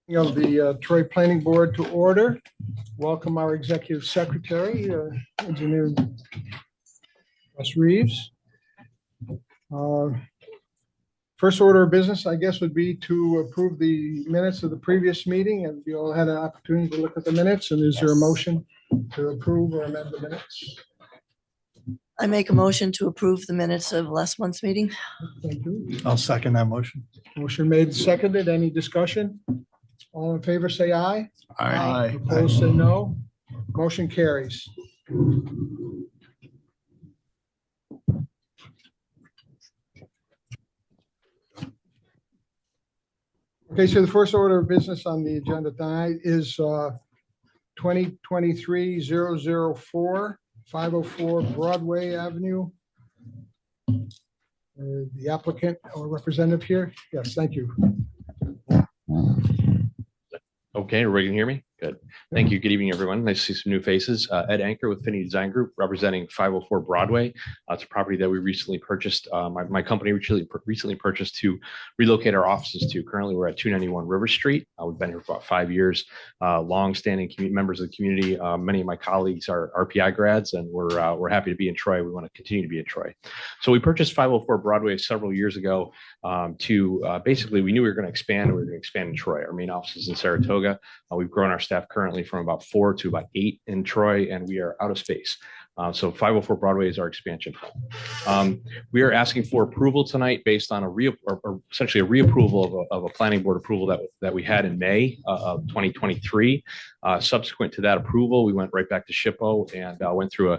Of the Troy Planning Board to order. Welcome our Executive Secretary, Engineer Russ Reeves. First order of business, I guess, would be to approve the minutes of the previous meeting, and we all had an opportunity to look at the minutes. And is there a motion to approve or amend the minutes? I make a motion to approve the minutes of last month's meeting. Thank you. I'll second that motion. Motion made and seconded. Any discussion? All in favor, say aye. Aye. Opposed, say no. Motion carries. Okay, so the first order of business on the agenda tonight is 2023-004, 504 Broadway Avenue. The applicant or representative here? Yes, thank you. Okay, everybody can hear me? Good. Thank you. Good evening, everyone. Nice to see some new faces. Ed Anker with Finney Design Group, representing 504 Broadway. It's a property that we recently purchased. My company recently purchased to relocate our offices to. Currently, we're at 291 River Street. We've been here for about 5 years. Long-standing members of the community. Many of my colleagues are RPI grads, and we're happy to be in Troy. We want to continue to be in Troy. So we purchased 504 Broadway several years ago basically, we knew we were going to expand, and we were going to expand in Troy. Our main office is in Saratoga. We've grown our staff currently from about 4 to about 8 in Troy, and we are out of space. So 504 Broadway is our expansion. We are asking for approval tonight based on essentially a reapproval of a planning board approval that we had in May of 2023. Subsequent to that approval, we went right back to SHPO and went through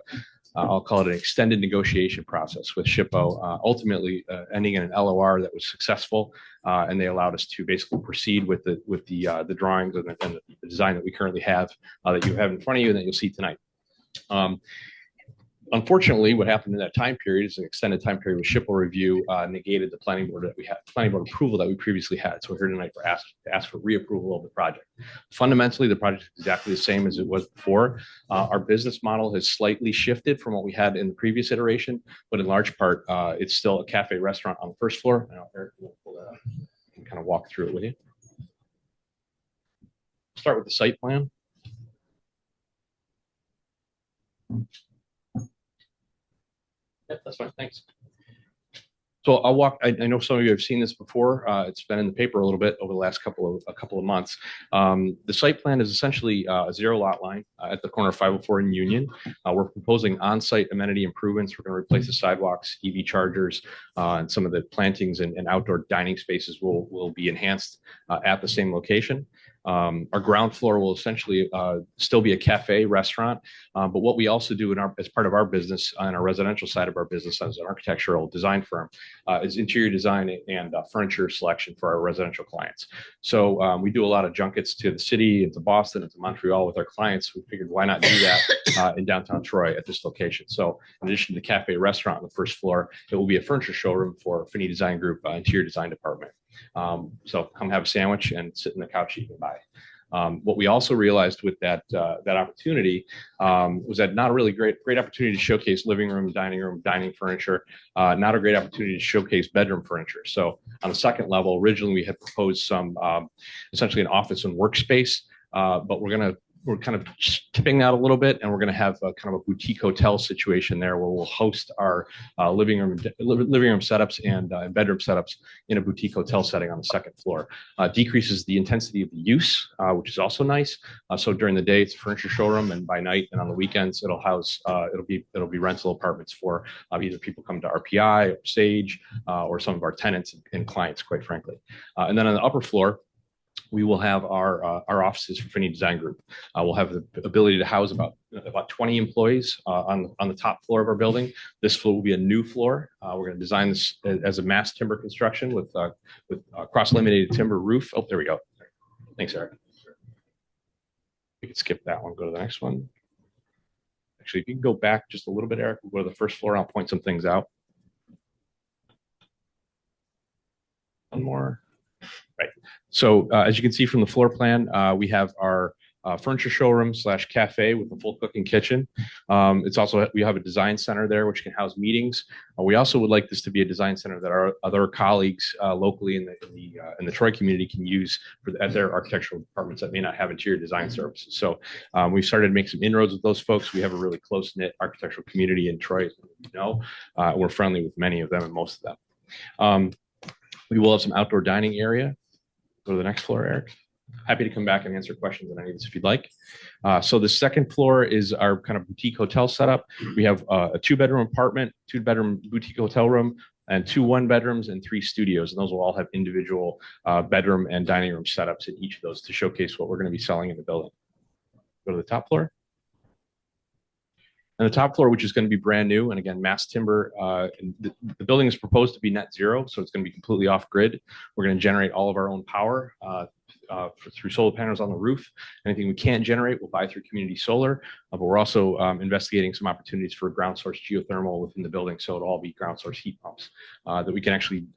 I'll call it an extended negotiation process with SHPO, ultimately ending in an LOR that was successful, and they allowed us to basically proceed with the drawings and the design that we currently have, that you have in front of you and that you'll see tonight. Unfortunately, what happened in that time period is an extended time period with SHPO review negated the planning board approval that we previously had. So we're here tonight to ask for reapproval of the project. Fundamentally, the project is exactly the same as it was before. Our business model has slightly shifted from what we had in the previous iteration, but in large part, it's still a cafe restaurant on the first floor. Eric will pull that up and kind of walk through it with you. Start with the site plan. Yep, that's fine. Thanks. So I know some of you have seen this before. It's been in the paper a little bit over the last couple of months. The site plan is essentially a zero lot line at the corner of 504 and Union. We're proposing on-site amenity improvements. We're going to replace the sidewalks, EV chargers, and some of the plantings and outdoor dining spaces will be enhanced at the same location. Our ground floor will essentially still be a cafe restaurant, but what we also do as part of our business on our residential side of our business as an architectural design firm is interior design and furniture selection for our residential clients. So we do a lot of junkets to the city and to Boston and to Montreal with our clients. We figured why not do that in downtown Troy at this location. So in addition to the cafe restaurant on the first floor, it will be a furniture showroom for Finney Design Group interior design department. So come have a sandwich and sit in the couch you can buy. What we also realized with that opportunity was that not a really great opportunity to showcase living room, dining furniture, not a great opportunity to showcase bedroom furniture. So on the second level, originally we had proposed some essentially an office and workspace, but we're kind of tipping that a little bit, and we're going to have a kind of a boutique hotel situation there where we'll host our living room setups and bedroom setups in a boutique hotel setting on the second floor. Decreases the intensity of the use, which is also nice. So during the day, it's a furniture showroom, and by night and on the weekends, it'll be rental apartments for either people come to RPI or Sage or some of our tenants and clients, quite frankly. And then on the upper floor, we will have our offices for Finney Design Group. We'll have the ability to house about 20 employees on the top floor of our building. This floor will be a new floor. We're going to design this as a mass timber construction with cross-laminated timber roof. Oh, there we go. Thanks, Eric. We can skip that one. Go to the next one. Actually, if you can go back just a little bit, Eric, we'll go to the first floor. I'll point some things out. One more. Right. So as you can see from the floor plan, we have our furniture showroom / cafe with a full cooking kitchen. It's also, we have a design center there which can house meetings. We also would like this to be a design center that our other colleagues locally in the Troy community can use at their architectural departments that may not have interior design services. So we've started to make some inroads with those folks. We have a really close knit architectural community in Troy, as you know. We're friendly with many of them and most of them. We will have some outdoor dining area. Go to the next floor, Eric. Happy to come back and answer questions on any of this if you'd like. So the second floor is our kind of boutique hotel setup. We have a 2-bedroom apartment, 2-bedroom boutique hotel room, and 2 1-bedrooms and 3 studios. And those will all have individual bedroom and dining room setups in each of those to showcase what we're going to be selling in the building. Go to the top floor. And the top floor, which is going to be brand new, and again, mass timber. The building is proposed to be net zero, so it's going to be completely off grid. We're going to generate all of our own power through solar panels on the roof. Anything we can't generate, we'll buy through community solar. But we're also investigating some opportunities for ground source geothermal within the building, so it'll all be ground source heat pumps that we can actually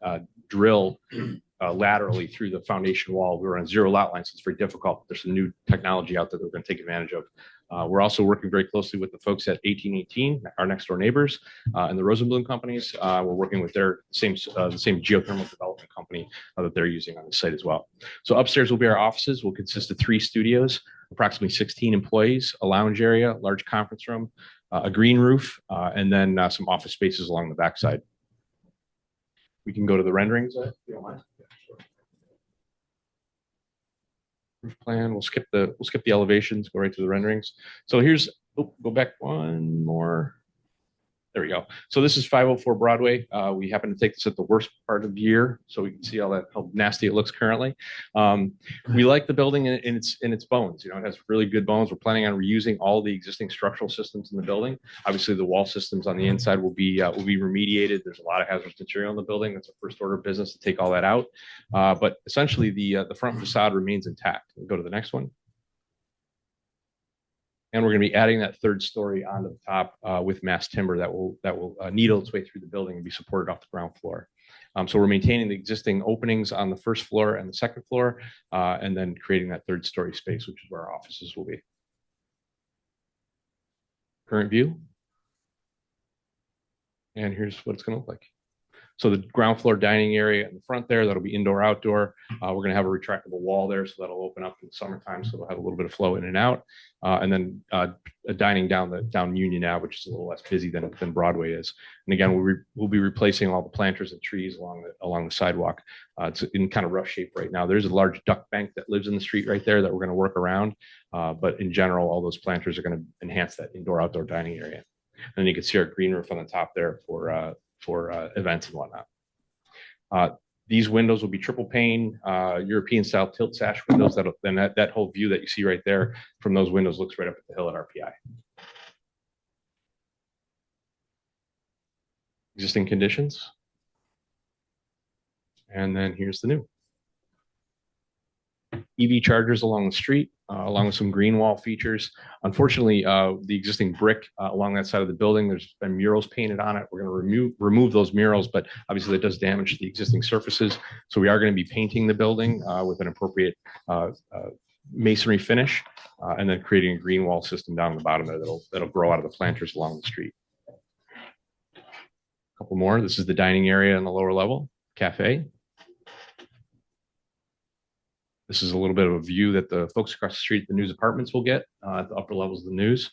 drill laterally through the foundation wall. We were on 0 lot line, so it's very difficult. There's some new technology out there that we're going to take advantage of. We're also working very closely with the folks at 1818, our next door neighbors, and the Rosenblum companies. We're working with the same geothermal development company that they're using on the site as well. So upstairs will be our offices. Will consist of 3 studios, approximately 16 employees, a lounge area, large conference room, a green roof, and then some office spaces along the backside. We can go to the renderings if you don't mind. Roof plan. We'll skip the elevations, go right to the renderings. So here's, go back one more. There we go. So this is 504 Broadway. We happen to take this at the worst part of the year, so we can see how nasty it looks currently. We like the building in its bones. You know, it has really good bones. We're planning on reusing all the existing structural systems in the building. Obviously, the wall systems on the inside will be remediated. There's a lot of hazardous material in the building. That's a first order business to take all that out. But essentially, the front facade remains intact. We'll go to the next one. And we're going to be adding that 3rd story onto the top with mass timber that will needle its way through the building and be supported off the ground floor. So we're maintaining the existing openings on the 1st floor and the 2nd floor, and then creating that 3rd story space, which is where our offices will be. Current view. And here's what it's going to look like. So the ground floor dining area in the front there, that'll be indoor, outdoor. We're going to have a retractable wall there, so that'll open up in the summertime, so it'll have a little bit of flow in and out. And then a dining down Union Ave, which is a little less busy than Broadway is. And again, we'll be replacing all the planters and trees along the sidewalk. It's in kind of rough shape right now. There's a large duck bank that lives in the street right there that we're going to work around. But in general, all those planters are going to enhance that indoor, outdoor dining area. And then you can see our green roof on the top there for events and whatnot. These windows will be triple pane, European style tilt sash windows. That whole view that you see right there from those windows looks right up at the hill at RPI. Existing conditions. And then here's the new. EV chargers along the street, along with some green wall features. Unfortunately, the existing brick along that side of the building, there's been murals painted on it. We're going to remove those murals, but obviously that does damage to the existing surfaces. So we are going to be painting the building with an appropriate masonry finish, and then creating a green wall system down the bottom there that'll grow out of the planters along the street. A couple more. This is the dining area on the lower level, cafe. This is a little bit of a view that the folks across the street at the News Apartments will get at the upper levels of the News.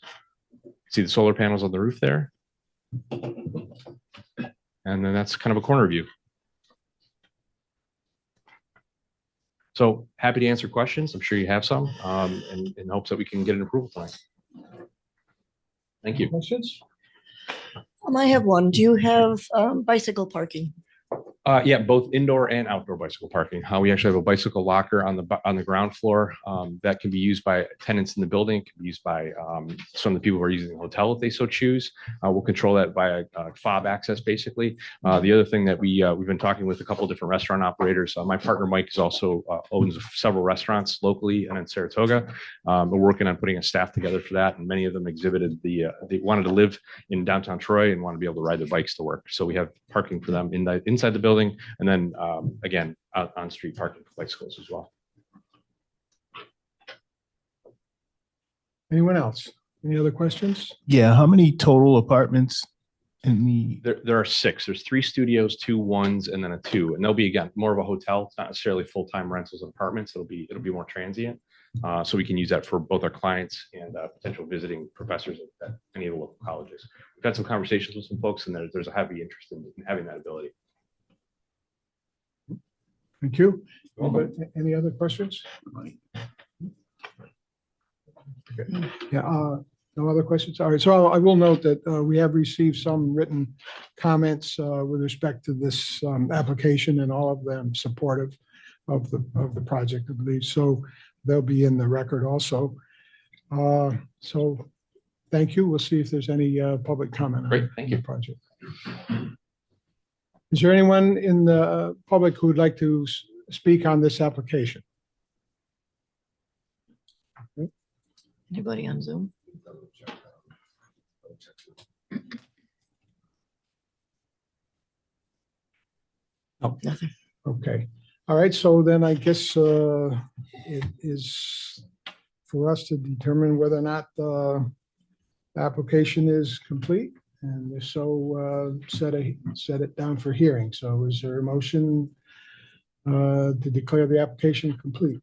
See the solar panels on the roof there. And then that's kind of a corner view. So happy to answer questions. I'm sure you have some, in hopes that we can get an approval tonight. Thank you. Questions? I have one. Do you have bicycle parking? Yeah, both indoor and outdoor bicycle parking. We actually have a bicycle locker on the ground floor that can be used by tenants in the building. It can be used by some of the people who are using the hotel if they so choose. We'll control that via fob access, basically. The other thing that we've been talking with a couple of different restaurant operators. My partner Mike is also owns several restaurants locally and in Saratoga. We're working on putting a staff together for that, and many of them exhibited they wanted to live in downtown Troy and want to be able to ride their bikes to work. So we have parking for them inside the building. And then again, out on street parking for bicycles as well. Anyone else? Any other questions? Yeah, how many total apartments in the, There are six. There's 3 studios, 2 ones, and then a 2. And they'll be, again, more of a hotel. It's not necessarily full-time rentals and apartments. It'll be more transient. So we can use that for both our clients and potential visiting professors at any of the local colleges. We've had some conversations with some folks, and there's a heavy interest in having that ability. Thank you. Any other questions? Okay. Yeah, no other questions? All right, so I will note that we have received some written comments with respect to this application, and all of them supportive of the project, I believe. So they'll be in the record also. So thank you. We'll see if there's any public comment. Great, thank you. The project. Is there anyone in the public who would like to speak on this application? Anybody on Zoom? No. Nothing. Okay. All right. So then I guess it is for us to determine whether or not the application is complete. And if so, set it down for hearing. So is there a motion to declare the application complete?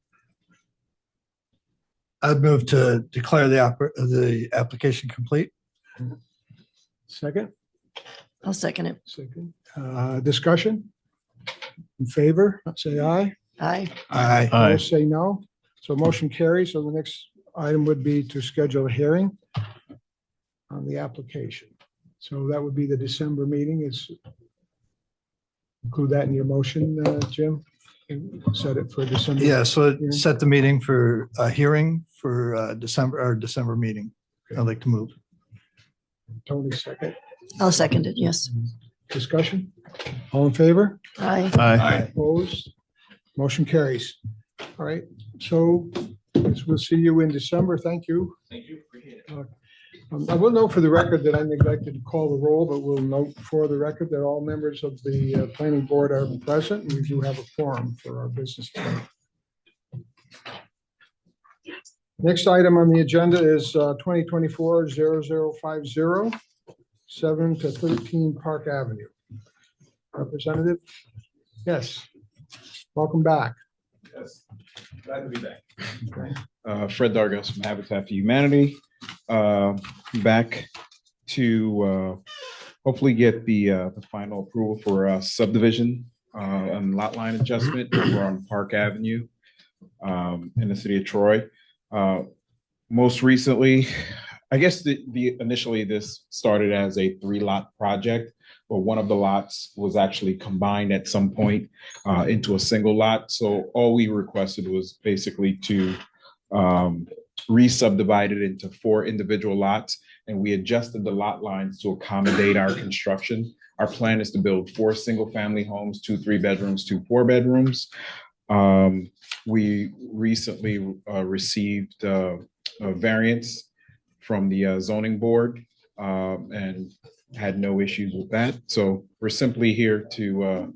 I'd move to declare the application complete. Second? I'll second it. Second. Discussion? In favor, say aye. Aye. Aye. Opposed, say no. So motion carries. So the next item would be to schedule a hearing on the application. So that would be the December meeting. Include that in your motion, Jim? Set it for December. Yeah, so set the meeting for a hearing for December meeting. I'd like to move. Tony, second. I'll second it. Yes. Discussion? All in favor? Aye. aye, Opposed? Motion carries. All right, so we'll see you in December. Thank you. Thank you. Appreciate it. I will note for the record that I neglected to call the roll, but we'll note for the record that all members of the planning board are present, and we do have a forum for our business tonight. Next item on the agenda is 2024-0050, 7 to 13 Park Avenue. Representative? Yes. Welcome back. Yes, glad to be back. Okay. Fred Dargos from Habitat for Humanity, back to hopefully get the final approval for subdivision and lot line adjustment over on Park Avenue in the city of Troy. Most recently, I guess initially this started as a 3-lot project, but one of the lots was actually combined at some point into a single lot. So all we requested was basically to re-subdivide it into 4 individual lots, and we adjusted the lot lines to accommodate our construction. Our plan is to build 4 single-family homes, 2 3-bedrooms, 2 4-bedrooms. We recently received a variance from the zoning board and had no issues with that. So we're simply here to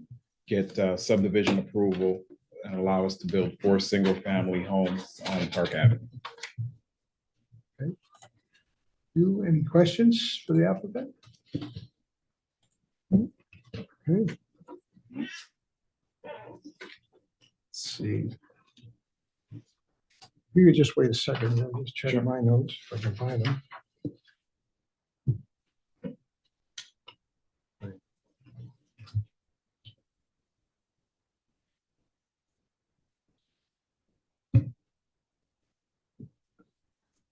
get subdivision approval and allow us to build 4 single-family homes on Park Avenue. Okay. Any questions for the applicant? Okay. Let's see. You could just wait a second. I'll just check my notes if I can find them.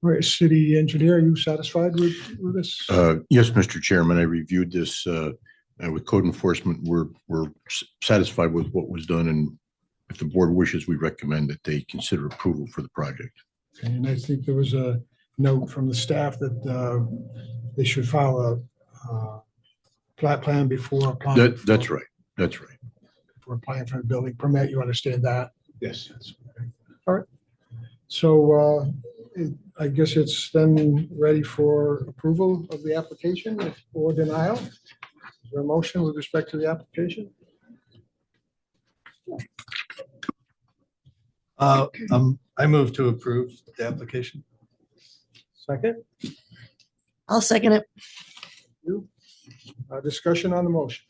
All right, city engineer, are you satisfied with this? Yes, Mr. Chairman, I reviewed this with code enforcement. We're satisfied with what was done, and if the board wishes, we recommend that they consider approval for the project. Okay, and I think there was a note from the staff that they should file a plat plan before applying. That's right. That's right. Before applying for a building permit. You understand that? Yes. All right. So I guess it's then ready for approval of the application or denial. Is there a motion with respect to the application? I move to approve the application. Second? I'll second it. You. Discussion on the motion.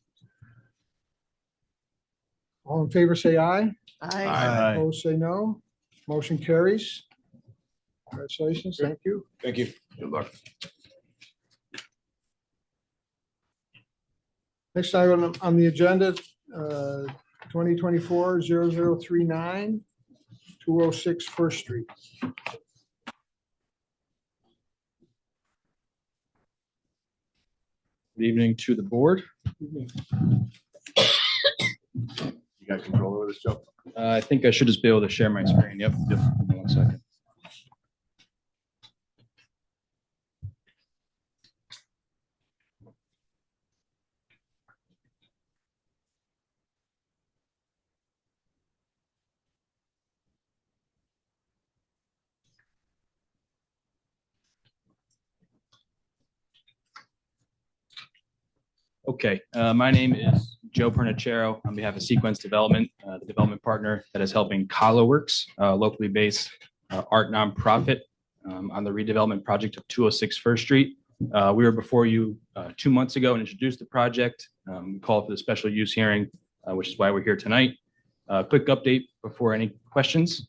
All in favor, say aye. Aye. Aye. Opposed, say no. Motion carries. Congratulations. Thank you. Thank you. Good luck. Next item on the agenda, 2024-0039, 206 First Street. Good evening to the board. You got control over this, Joe? I think I should just be able to share my screen. Yep. Give me 1 second. Okay, my name is Joe Pernicero on behalf of Sequence Development, the development partner that is helping Works, locally based art nonprofit on the redevelopment project of 206 First Street. We were before you 2 months ago and introduced the project. We called for the special use hearing, which is why we're here tonight. Quick update before any questions.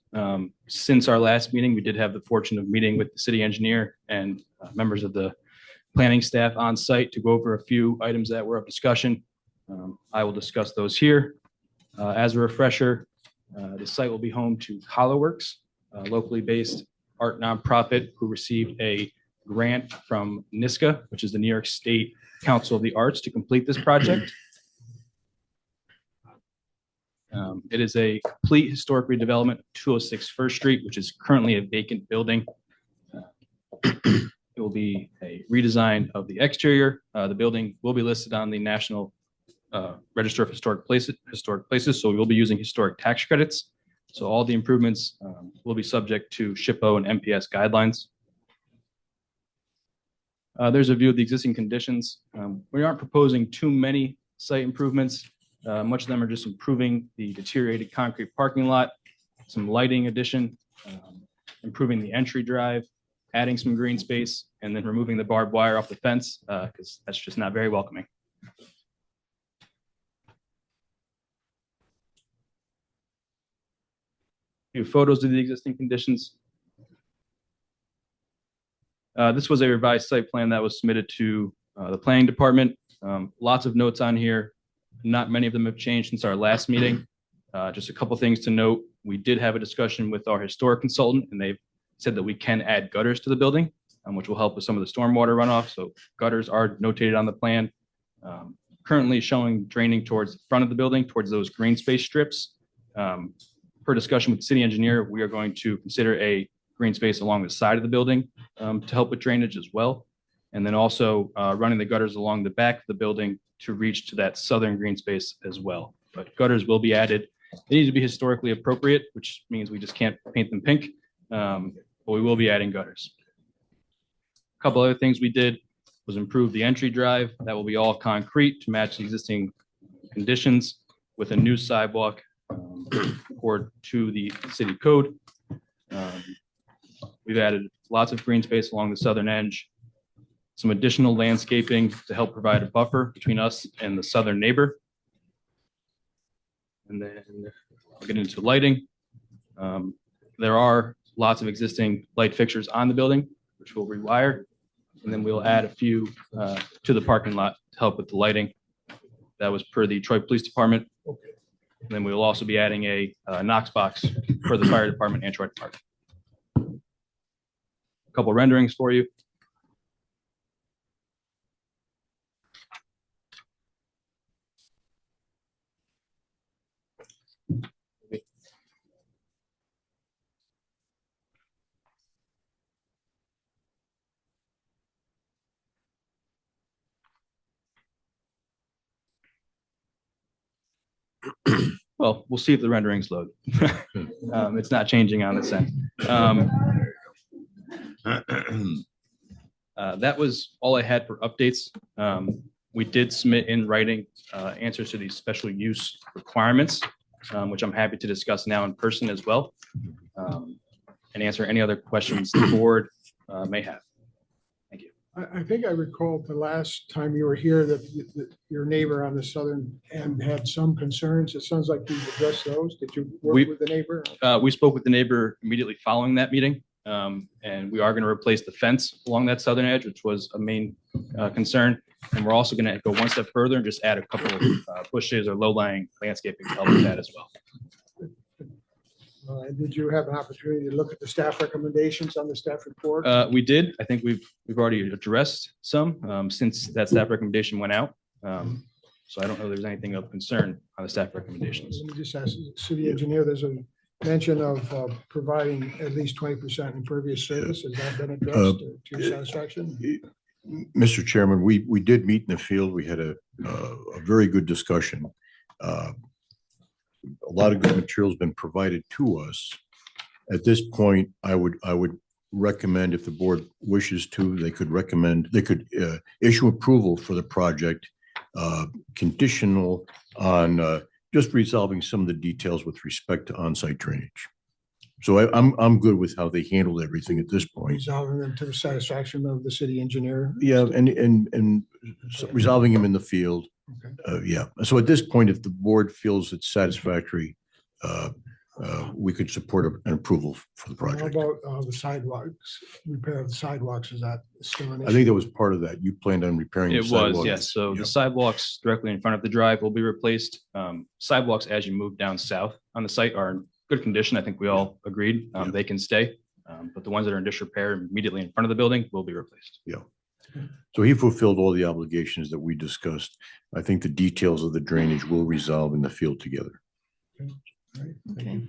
Since our last meeting, we did have the fortune of meeting with the city engineer and members of the planning staff on site to go over a few items that were of discussion. I will discuss those here. As a refresher, the site will be home to Works, a locally based art nonprofit who received a grant from NYSCA, which is the New York State Council of the Arts, to complete this project. It is a complete historic redevelopment of 206 First Street, which is currently a vacant building. It will be a redesign of the exterior. The building will be listed on the National Register of Historic Places, so we will be using historic tax credits. So all the improvements will be subject to SHPO and MPS guidelines. There's a view of the existing conditions. We aren't proposing too many site improvements. Much of them are just improving the deteriorated concrete parking lot, some lighting addition, improving the entry drive, adding some green space, and then removing the barbed wire off the fence because that's just not very welcoming. A few photos of the existing conditions. This was a revised site plan that was submitted to the planning department. Lots of notes on here. Not many of them have changed since our last meeting. Just a couple things to note. We did have a discussion with our historic consultant, and they've said that we can add gutters to the building, which will help with some of the stormwater runoff. So gutters are notated on the plan. Currently showing draining towards the front of the building, towards those green space strips. Per discussion with the city engineer, we are going to consider a green space along the side of the building to help with drainage as well. And then also running the gutters along the back of the building to reach to that southern green space as well. But gutters will be added. They need to be historically appropriate, which means we just can't paint them pink, but we will be adding gutters. A couple other things we did was improve the entry drive. That will be all concrete to match the existing conditions with a new sidewalk according to the city code. We've added lots of green space along the southern edge, some additional landscaping to help provide a buffer between us and the southern neighbor. And then I'll get into lighting. There are lots of existing light fixtures on the building, which we'll rewire. And then we'll add a few to the parking lot to help with the lighting. That was per the Troy Police Department. And then we will also be adding a Knox box for the fire department and Troy Department. A couple renderings for you. Well, we'll see if the renderings load. It's not changing on this end. That was all I had for updates. We did submit in writing answers to these special use requirements, which I'm happy to discuss now in person as well, and answer any other questions the board may have. I think I recall the last time you were here that your neighbor on the southern end had some concerns. It sounds like you've addressed those. Did you work We- with the neighbor? We spoke with the neighbor immediately following that meeting. And we are going to replace the fence along that southern edge, which was a main concern. And we're also going to go one step further and just add a couple of bushes or low-lying landscaping to help with that as well. Did you have an opportunity to look at the staff recommendations on the staff report? We did. I think we've already addressed some since that staff recommendation went out. So I don't know if there's anything of concern on the staff recommendations. Let me just ask the city engineer, there's a mention of providing at least 20% impervious surface. Has that been addressed to your satisfaction? Mr. Chairman, we did meet in the field. We had a very good discussion. A lot of good material has been provided to us. At this point, I would recommend, if the board wishes to, they could issue approval for the project conditional on just resolving some of the details with respect to on-site drainage. So I'm good with how they handled everything at this point. Resolving them to the satisfaction of the city engineer? Yeah, and resolving them in the field. Okay. Yeah, so at this point, if the board feels it's satisfactory, we could support an approval for the How project. about the sidewalks, repair of the sidewalks? Is that still an issue? I think that was part of that. You planned on repairing the It was, sidewalk. yes. So Yeah. the sidewalks directly in front of the drive will be replaced. Sidewalks as you move down south on the site are in good condition. I think we all agreed they can stay. But the ones that are in disrepair immediately in front of the building will be replaced. So he fulfilled all the obligations that we discussed. I think the details of the drainage will resolve in the field together. Right, thank Okay. you.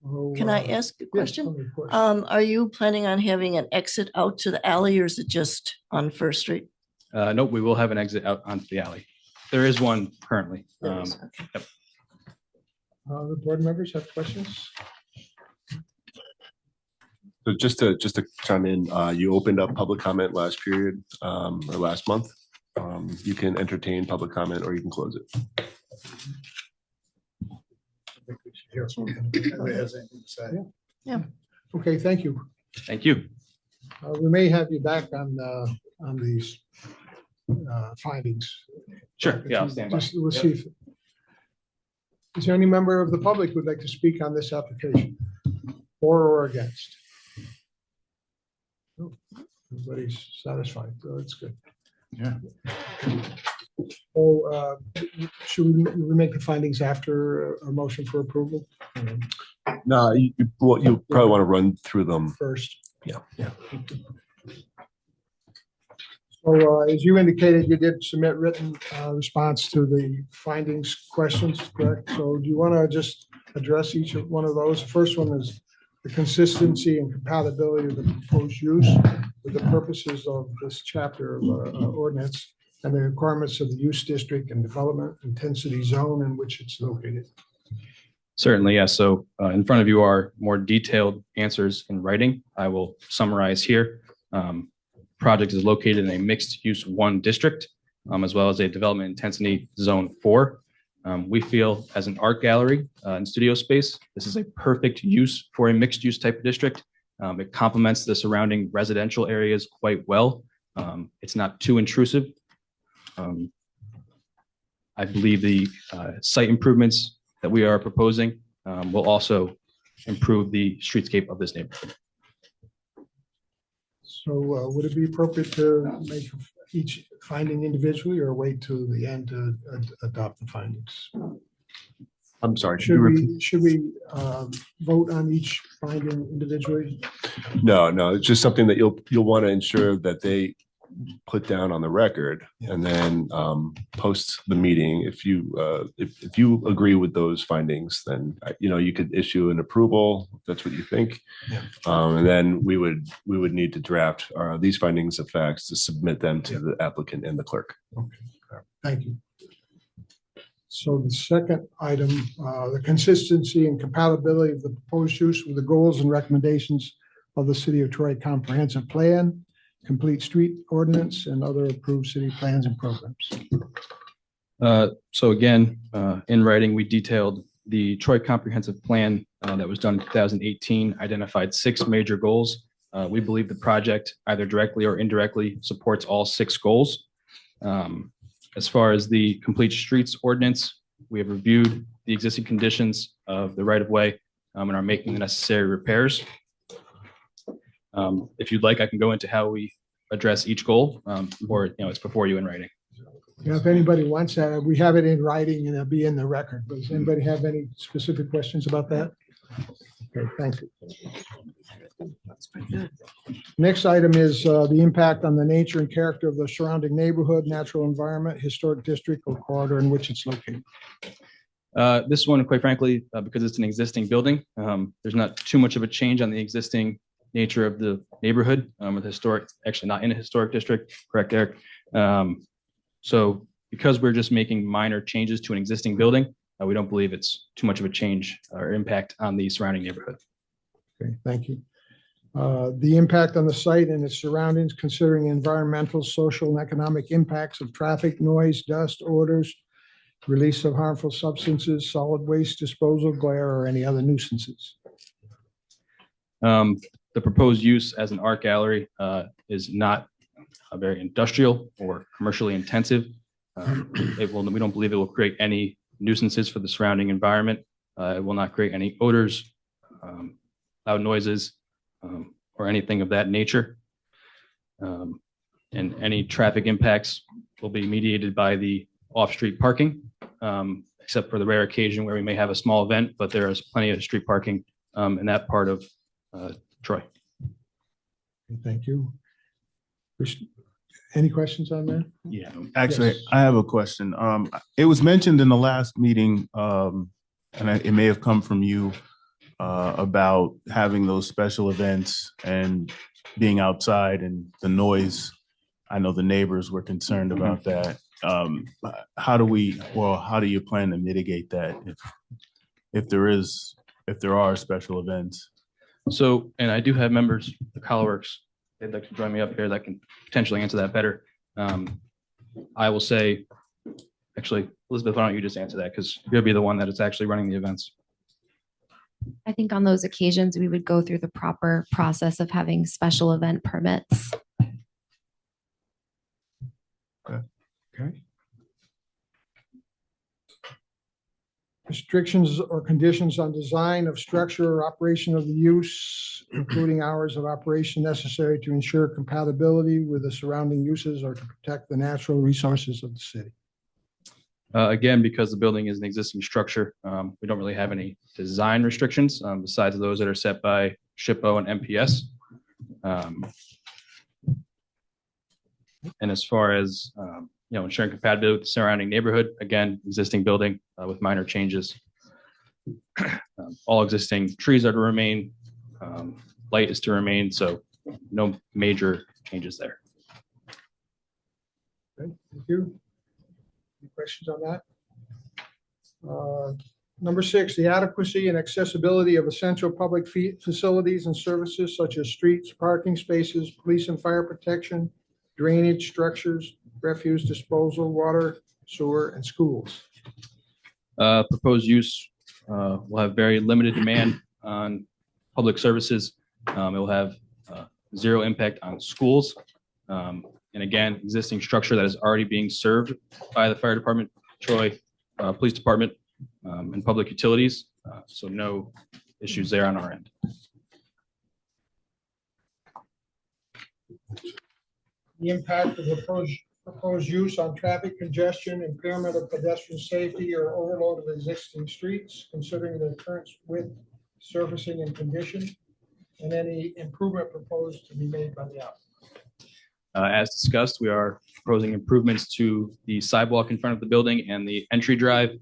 So, Can I uh, ask a yes, question? of course. Are you planning on having an exit out to the alley or is it just on First Street? Nope, we will have an exit out onto the alley. There is one currently. There is, okay. The board members have questions? So just to chime in, you opened up public comment last period, or last month. You can entertain public comment or you can close it. I think we should hear from him. If anybody has anything to say. Okay, thank you. Thank you. We may have you back on these findings. Sure. Yeah, I'll stand by. Just, we'll see if. Is there any member of the public who'd like to speak on this application? For or against? No, everybody's satisfied, so that's good. Yeah. So, should we make the findings after a motion for approval No, you probably want to run through them. first? Yeah. Yeah. So, as you indicated, you did submit written response to the findings questions, correct? So do you want to just address each of one of those? The first one is the consistency and compatibility of the proposed use with the purposes of this chapter of ordinance and the requirements of the use district and development intensity zone in which it's located. Certainly, yes. So in front of you are more detailed answers in writing. I will summarize here. Project is located in a mixed use 1 district, as well as a development intensity zone 4. We feel as an art gallery and studio space, this is a perfect use for a mixed use type of district. It complements the surrounding residential areas quite well. It's not too intrusive. I believe the site improvements that we are proposing will also improve the streetscape of this neighborhood. So would it be appropriate to make each finding individually or wait till the end to adopt the findings? I'm sorry. Should we vote on each finding individually? No, it's just something that you'll want to ensure that they put down on the record and then post the meeting. If you agree with those findings, then you could issue an approval if that's what you think. Yeah. And then we would need to draft these findings of facts to submit them to the applicant and the clerk. Okay, thank you. So the second item, the consistency and compatibility of the proposed use with the goals and recommendations of the City of Troy Comprehensive Plan, complete street ordinance, and other approved city plans and programs. So again, in writing, we detailed the Troy Comprehensive Plan that was done in 2018, identified 6 major goals We believe the project either directly or indirectly supports all 6 goals. As far as the complete streets ordinance, we have reviewed the existing conditions of the right of way and are making the necessary repairs. If you'd like, I can go into how we address each goal, or it's before you in writing. Yeah, if anybody wants that, we have it in writing and it'll be in the record. But does anybody have any specific questions about that? Okay, thank you. Next item is the impact on the nature and character of the surrounding neighborhood, natural environment, historic district, or corridor in which it's located. This one, quite frankly, because it's an existing building, there's not too much of a change on the existing nature of the neighborhood with historic, actually not in a historic district, correct, Eric? So because we're just making minor changes to an existing building, we don't believe it's too much of a change or impact on the surrounding neighborhood. Okay, thank you. The impact on the site and its surroundings, considering environmental, social, and economic impacts of traffic, noise, dust, odors, release of harmful substances, solid waste disposal, glare, or any other nuisances. The proposed use as an art gallery is not a very industrial or commercially intensive. We don't believe it will create any nuisances for the surrounding environment. It will not create any odors, loud noises, or anything of that nature. And any traffic impacts will be mediated by the off-street parking, except for the rare occasion where we may have a small event, but there is plenty of street parking in that part of Troy. Thank you. Any questions on that? Yeah, actually, Yes. I have a question. It was mentioned in the last meeting, it may have come from you, about having those special events and being outside and the noise. I know the neighbors were concerned about that. How do you plan to mitigate that if there are special events? So, and I do have members, the ColorWorks, they'd like to join me up here that can potentially answer that better. I will say, actually, Elizabeth, why don't you just answer that? Because you'll be the one that is actually running the events. I think on those occasions, we would go through the proper process of having special event permits. Okay. Restrictions or conditions on design of structure or operation of the use, including hours of operation necessary to ensure compatibility with the surrounding uses or to protect the natural resources of the city. Again, because the building is an existing structure, we don't really have any design restrictions besides those that are set by SHPO and MPS. And as far as ensuring compatibility with the surrounding neighborhood, again, existing building with minor changes. All existing trees are to remain, light is to remain, so no major changes there. Okay, thank you. Any questions on that? Number 6, the adequacy and accessibility of essential public facilities and services such as streets, parking spaces, police and fire protection, drainage structures, refuse disposal, water, sewer, and schools. Proposed use will have very limited demand on public services. It will have zero impact on schools. And again, existing structure that is already being served by the fire department, Troy Police Department, and public utilities. So no issues there on our end. The impact of the proposed use on traffic congestion, impairment of pedestrian safety, or overload of existing streets, considering the current width, surfacing, and condition, and any improvement proposed to be made by the applicant. As discussed, we are proposing improvements to the sidewalk in front of the building and the entry drive.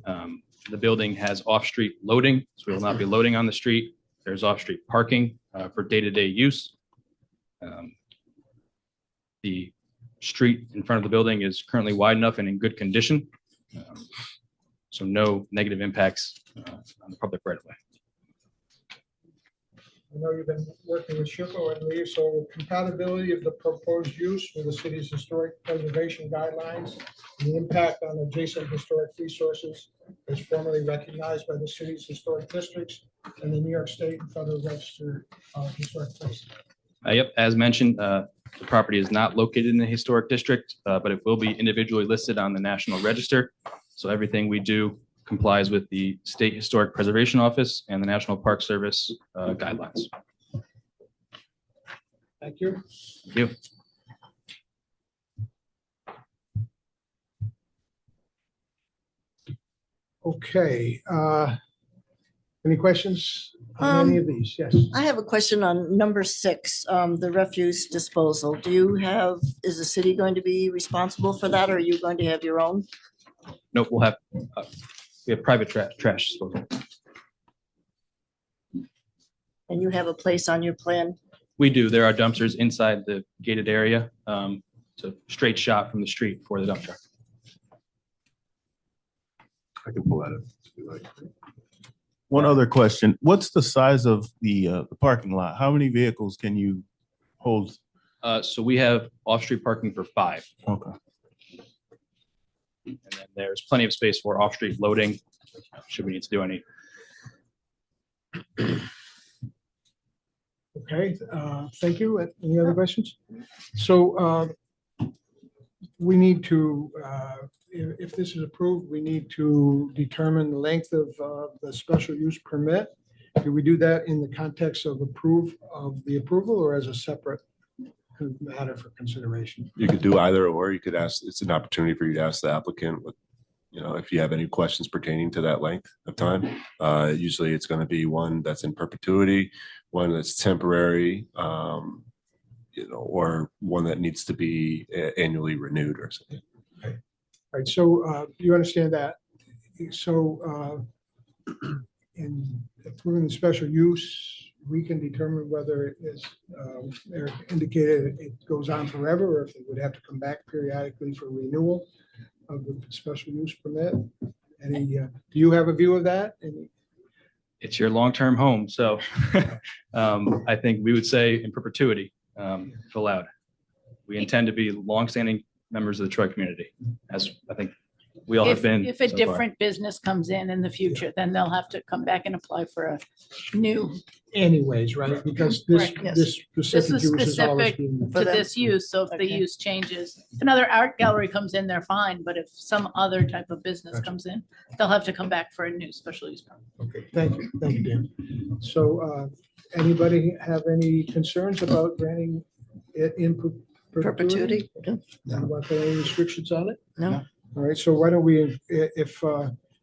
The building has off-street loading, so we will not be loading on the street. There's off-street parking for day-to-day use. The street in front of the building is currently wide enough and in good condition. So no negative impacts on the public right of way. I know you've been working with SHPO and Lee, so compatibility of the proposed use with the city's historic preservation guidelines and the impact on adjacent historic resources is formally recognized by the city's historic districts and the New York State and Federal Register of Historic Places. Yep, as mentioned, the property is not located in the historic district, but it will be individually listed on the National Register. So everything we do complies with the State Historic Preservation Office and the National Park Service guidelines. Thank you. Thank you. Okay, any questions on any of these? Yes. I have a question on number 6, the refuse disposal. Is the city going to be responsible for that, or are you going to have your own? Nope, we have private trash disposal. And you have a place on your plan? We do. There are dumpsters inside the gated area. It's a straight shot from the street for the dump truck. I can pull that up. if you like. One other question. What's the size of the parking lot? How many vehicles can you hold? So we have off-street parking for 5. Okay. And then there's plenty of space for off-street loading, should we need to do any. Okay, thank you. Any other questions? So we need to, if this is approved, we need to determine the length of the special use permit. Do we do that in the context of the approval or as a separate matter for consideration? You could do either, or you could ask, it's an opportunity for you to ask the applicant what, if you have any questions pertaining to that length of time. Usually it's going to be one that's in perpetuity, one that's temporary, or one that needs to be annually renewed or something. All right, so you understand that. So in approving the special use, we can determine whether it is, they're indicated it goes on forever, or if they would have to come back periodically for renewal of the special use permit. Any, do you have a view of that? It's your long-term home, so I think we would say in perpetuity, if allowed. We intend to be longstanding members of the Troy community, as I think we all have been. If a so far. different business comes in the future, then they'll have to come back and apply for a new, Anyways, right, because this, Right, yes. this this specific is use is always specific being. to them. this use, so if the Okay. use changes, if another art gallery comes in, they're fine, but if some other type of business Gotcha. comes in, they'll have to come back for a new special use permit. Okay, thank you, Dan. So anybody have any concerns about granting it in perpetuity? Perpetuity? About any restrictions on it? No? All right, so why don't we,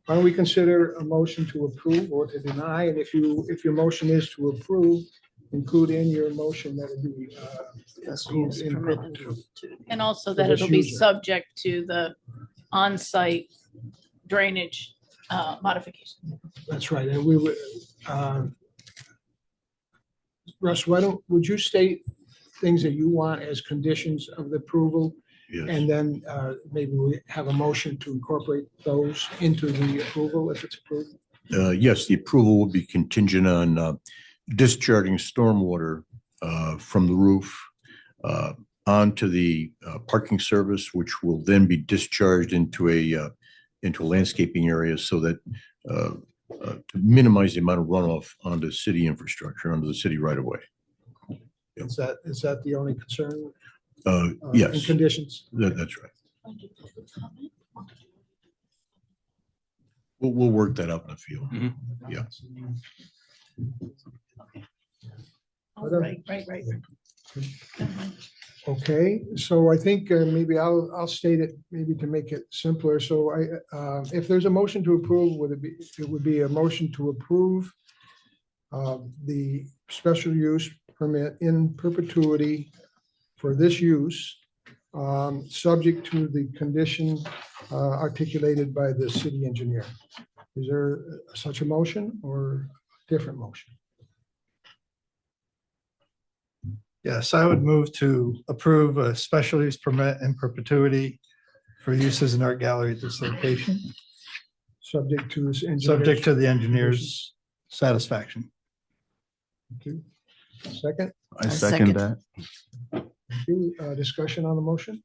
why don't we consider a motion to approve or to deny? And if your motion is to approve, include in your motion that it be Special use in permit in perpetuity. perpetuity. And also For that this it'll be user. subject to the on-site drainage modification. That's right, and we would, Russ, would you state things that you want as conditions of the approval? Yes. And then maybe we have a motion to incorporate those into the approval if it's approved? Yes, the approval will be contingent on discharging stormwater from the roof onto the parking service, which will then be discharged into a landscaping area so that to minimize the amount of runoff onto city infrastructure, onto the city right away. Is that the only concern? And Yes, conditions? that's right. We'll work that out in the field. Mhm. Yeah. Right. Okay, so I think maybe I'll state it, maybe to make it simpler. So if there's a motion to approve, it would be a motion to approve the special use permit in perpetuity for this use, subject to the condition articulated by the city engineer. Is there such a motion or a different motion? Yes, I would move to approve a special use permit in perpetuity for use as an art gallery at this location, Subject to this engineer. subject to the engineer's satisfaction. Second, I I second second. that. discussion on the motion?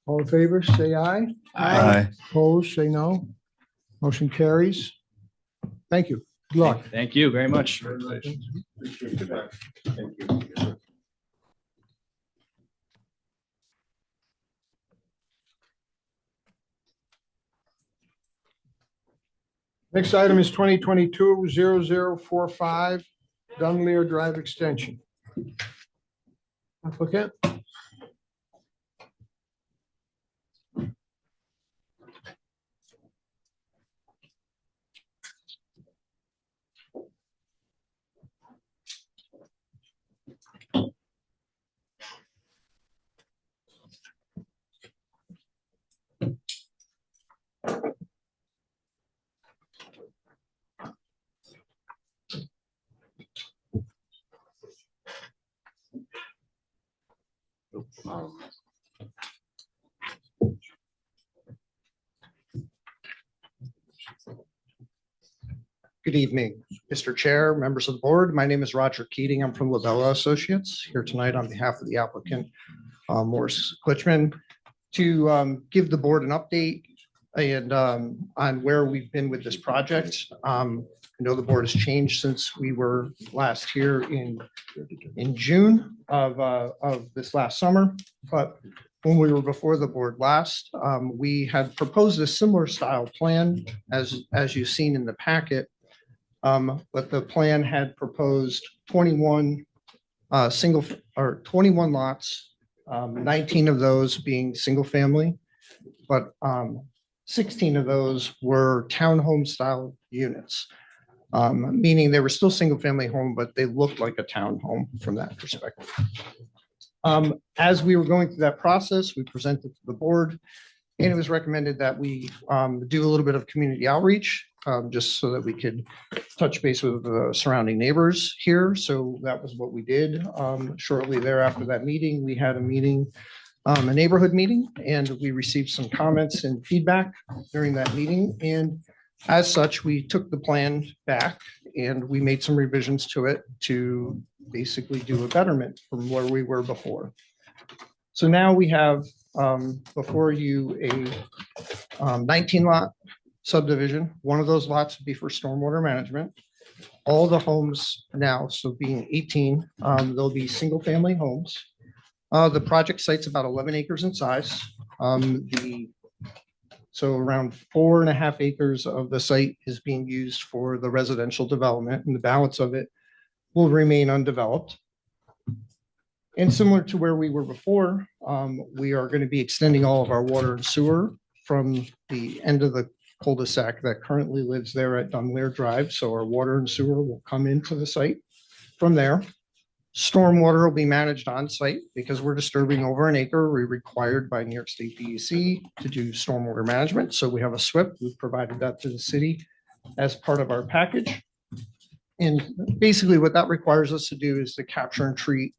All in favor, say aye. Aye. Opposed, say no. Motion carries. Thank you. Good luck. Thank you very much. Next item is 2022-0045 Dunleer Drive Extension. Applicant? Good evening, Mr. Chair, members of the board. My name is Roger Keating. I'm from Labella Associates here tonight on behalf of the applicant, Morris Glitchman, to give the board an update and on where we've been with this project. I know the board has changed since we were last here in June of this last summer, but when we were before the board last, we had proposed a similar style plan as you've seen in the packet. But the plan had proposed 21 21 lots, 19 of those being single family, but 16 of those were townhome style units, meaning they were still single family home, but they looked like a townhome from that perspective. As we were going through that process, we presented to the board, and it was recommended that we do a little bit of community outreach, just so that we could touch base with the surrounding neighbors here. So that was what we did. Shortly thereafter that meeting, we had a meeting, a neighborhood meeting, and we received some comments and feedback during that meeting. And as such, we took the plan back and we made some revisions to it to basically do a betterment from where we were before. So now we have before you a 19 lot subdivision. One of those lots would be for stormwater management. All the homes now, so being 18, they'll be single family homes. The project site's about 11 acres in size. So around 4.5 acres of the site is being used for the residential development, and the balance of it will remain undeveloped. And similar to where we were before, we are going to be extending all of our water and sewer from the end of the cul-de-sac that currently lives there at Dunleer Drive. So our water and sewer will come into the site from there. Stormwater will be managed on site because we're disturbing over an acre. We're required by New York State DEC to do stormwater management. So we have a SWIP. We've provided that to the city as part of our package. And basically what that requires us to do is to capture and treat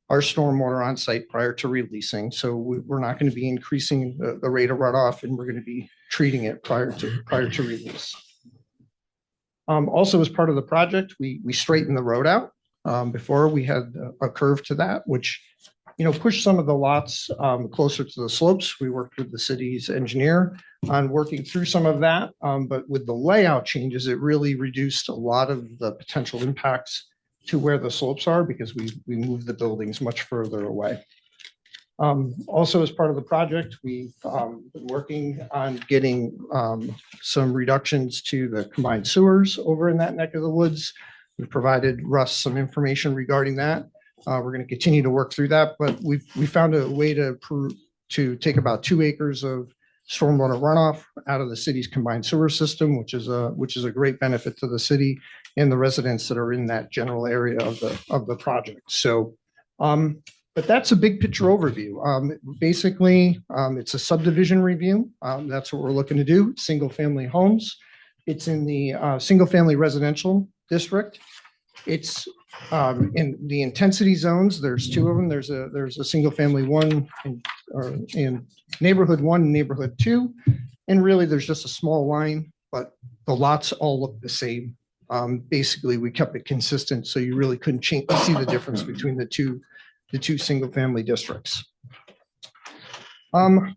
our stormwater on site prior to releasing. So we're not going to be increasing the rate of runoff, and we're going to be treating it prior to release. Also, as part of the project, we straightened the road out. Before we had a curve to that, which pushed some of the lots closer to the slopes. We worked with the city's engineer on working through some of that, but with the layout changes, it really reduced a lot of the potential impacts to where the slopes are because we moved the buildings much further away. Also, as part of the project, we've been working on getting some reductions to the combined sewers over in that neck of the woods. We've provided Russ some information regarding that. We're going to continue to work through that, but we found a way to take about 2 acres of stormwater runoff out of the city's combined sewer system, which is a great benefit to the city and the residents that are in that general area of the project. So, but that's a big picture overview. Basically, it's a subdivision review. That's what we're looking to do. Single family homes. It's in the single family residential district. It's in the intensity zones. There's 2 of them. There's a single family one in neighborhood 1 and neighborhood 2. And really there's just a small line, but the lots all look the same. Basically we kept it consistent. So you really couldn't see the difference between the two single family districts.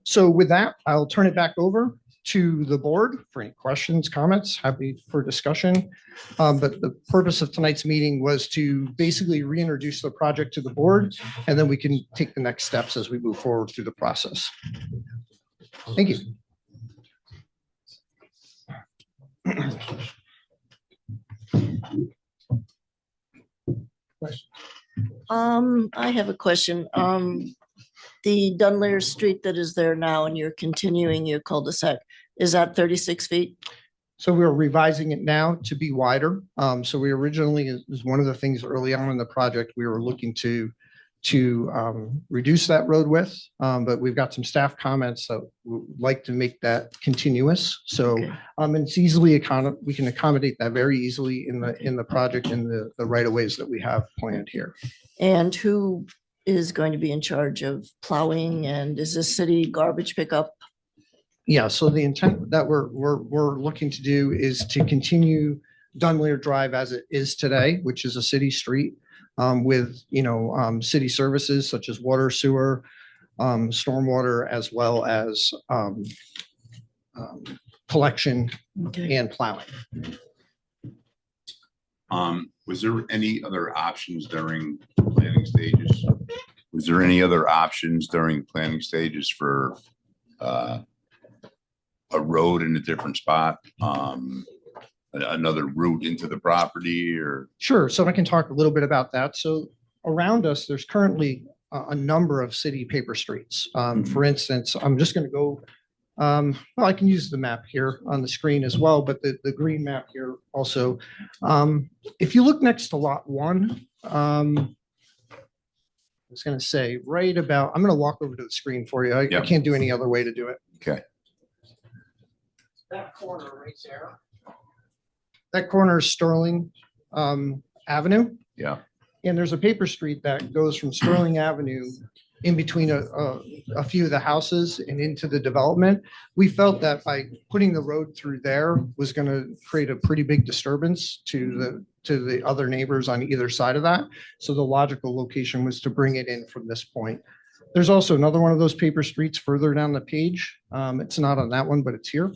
So with that, I'll turn it back over to the board for any questions, comments, happy for discussion. But the purpose of tonight's meeting was to basically reintroduce the project to the board, and then we can take the next steps as we move forward through the process. Thank you. I have a question. The Dunleer Street that is there now and you're continuing your cul-de-sac, is that 36 feet? So we're revising it now to be wider. So we originally, it was one of the things early on in the project, we were looking to reduce that road width. But we've got some staff comments that would like to make that continuous. So Okay. it's easily, we can accommodate that very easily in the project in the right of ways that we have planned here. And who is going to be in charge of plowing, and is this city garbage pickup? Yeah, so the intent that we're looking to do is to continue Dunleer Drive as it is today, which is a city street, with, city services such as water, sewer, stormwater, as well as collection Okay. and plowing. Was there any other options during planning stages? Was there any other options during planning stages for a road in a different spot? Another route into the property, or? Sure, so I can talk a little bit about that. So around us, there's currently a number of city paper streets. For instance, I'm just going to go, well, I can use the map here on the screen as well, but the green map here also. If you look next to lot 1, I was going to say right about, I'm going to walk over to the screen for you. I Yep. can't do any other way to do it. Okay. That corner right there. That corner is Sterling Avenue. Yeah. And there's a paper street that goes from Sterling Avenue in between a few of the houses and into the development. We felt that by putting the road through there was going to create a pretty big disturbance to the other neighbors on either side of that. So the logical location was to bring it in from this point. There's also another one of those paper streets further down the page. It's not on that one, but it's here.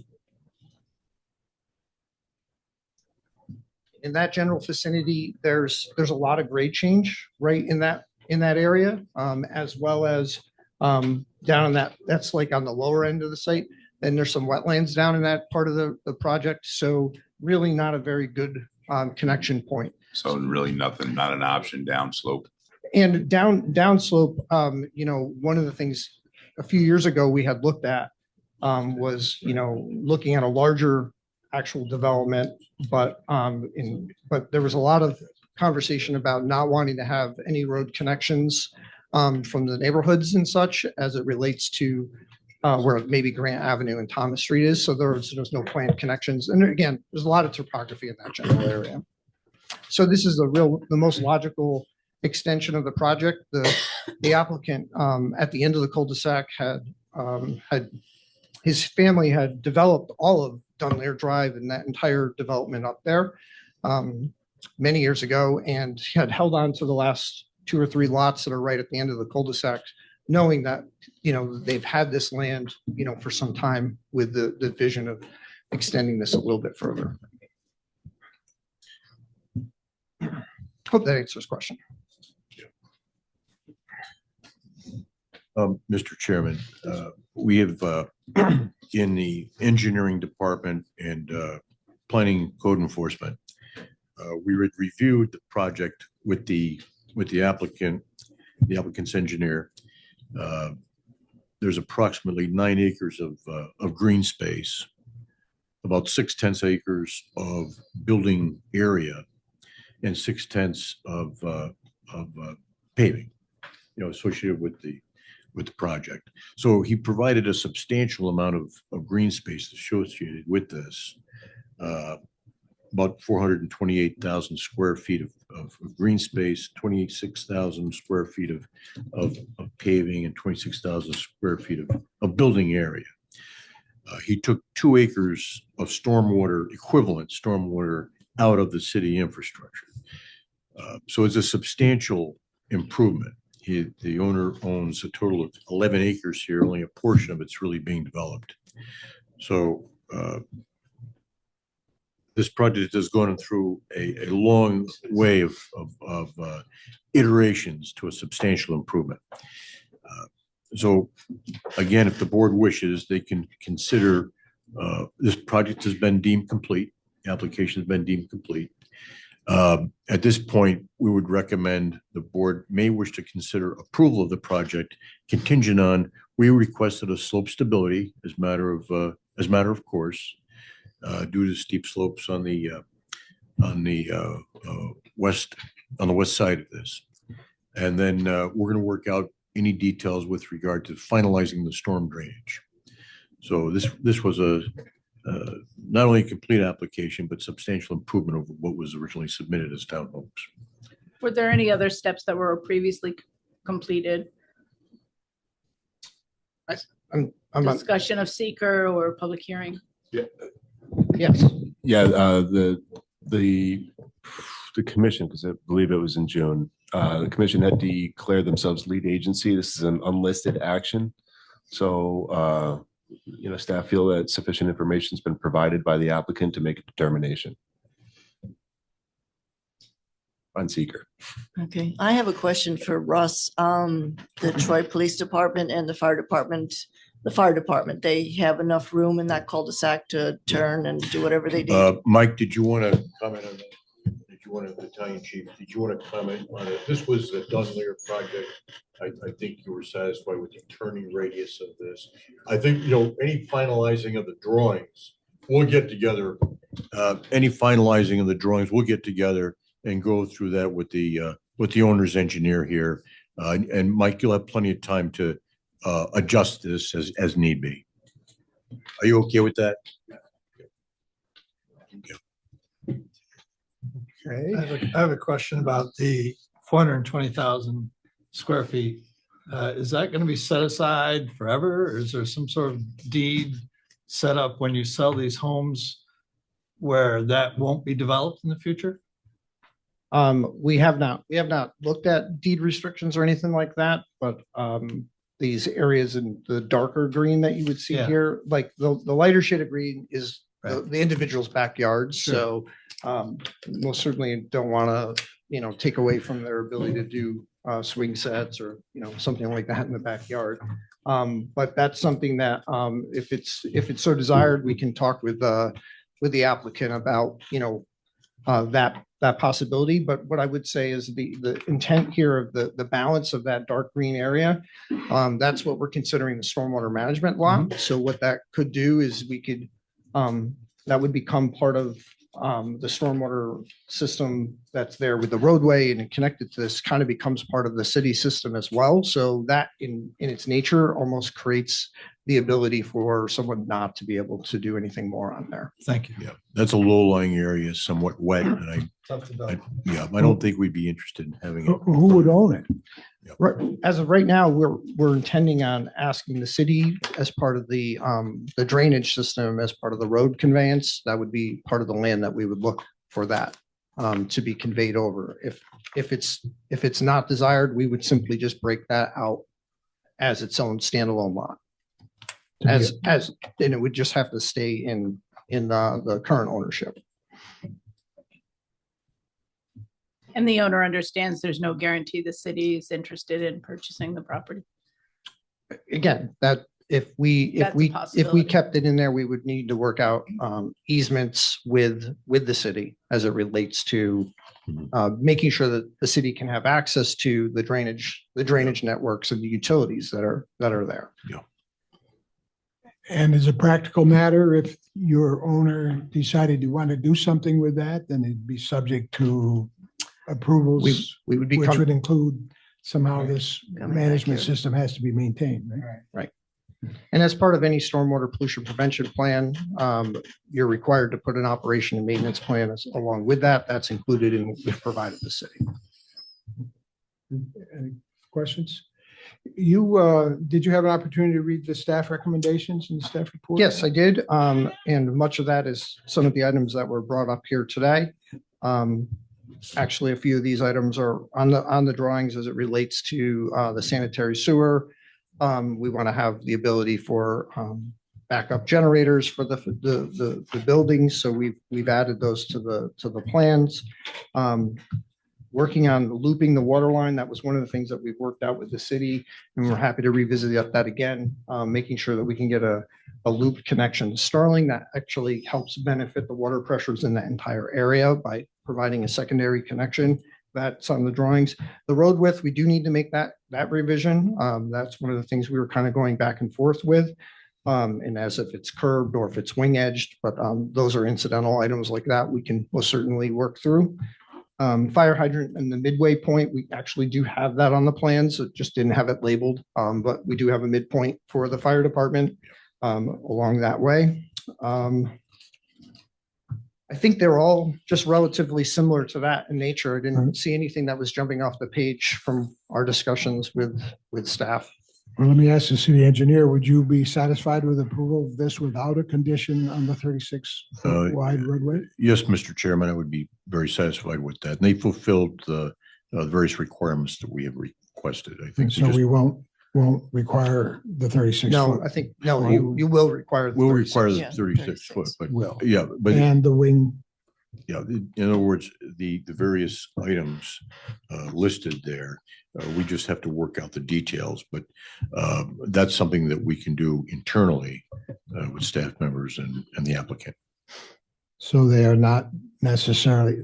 In that general vicinity, there's a lot of grade change right in that area, as well as down on that's like on the lower end of the site. Then there's some wetlands down in that part of the project. So really not a very good connection point. So really nothing, not an option downslope. And downslope, one of the things a few years ago we had looked at was, looking at a larger actual development, but there was a lot of conversation about not wanting to have any road connections from the neighborhoods and such as it relates to where maybe Grant Avenue and Thomas Street is. So there's no planned connections. And again, there's a lot of topography in that general area. So this is the most logical extension of the project. The applicant at the end of the cul-de-sac had his family had developed all of Dunleer Drive and that entire development up there many years ago, and had held on to the last 2 or 3 lots that are right at the end of the cul-de-sac, knowing that, they've had this land, for some time with the vision of extending this a little bit further. Hope that answers question. Mr. Chairman, we have in the engineering department and planning code enforcement, we reviewed the project with the applicant's engineer. There's approximately 9 acres of green space, about 6/10 acres of building area, and 6/10 of paving, associated with the project. So he provided a substantial amount of green space associated with this, about 428,000 square feet of green space, 26,000 square feet of paving, and 26,000 square feet of building area. He took 2 acres of equivalent stormwater out of the city infrastructure. So it's a substantial improvement. The owner owns a total of 11 acres here, only a portion of it's really being developed. So this project has gone through a long way of iterations to a substantial improvement. So again, if the board wishes, they can consider this project has been deemed complete. The application has been deemed complete. At this point, we would recommend the board may wish to consider approval of the project contingent on, we requested a slope stability as matter of course, due to steep slopes on the west side of this. And then we're going to work out any details with regard to finalizing the storm drainage. So this was a not only a complete application, but substantial improvement over what was originally submitted as townhomes. Were there any other steps that were previously completed? I'm not, Discussion of seeker or public hearing? yes. Yeah, the commission, because I believe it was in June, the commission had declared themselves lead agency. This is an unlisted action. So, staff feel that sufficient information has been provided by the applicant to make a determination on seeker. Okay, I have a question for Russ. The Troy Police Department and the fire department, they have enough room in that cul-de-sac to turn and do whatever they need? Mike, did you want to comment on that? Did you want to, Battalion Chief, did you want to comment on it? This was the Dunleer project. I think you were satisfied with the turning radius of this. I think, any finalizing of the drawings, we'll get together. Any finalizing of the drawings, we'll get together and go through that with the owner's engineer here. And Mike, you'll have plenty of time to adjust this as need be. Are you okay with that? Okay. I have a question about the 420,000 square feet. Is that going to be set aside forever? Or is there some sort of deed set up when you sell these homes where that won't be developed in the future? We have not looked at deed restrictions or anything like that, but these areas in the darker green that you would see Yeah. here, like the lighter shade of green is Right. the individual's backyard. So most certainly don't want to, take away from their ability to do swing sets or, something like that in the backyard. But that's something that if it's so desired, we can talk with the applicant about, that possibility. But what I would say is the intent here of the balance of that dark green area, that's what we're considering the stormwater management law. So what that could do is we could, that would become part of the stormwater system that's there with the roadway and connected to this kind of becomes part of the city system as well. So that in its nature almost creates the ability for someone not to be able to do anything more on there. Thank you. Yeah, that's a low-lying area, somewhat wet, and Tough to develop. I don't think we'd be interested in having it. Who would own it? Right, as of right now, we're intending on asking the city as part of the drainage system, as part of the road conveyance, that would be part of the land that we would look for that to be conveyed over. If it's not desired, we would simply just break that out as its own standalone lot. And it would just have to stay in the current ownership. And the owner understands there's no guarantee the city is interested in purchasing the property. Again, that if we That's a possibility. kept it in there, we would need to work out easements with the city as it relates to making sure that the city can have access to the drainage networks and the utilities that are there. And as a practical matter, if your owner decided you want to do something with that, then it'd be subject to approvals, We would which become would include somehow this Coming back management here. system has to be maintained, right? And as part of any stormwater pollution prevention plan, you're required to put an operation and maintenance plan along with that. That's included in what we've provided the city. Any questions? Did you have an opportunity to read the staff recommendations in the staff report? Yes, I did. And much of that is some of the items that were brought up here today. Actually, a few of these items are on the drawings as it relates to the sanitary sewer. We want to have the ability for backup generators for the buildings. So we've added those to the plans. Working on looping the water line. That was one of the things that we've worked out with the city, and we're happy to revisit that again, making sure that we can get a loop connection to Starling that actually helps benefit the water pressures in that entire area by providing a secondary connection. That's on the drawings. The road width, we do need to make that revision. That's one of the things we were kind of going back and forth with. And as if it's curved or if it's wing edged, but those are incidental items like that we can most certainly work through. Fire hydrant and the midway point, we actually do have that on the plans. It just didn't have it labeled, but we do have a midpoint for the fire department along that way. I think they're all just relatively similar to that in nature. I didn't see anything that was jumping off the page from our discussions with staff. Well, let me ask the city engineer, would you be satisfied with approval of this without a condition on the 36 foot wide roadway? Yes, Mr. Chairman, I would be very satisfied with that. And they fulfilled the various requirements that we have requested. I think. So we won't require the 36 No, foot. I think, no, you will require. We'll require the Yeah, 36 foot, but Will. yeah, but And the wing, yeah, in other words, the various items listed there, we just have to work out the details, but that's something that we can do internally with staff members and the applicant. so they are not necessary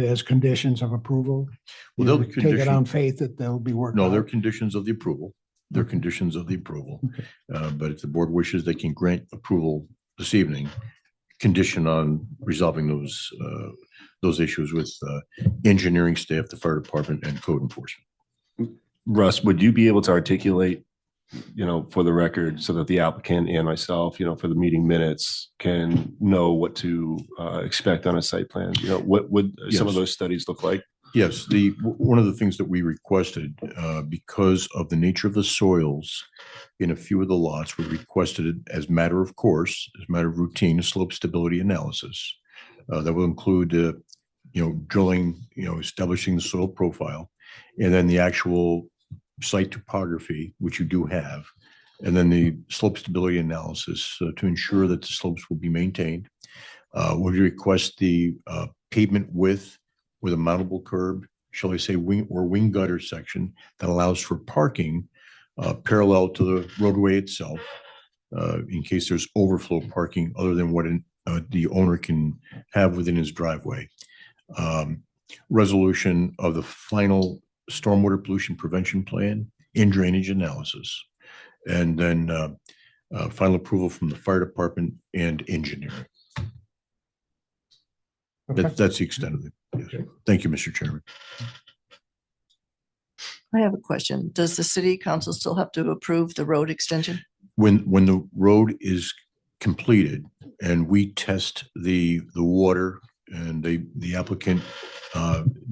as conditions of approval? Well, they'll You be take it on conditioned- faith that they'll be worked No, out? they're conditions of the approval. They're conditions of the approval. But if the board wishes, they can grant approval this evening, condition on resolving those issues with engineering staff, the fire department, and code enforcement. Russ, would you be able to articulate, for the record, so that the applicant and myself, for the meeting minutes can know what to expect on a site plan? What would some of Yes. those studies look like? Yes, one of the things that we requested, because of the nature of the soils in a few of the lots, we requested it as matter of course, as matter of routine, a slope stability analysis. That will include, drilling, establishing the soil profile, and then the actual site topography, which you do have, and then the slope stability analysis to ensure that the slopes will be maintained. We request the pavement width with a mountable curb, shall I say, wing gutter section that allows for parking parallel to the roadway itself, in case there's overflow parking other than what the owner can have within his driveway. Resolution of the final stormwater pollution prevention plan and drainage analysis, and then final approval from the fire department and engineering. That's the extent of it. Yes. Thank you, Mr. Chairman. I have a question. Does the city council still have to approve the road extension? When the road is completed and we test the water and the applicant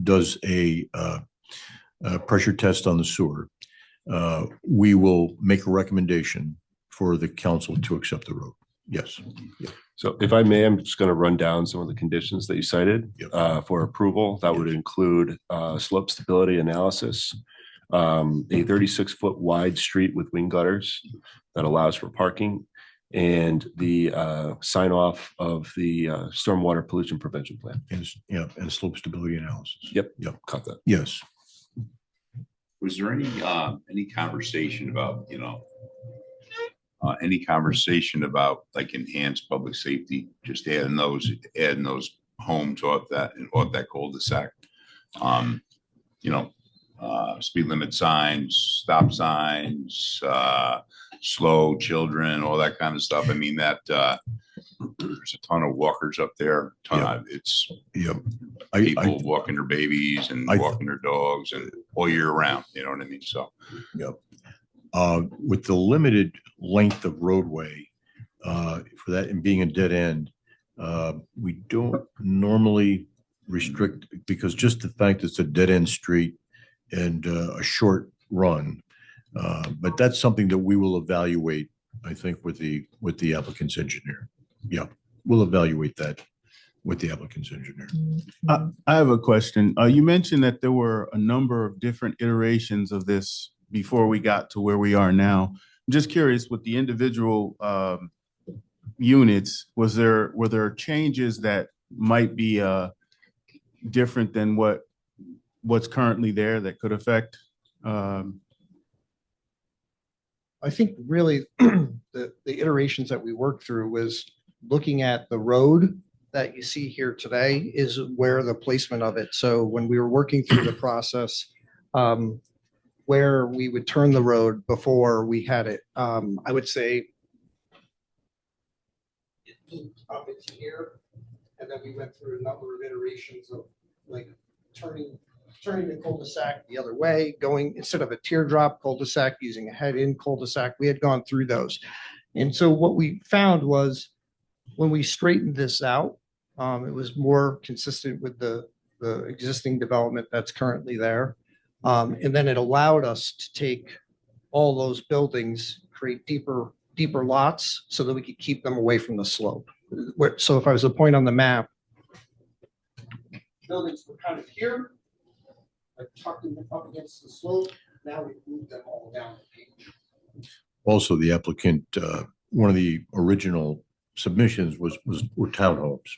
does a pressure test on the sewer, we will make a recommendation for the council to accept the road. Yes. So if I may, I'm just going to run down some of the conditions that you cited for approval. That would include slope stability analysis, a 36-foot wide street with wing gutters that allows for parking, and the sign off of the stormwater pollution prevention plan. And slope stability analysis. Yep. Got that. Yes. Was there any conversation about, any conversation about like enhanced public safety, just adding those homes off that cul-de-sac? Speed limit signs, stop signs, slow children, all that kind of stuff. I mean, there's a ton of walkers up there. It's people walking their babies and walking their dogs and all year round. You know what I mean? So, with the limited length of roadway for that and being a dead end, we don't normally restrict, because just the fact that it's a dead end street and a short run. But that's something that we will evaluate, I think, with the applicant's engineer. Yeah, we'll evaluate that with the applicant's engineer. I have a question. You mentioned that there were a number of different iterations of this before we got to where we are now. I'm just curious, with the individual units, were there changes that might be different than what's currently there that could affect? I think really the iterations that we worked through was looking at the road that you see here today is where the placement of it. So when we were working through the process, where we would turn the road before we had it, I would say it moved up into here, and then we went through a number of iterations of like turning the cul-de-sac the other way, going instead of a teardrop cul-de-sac, using a head-in cul-de-sac. We had gone through those. And so what we found was when we straightened this out, it was more consistent with the existing development that's currently there. And then it allowed us to take all those buildings, create deeper lots so that we could keep them away from the slope. So if I was to point on the map, buildings were kind of here, like tucked them up against the slope. Now we've moved them all down the page. Also, the applicant, one of the original submissions were townhomes.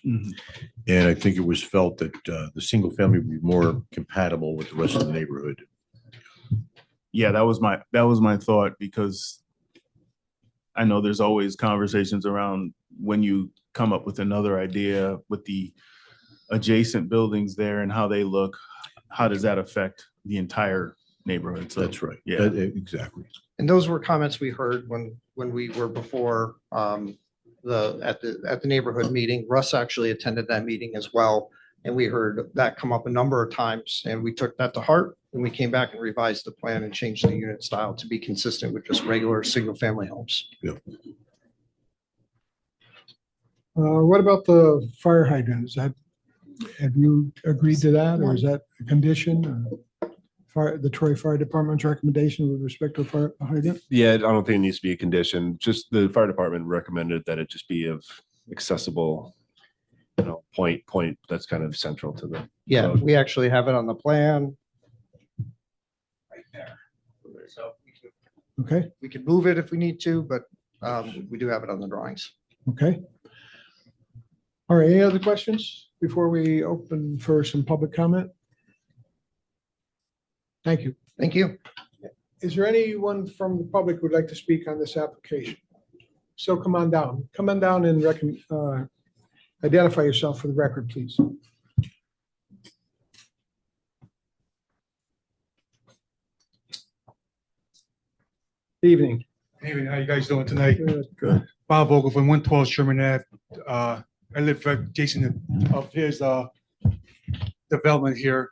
And I think it was felt that the single family would be more compatible with the rest of the neighborhood. Yeah, that was my thought, because I know there's always conversations around when you come up with another idea with the adjacent buildings there and how they look, how does that affect the entire neighborhood? So That's right. Yeah, Exactly. And those were comments we heard when we were before at the neighborhood meeting. Russ actually attended that meeting as well. And we heard that come up a number of times, and we took that to heart, and we came back and revised the plan and changed the unit style to be consistent with just regular single family homes. Yeah. What about the fire hydrant? Have you agreed to that, or is that a condition? The Troy Fire Department's recommendation with respect to fire hydrant? Yeah, I don't think it needs to be a condition. Just the fire department recommended that it just be of accessible, point that's kind of central to the. Yeah, road. we actually have it on the plan. Right there. So Okay, we could move it if we need to, but we do have it on the drawings. okay. All right, any other questions before we open for some public comment? Thank you. Thank you. Is there anyone from the public who would like to speak on this application? So come on down. Come on down and identify yourself for the record, please. Evening. Hey, how you guys doing tonight? Good. Bob Vogel from 112 Sherman Ave. I live right adjacent of his development here.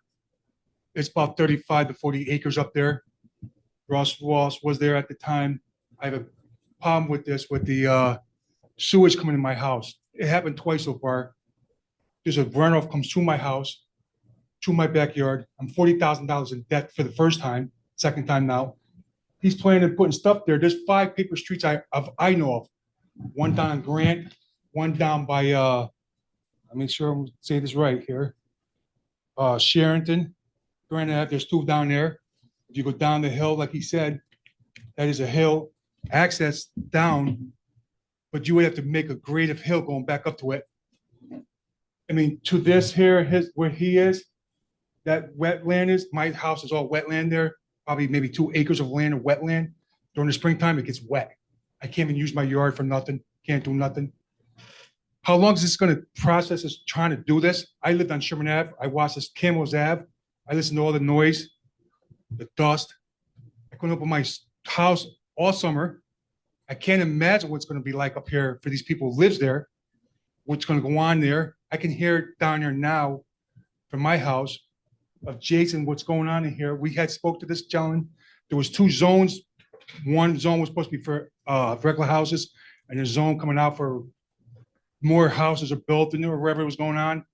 It's about 35 to 40 acres up there. Ross was there at the time. I have a problem with this, with the sewage coming in my house. It happened twice so far. There's a runoff comes to my house, to my backyard. I'm $40,000 in debt for the first time, second time now. He's planning on putting stuff there. There's 5 paper streets I know of. One down on Grant, one down by I make sure I'm say this right here. Sherrington, Grant Ave, there's 2 down there. If you go down the hill, like he said, that is a hill access down, but you would have to make a grade of hill going back up to it. I mean, to this here, where he is, that wetland is, my house is all wetland there, probably maybe 2 acres of land or wetland. During the springtime, it gets wet. I can't even use my yard for nothing, can't do nothing. How long is this gonna process is trying to do this? I lived on Sherman Ave, I watched this Camels Ave, I listened to all the noise, the dust. I couldn't open my house all summer. I can't imagine what's gonna be like up here for these people who lives there, what's gonna go on there. I can hear it down there now from my house of Jason, what's going on in here. We had spoke to this gentleman. There was 2 zones. One zone was supposed to be for regular houses, and a zone coming out for more houses are built in there or wherever was going on.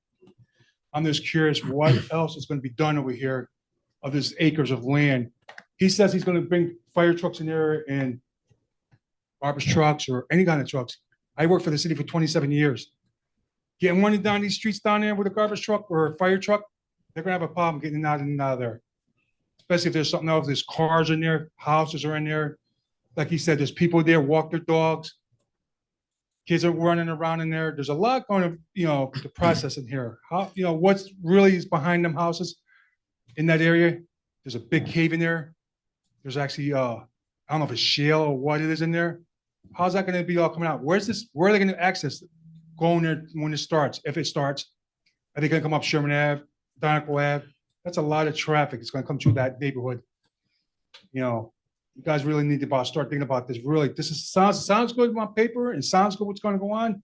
I'm just curious what else is going to be done over here of this acres of land. He says he's going to bring fire trucks in there and garbage trucks or any kind of trucks. I worked for the city for 27 years. Getting one down these streets down there with a garbage truck or a fire truck, they're gonna have a problem getting out and out of there. Especially if there's something else, there's cars in there, houses are in there. Like he said, there's people there, walk their dogs. Kids are running around in there. There's a lot going to, to process in here. How, what's really is behind them houses in that area? There's a big cave in there. There's actually, I don't know if it's shale or what it is in there. How's that going to be all coming out? Where are they going to access it? Going there when it starts, if it starts? Are they going to come up Sherman Ave, Donegal Ave? That's a lot of traffic. It's going to come through that neighborhood. You guys really need to start thinking about this. Really, sounds good on paper and sounds good what's going to go on.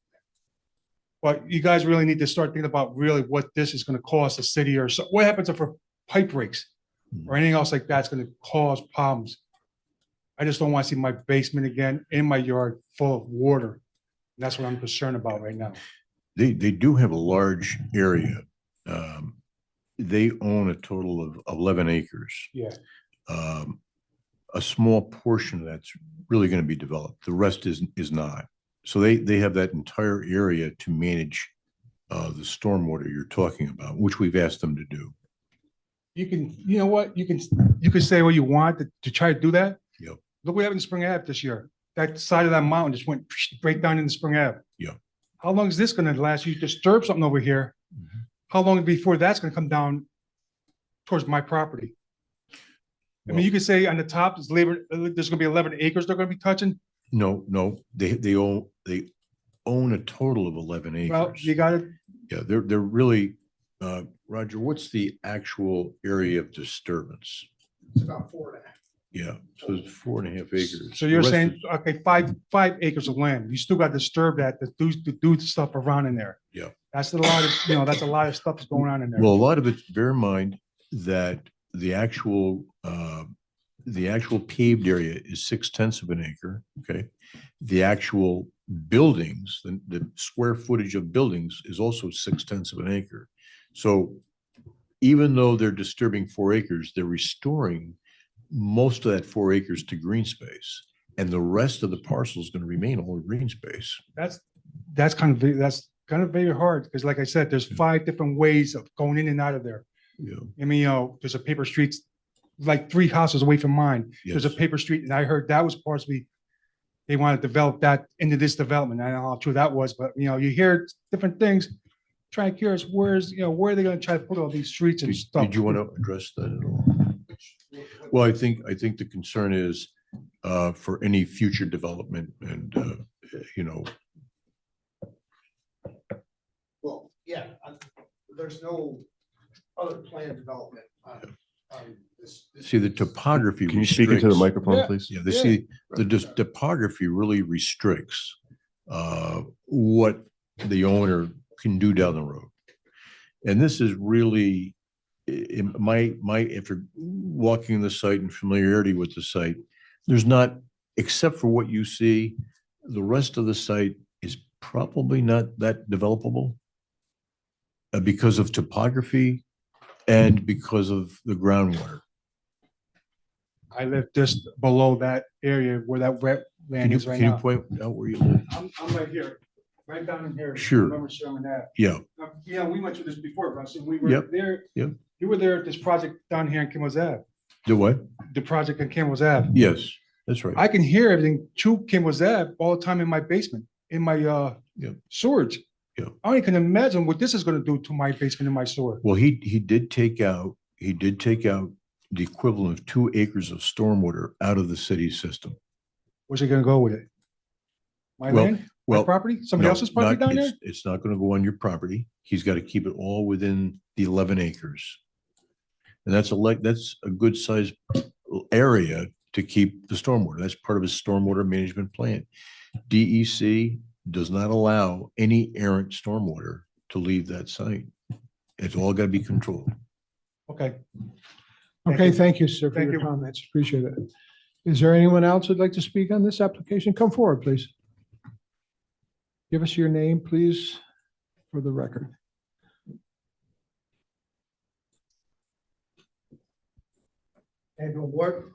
But you guys really need to start thinking about really what this is going to cost the city, or so, what happens if a pipe breaks or anything else like that's going to cause problems. I just don't want to see my basement again in my yard full of water. And that's what I'm concerned about right now. They do have a large area. They own a total of 11 acres. Yeah. A small portion of that's really going to be developed. The rest is not. So they have that entire area to manage the stormwater you're talking about, which we've asked them to do. You can, you know what? You can say what you want to try to do that. Yep. Look what happened in Spring Ave this year. That side of that mountain just went right down into Spring Ave. Yeah. How long is this going to last? You disturb something over here. Mm-hmm. How long before that's going to come down towards my property? I mean, you could say on the top there's going to be 11 acres they're going to be touching. No, they own a total of 11 acres. Well, you got it. Yeah, they're really, Roger, what's the actual area of disturbance? It's about 4.5. Yeah, so it's 4.5 acres. So you're The rest saying, is- okay, five acres of land. You still got to disturb that to do stuff around in there. Yeah. That's a lot of, that's a lot of stuff that's going on in there. Well, a lot of it, bear in mind that the actual paved area is 0.6 of an acre, okay? The actual buildings, the square footage of buildings is also 0.6 of an acre. So even though they're disturbing 4 acres, they're restoring most of that 4 acres to green space. And the rest of the parcel is going to remain all green space. That's kind of very hard, because like I said, there's 5 different ways of going in and out of there. Yeah. I mean, there's a paper streets like 3 houses away from mine. There's a Yes. paper street, and I heard that was possibly they want to develop that into this development. I don't know how true that was, but you hear different things. Trying to curious, where are they going to try to put all these streets and stuff? Did you want to address that at all? Well, I think the concern is for any future development and, Well, yeah, there's no other planned development on this. see the topography. Can you speak into the restricts- microphone, Yeah. please? Yeah, the topography really restricts what the owner can do down the road. And this is really, in my, after walking the site and familiarity with the site, there's not, except for what you see, the rest of the site is probably not that developable because of topography and because of the groundwater. I live just below that area where that wet Can land you, is right can you now. point out where you live? I'm right here, right down in here. Sure. Remember Sherman Ave. Yeah, We went through this before, Russ, and we were Yep. there. Yep. You were there at this project down here in Kimball's Ave, the what? the project in Kimball's Ave. Yes, that's right. I can hear everything to Kimball's Ave all the time in my basement, in my Yep. storage. Yep. I only can imagine what this is gonna do to my basement and my sewer. Well, he did take out the equivalent of 2 acres of stormwater out of the city system. Where's he gonna go with it? My Well- land, my Well, property, somebody no, else's property not- down there? It's not going to go on your property. He's got to keep it all within the 11 acres. And that's a good sized area to keep the stormwater. That's part of his stormwater management plan. DEC does not allow any errant stormwater to leave that site. It's all got to be controlled. Okay. Okay, thank you, sir, for Thank your you. comments. Appreciate it. Is there anyone else who'd like to speak on this application? Come forward, please. Give us your name, please, for the record.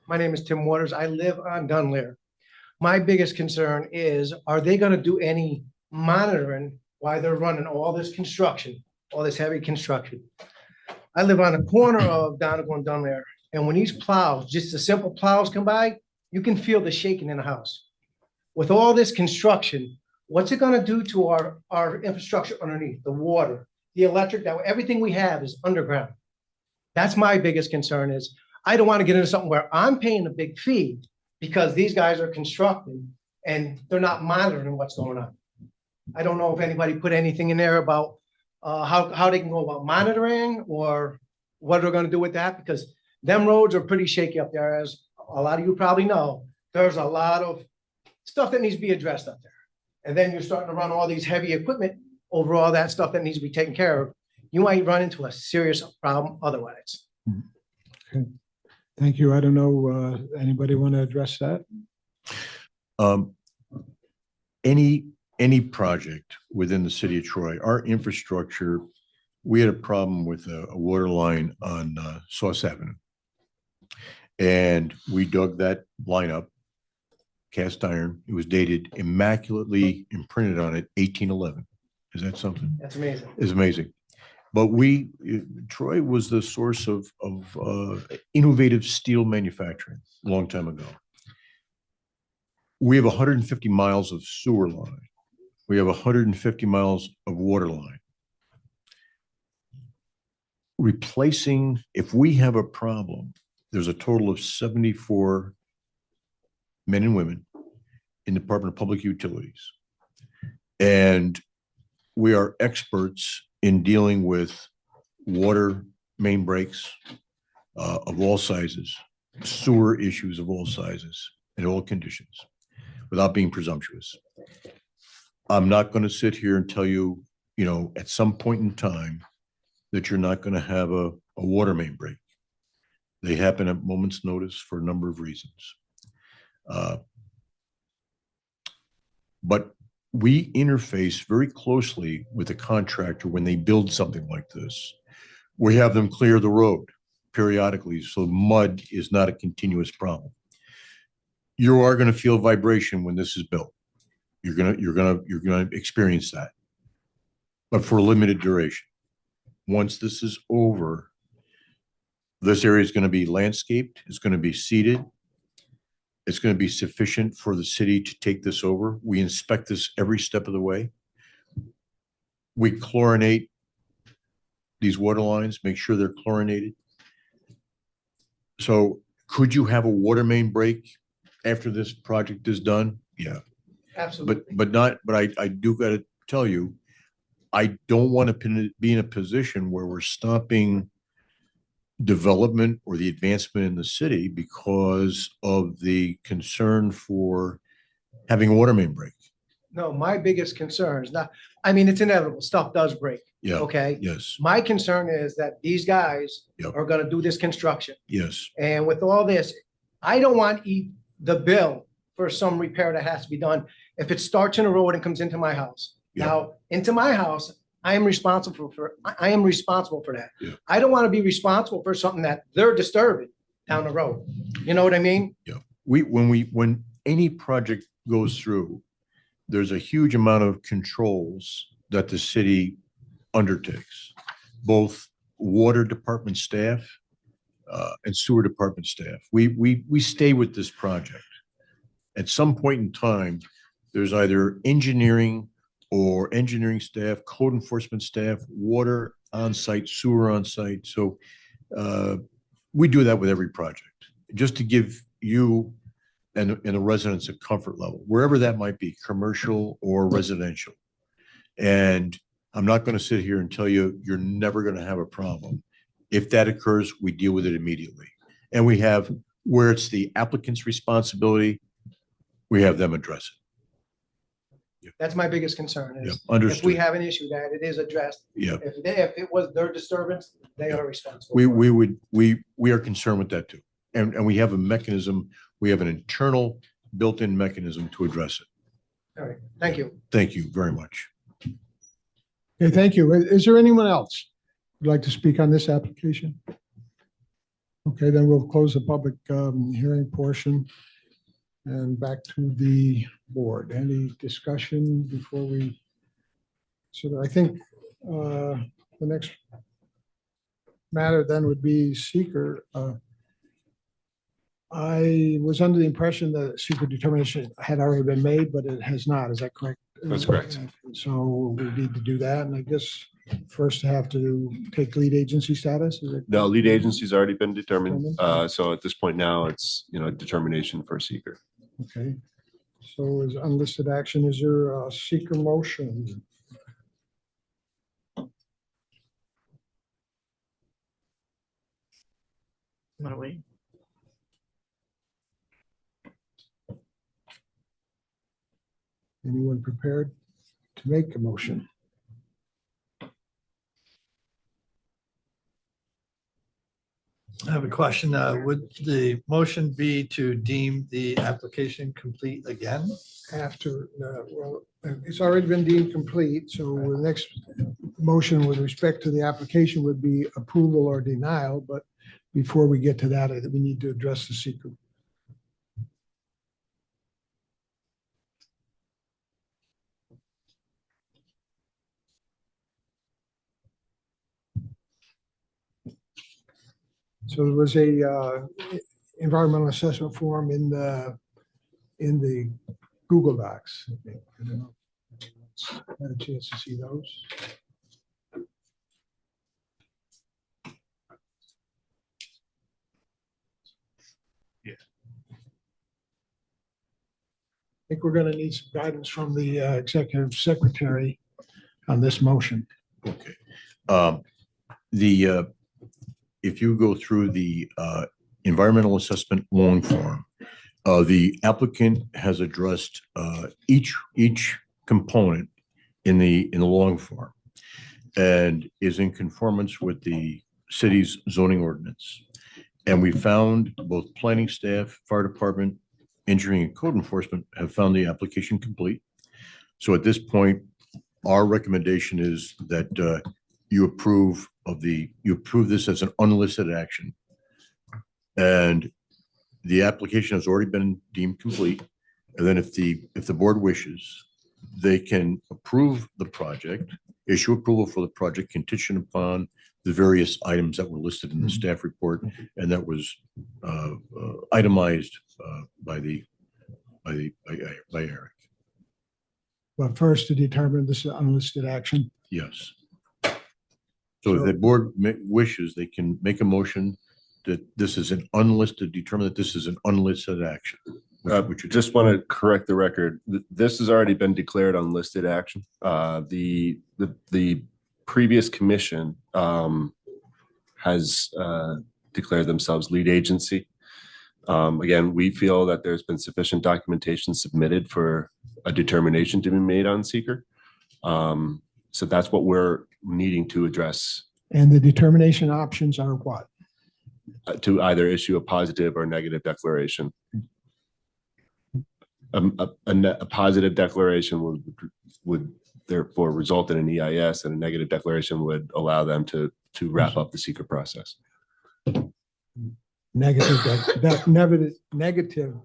My name is Tim Waters. I live on Dunlear. My biggest concern is, are they gonna do any monitoring while they're running all this construction, all this heavy construction? I live on the corner of Donegal and Dunlear, and when these plows, just the simple plows come by, you can feel the shaking in the house. With all this construction, what's it gonna do to our infrastructure underneath, the water, the electric, that everything we have is underground? That's my biggest concern is, I don't want to get into something where I'm paying a big fee because these guys are constructing and they're not monitoring what's going on. I don't know if anybody put anything in there about how they can go about monitoring or what they're gonna do with that, because them roads are pretty shaky up there, as a lot of you probably know. There's a lot of stuff that needs to be addressed up there. And then you're starting to run all these heavy equipment over all that stuff that needs to be taken care of. You might run into a serious problem otherwise. Okay. Thank you. I don't know, anybody want to address that? Any project within the city of Troy, our infrastructure, we had a problem with a water line on Sauce Avenue. And we dug that line up, cast iron. It was dated immaculately imprinted on it, 1811. Is that something? That's amazing. It's amazing. But Troy was the source of innovative steel manufacturing a long time ago. We have 150 miles of sewer line. We have 150 miles of water line. Replacing, if we have a problem, there's a total of 74 men and women in the Department of Public Utilities. And we are experts in dealing with water main breaks of all sizes, sewer issues of all sizes, in all conditions, without being presumptuous. I'm not going to sit here and tell you, at some point in time, that you're not going to have a water main break. They happen at moment's notice for a number of reasons. But we interface very closely with the contractor when they build something like this. We have them clear the road periodically, so mud is not a continuous problem. You are going to feel vibration when this is built. You're gonna experience that, but for a limited duration. Once this is over, this area is going to be landscaped. It's going to be seeded. It's going to be sufficient for the city to take this over. We inspect this every step of the way. We chlorinate these water lines, make sure they're chlorinated. So could you have a water main break after this project is done? Yeah. Absolutely. But I do got to tell you, I don't want to be in a position where we're stopping development or the advancement in the city because of the concern for having a water main break. No, my biggest concern is not, I mean, it's inevitable. Stuff does break. Yeah. Okay. Yes. My concern is that these guys Yep. are going to do this construction. Yes. And with all this, I don't want to eat the bill for some repair that has to be done if it starts in a road and comes into my house. Yeah. Now, into my house, I am responsible for that. Yeah. I don't want to be responsible for something that they're disturbing down the road. You know what I mean? Yeah. When any project goes through, there's a huge amount of controls that the city undertakes, both water department staff and sewer department staff. We stay with this project. At some point in time, there's either engineering or engineering staff, code enforcement staff, water on site, sewer on site. So we do that with every project, just to give you and the residents a comfort level, wherever that might be, commercial or residential. And I'm not going to sit here and tell you you're never going to have a problem. If that occurs, we deal with it immediately. And we have, where it's the applicant's responsibility, we have them address it. That's my biggest concern Yeah, is if understood. we have an issue that it is addressed. Yeah. If it was their disturbance, they are responsible. We are concerned with that too. And we have a mechanism, we have an internal built-in mechanism to address it. All right, thank you. Thank you very much. Okay, thank you. Is there anyone else who'd like to speak on this application? Okay, then we'll close the public hearing portion and back to the board. Any discussion before we? So I think the next matter then would be seeker. I was under the impression that seeker determination had already been made, but it has not. Is that correct? That's correct. So we need to do that, and I guess first have to take lead agency status. Is it? No, lead agency's already been determined. Determined? So at this point now, it's, determination for seeker. Okay. So is unlisted action, is there a seeker motion? What are we? Anyone prepared to make a motion? I have a question. Would the motion be to deem the application complete again? After, well, it's already been deemed complete, so the next motion with respect to the application would be approval or denial, but before we get to that, we need to address the seeker. So there was a environmental assessment form in the Google Docs. I think. I don't know. Had a chance to see those. Yeah. I think we're going to need some guidance from the executive secretary on this motion. Okay. If you go through the environmental assessment long form, the applicant has addressed each component in the long form and is in conformance with the city's zoning ordinance. And we found both planning staff, fire department, engineering and code enforcement have found the application complete. So at this point, our recommendation is that you approve this as an unlisted action. And the application has already been deemed complete. And then if the board wishes, they can approve the project, issue approval for the project contingent upon the various items that were listed in the staff report and that was itemized by Eric. But first to determine this is unlisted action. Yes. So if the board wishes, they can make a motion that this is an unlisted, determine that this is an unlisted action. Just want to correct the record. This has already been declared unlisted action. The previous commission has declared themselves lead agency. Again, we feel that there's been sufficient documentation submitted for a determination to be made on seeker. So that's what we're needing to address. And the determination options are what? To either issue a positive or negative declaration. A positive declaration would therefore result in an EIS, and a negative declaration would allow them to wrap up the seeker process. Negative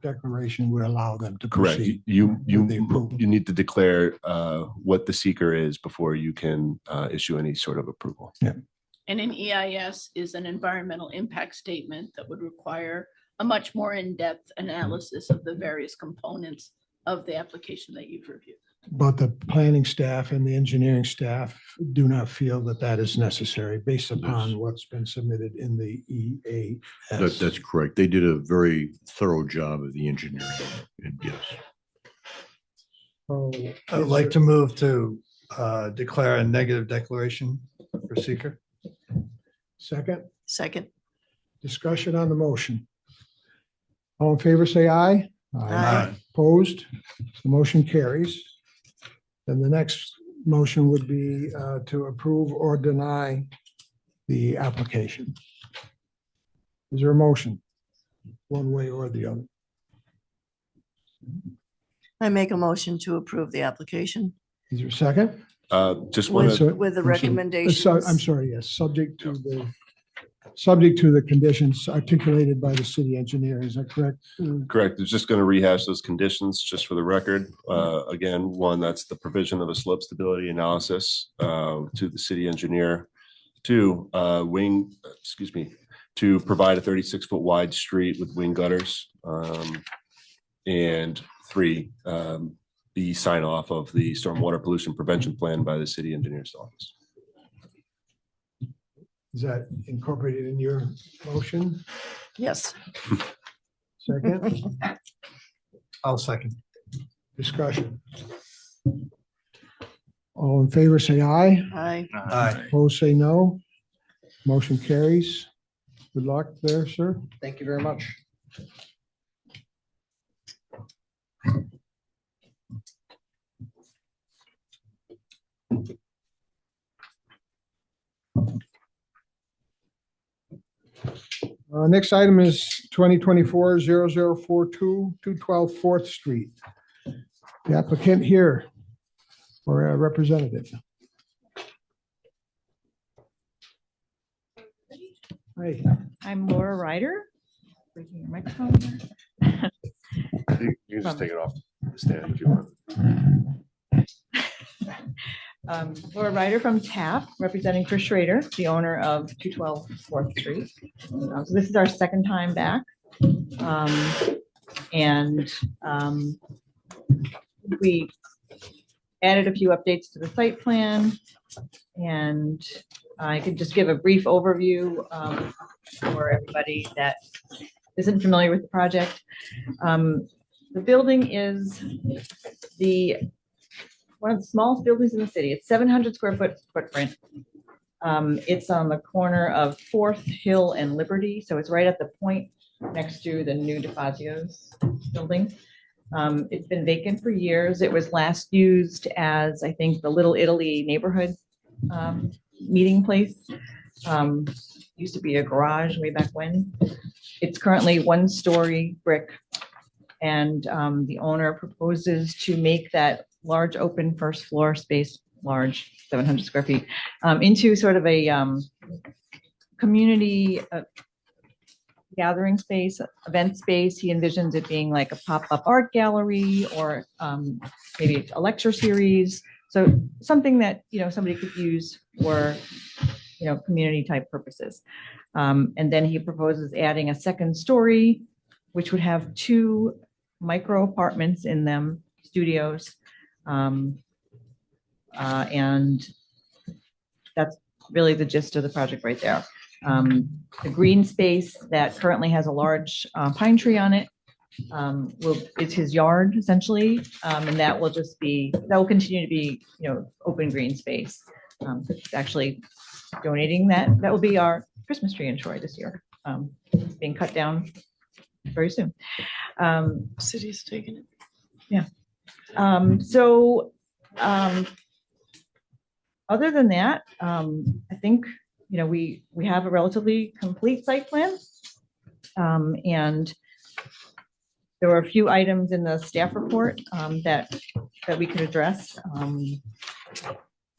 declaration would allow them to Correct. proceed. You need to declare what the seeker is before you can issue any sort of approval. Yeah. And an EIS is an environmental impact statement that would require a much more in-depth analysis of the various components of the application that you've reviewed. But the planning staff and the engineering staff do not feel that that is necessary based upon what's been submitted in the EAS. That's correct. They did a very thorough job of the engineering. And yes. So I would like to move to declare a negative declaration for seeker. Second. Discussion on the motion. All in favor, say aye. Aye. Opposed? The motion carries. Then the next motion would be to approve or deny the application. Is there a motion? One way or the other? I make a motion to approve the application Is there a second? Just want with, to, with the I'm sorry. recommendations. I'm sorry, yes, subject to the conditions articulated by the city engineer. Is that correct? correct. It's just going to rehash those conditions just for the record. Again, one, that's the provision of a slope stability analysis to the city engineer. Two, to provide a 36-foot wide street with wing gutters. And three, the sign off of the stormwater pollution prevention plan by the city engineer's office. Is that incorporated in your motion? Yes. Second, I'll second. discussion. All in favor, say aye. Aye. Aye. Opposed, say no. Motion carries. Good luck there, sir. Thank you very much. Next item is 2024-0042, 212 4th Street. The applicant here or a representative. Hi. I'm Laura Ryder. Breaking your microphone here. You can just take it off the stand if you want. Laura Ryder from TAP, representing Chris Schrader, the owner of 212 4th Street. So this is our second time back. We added a few updates to the site plan, and I could just give a brief overview for everybody that isn't familiar with the project. The building is one of the smallest buildings in the city. It's 700 square foot footprint. It's on the corner of 4th Hill and Liberty, so it's right at the point next to the new DeFazio's building. It's been vacant for years. It was last used as, I think, the Little Italy neighborhood meeting place. Used to be a garage way back when. It's currently 1-story brick, and the owner proposes to make that large open first floor space, large 700 square feet, into sort of a community gathering space, event space. He envisions it being like a pop-up art gallery or maybe a lecture series. So something that, somebody could use for, community type purposes. And then he proposes adding a second story, which would have 2 micro apartments in them, studios. And that's really the gist of the project right there. The green space that currently has a large pine tree on it it's his yard essentially, and that will continue to be, open green space. It's actually donating that. That will be our Christmas tree in Troy this year. It's being cut down very soon. City's taking it. Yeah. Other than that, I think, we have a relatively complete site plan. And there were a few items in the staff report that we could address.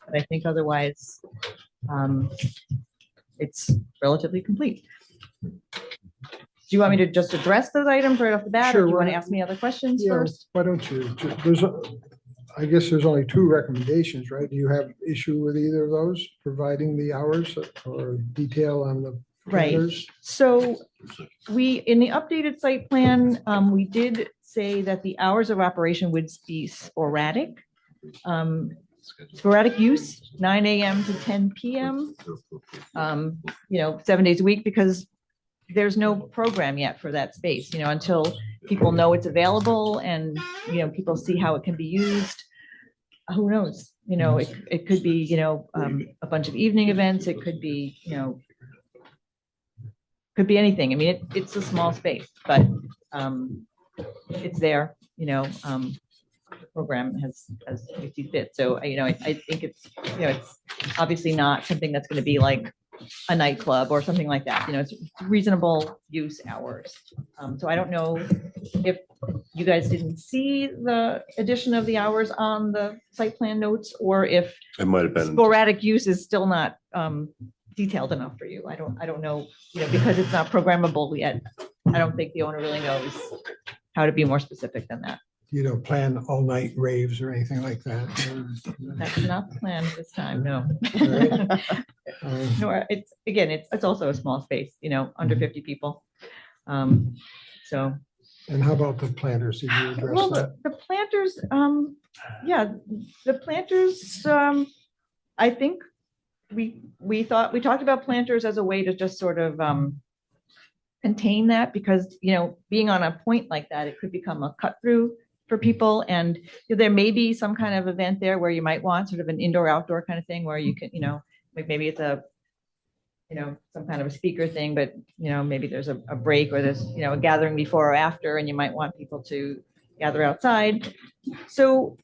But I think otherwise, it's relatively complete. Do you want me to just address those items right off the bat? Or do you want to ask me other questions first? Why don't you? I guess there's only 2 recommendations, right? Do you have issue with either of those, providing the hours or detail on the Right. planners? So in the updated site plan, we did say that the hours of operation would be sporadic. Sporadic use, 9 a.m. to 10 p.m. 7 days a week, because there's no program yet for that space, until people know it's available and, people see how it can be used. Who knows? It could be, a bunch of evening events. It could be, could be anything. I mean, it's a small space, but it's there, the program has you see fit. So, I think it's, it's obviously not something that's going to be like a nightclub or something like that. It's reasonable use hours. So I don't know if you guys didn't see the addition of the hours on the site plan notes, or if It might have been. sporadic use is still not detailed enough for you. I don't know, because it's not programmable yet. I don't think the owner really knows how to be more specific than that. You don't plan all-night raves or anything like that? That's not the plan this time, no. Right. Nor it's also a small space, under 50 people. So And how about the planters? Did you address Well, that? the planters, yeah, the planters, I think we talked about planters as a way to just sort of contain that because, you know, being on a point like that, it could become a cut through for people. And there may be some kind of event there where you might want sort of an indoor outdoor kind of thing where you can, you know, maybe it's a, you know, some kind of a speaker thing, but, you know, maybe there's a break or there's, you know, a gathering before or after, and you might want people to gather outside. So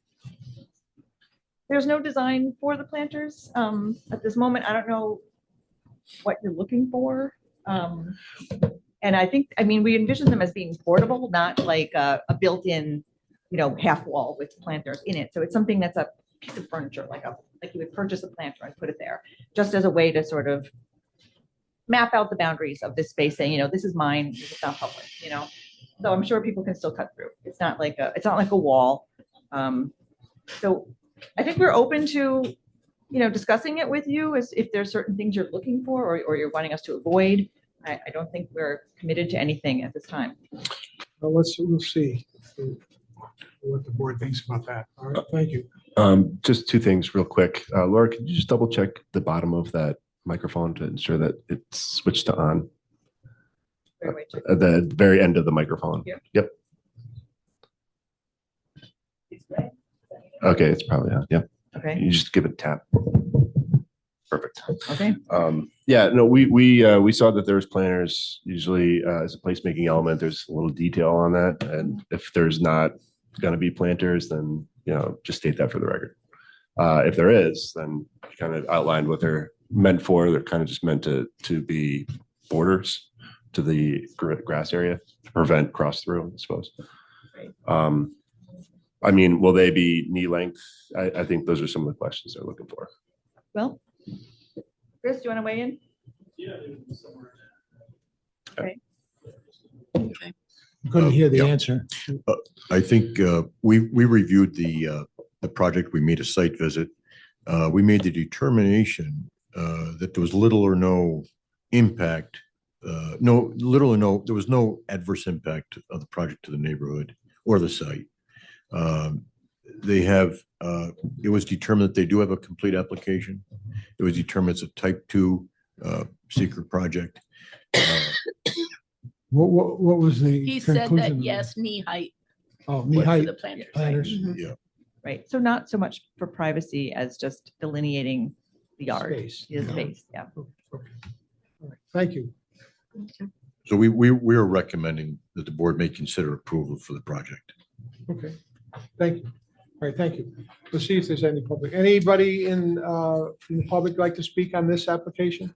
there's no design for the planters. At this moment, I don't know what you're looking for. And I think, I mean, we envision them as being portable, not like a built-in, you know, half wall with planters in it. So it's something that's a piece of furniture, like you would purchase a planter and put it there, just as a way to sort of map out the boundaries of this space, saying, you know, this is mine, this is not public, you know. So I'm sure people can still cut through. It's not like a wall. So I think we're open to, you know, discussing it with you as if there's certain things you're looking for or you're wanting us to avoid. I don't think we're committed to anything at this time. Well, we'll see what the board thinks about that. All right, thank you. Just two things real quick. Laura, could you just double check the bottom of that microphone to ensure that it's switched to on? At the very end of the microphone. Yep. Okay, it's probably on. Yep. Okay. You just give it a tap. Perfect. Okay. Yeah, no, we saw that there's planners usually as a placemaking element. There's a little detail on that, and if there's not going to be planters, then you know just state that for the record. If there is, then kind of outlined what they're meant for. They're kind of just meant to be borders to the grass area to prevent cross through, I suppose. I mean, will they be knee length? I think those are some of the questions they're looking for. Well, Chris, do you want to weigh in? Yeah. Okay. Couldn't hear the Yeah. answer. I think we reviewed the project. We made a site visit. We made the determination that there was little or no impact. There was no adverse impact of the project to the neighborhood or the site. It was determined that they do have a complete application. It was determined it's a type 2 secret project. What was the He said conclusion? that, of yes, knee height. Oh, knee was for height the planters. planters. Yeah. Right. So not so much for privacy as just delineating the yard, Space. the space. Yeah. Okay. All right. Thank you. So we are recommending that the board may consider approval for the project. Okay. Thank you. All right. Thank you. Let's see if there's anybody from the public like to speak on this application?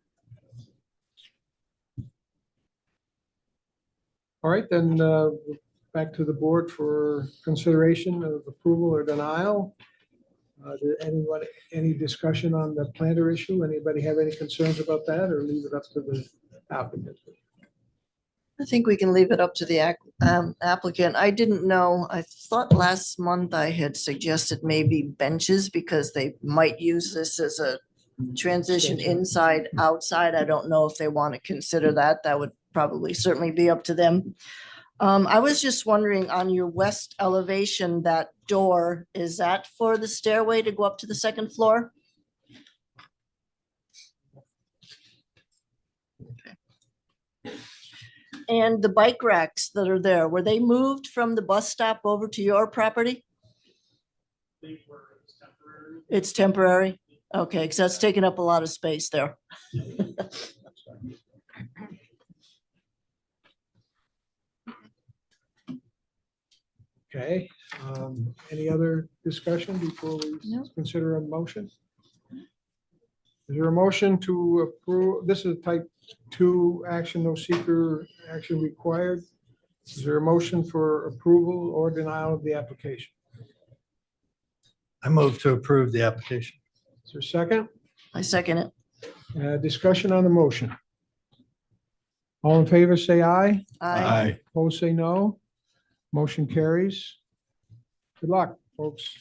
All right, then back to the board for consideration of approval or denial. Any discussion on the planter issue? Anybody have any concerns about that or leave it up to the applicant? I think we can leave it up to the applicant. I didn't know, I thought last month I had suggested maybe benches because they might use this as a transition inside, outside. I don't know if they want to consider that. That would probably certainly be up to them. I was just wondering on your west elevation, that door, is that for the stairway to go up to the second floor? And the bike racks that are there, were they moved from the bus stop over to your property? It's temporary? Okay, because that's taking up a lot of space there. Okay, any other discussion before we consider a motion? Is there a motion to approve? This is a type 2 action, no seeker action required. Is there a motion for approval or denial of the application? I move to approve the application. Is there a second? I second it. Discussion on the motion. All in favor, say aye. Aye. Opposed, say no. Motion carries. Good luck, folks.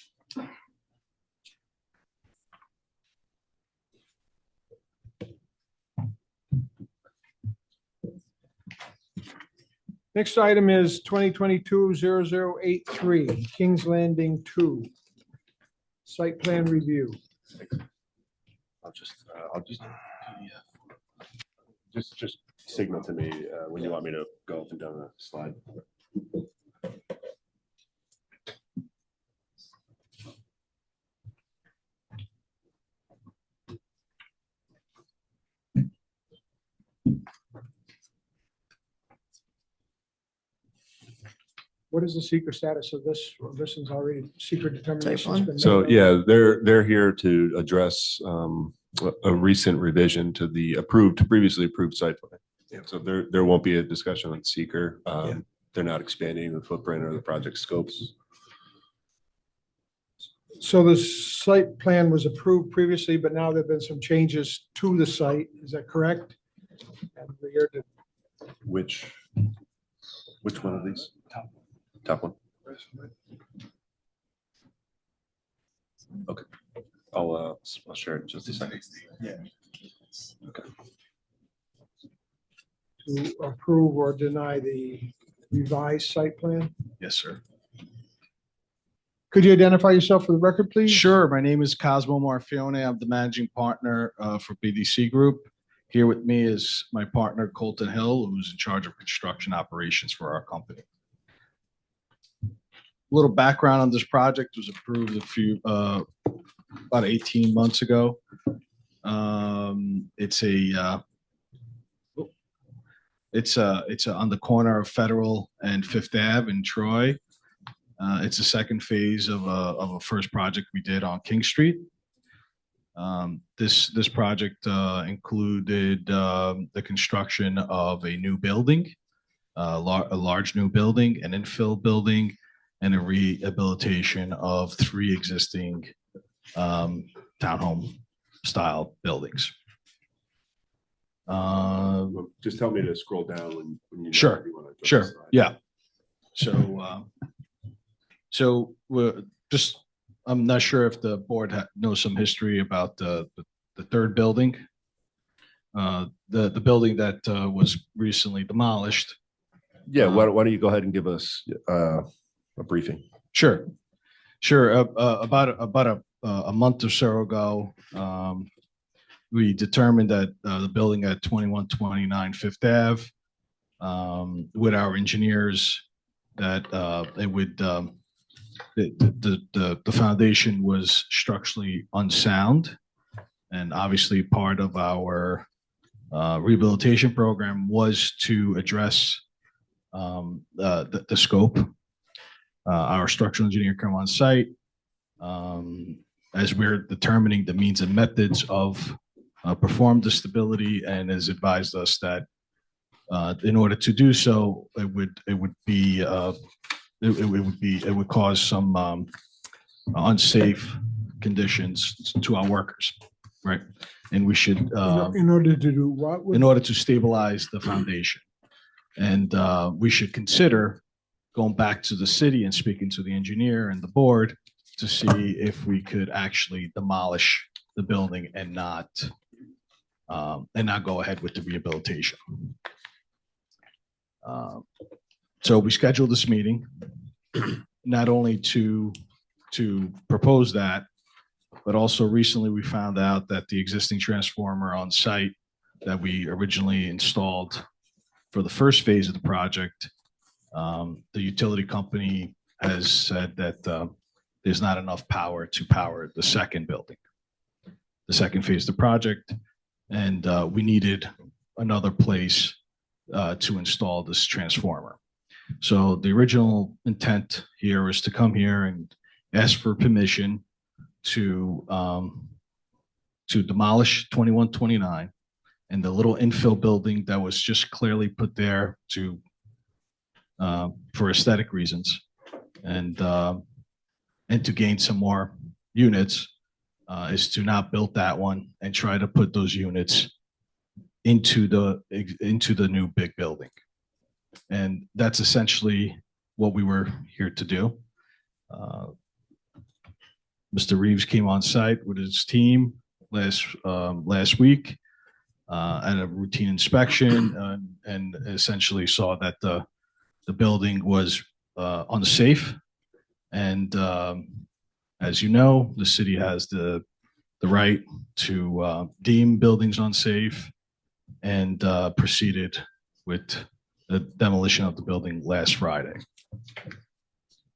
Next item is 2022-0083 Kings Landing 2. Site plan review. Just signal to me when you want me to go up and down the slide. What is the secret status of this? Well, this is already secret determination. one? So yeah, they're here to address a recent revision to the previously approved site plan. So there won't be a discussion on seeker. They're not expanding the footprint or the project scopes. So the site plan was approved previously, but now there've been some changes to the site. Is that correct? And we're here to Which one of these? Top one. Okay. I'll share it in just a second. Yeah. Okay. To approve or deny the revised site plan. Yes, sir. Could you identify yourself for the record, please? Sure. My name is Cosmo Marfione. I'm the managing partner for BDC Group. Here with me is my partner Colton Hill, who's in charge of construction operations for our company. A little background on this project: was approved about 18 months ago. It's on the corner of Federal and Fifth Ave in Troy. It's the second phase of a first project we did on King Street. This project included the construction of a new building, a large new building, an infill building, and a rehabilitation of 3 existing townhome style buildings. Just tell me to scroll down when you know Sure, you wanna go to the sure, slide. yeah. So we're just, I'm not sure if the board knows some history about the third building. The building that was recently demolished. Yeah, why don't you go ahead and give us a briefing? Sure. About a month or so ago, we determined that the building at 2129 Fifth Ave, with our engineers, that it would the foundation was structurally unsound, and obviously part of our rehabilitation program was to address the scope. Our structural engineer came on site as we're determining the means and methods of perform the stability, and has advised us that in order to do so, it would cause some unsafe conditions to our workers, right? And we should In order to do what? in order to stabilize the foundation. And we should consider going back to the city and speaking to the engineer and the board to see if we could actually demolish the building and not go ahead with the rehabilitation. So we scheduled this meeting not only to propose that, but also recently we found out that the existing transformer on site that we originally installed for the first phase of the project, the utility company has said that there's not enough power to power the second building, the second phase of the project, and we needed another place to install this transformer. So the original intent here is to come here and ask for permission to demolish 2129 and the little infill building that was just clearly put there to for aesthetic reasons, and to gain some more units, is to not build that one and try to put those units into the new big building. And that's essentially what we were here to do. Mr. Reeves came on site with his team last week at a routine inspection, and essentially saw that the building was unsafe. And as you know, the city has the right to deem buildings unsafe, and proceeded with the demolition of the building last Friday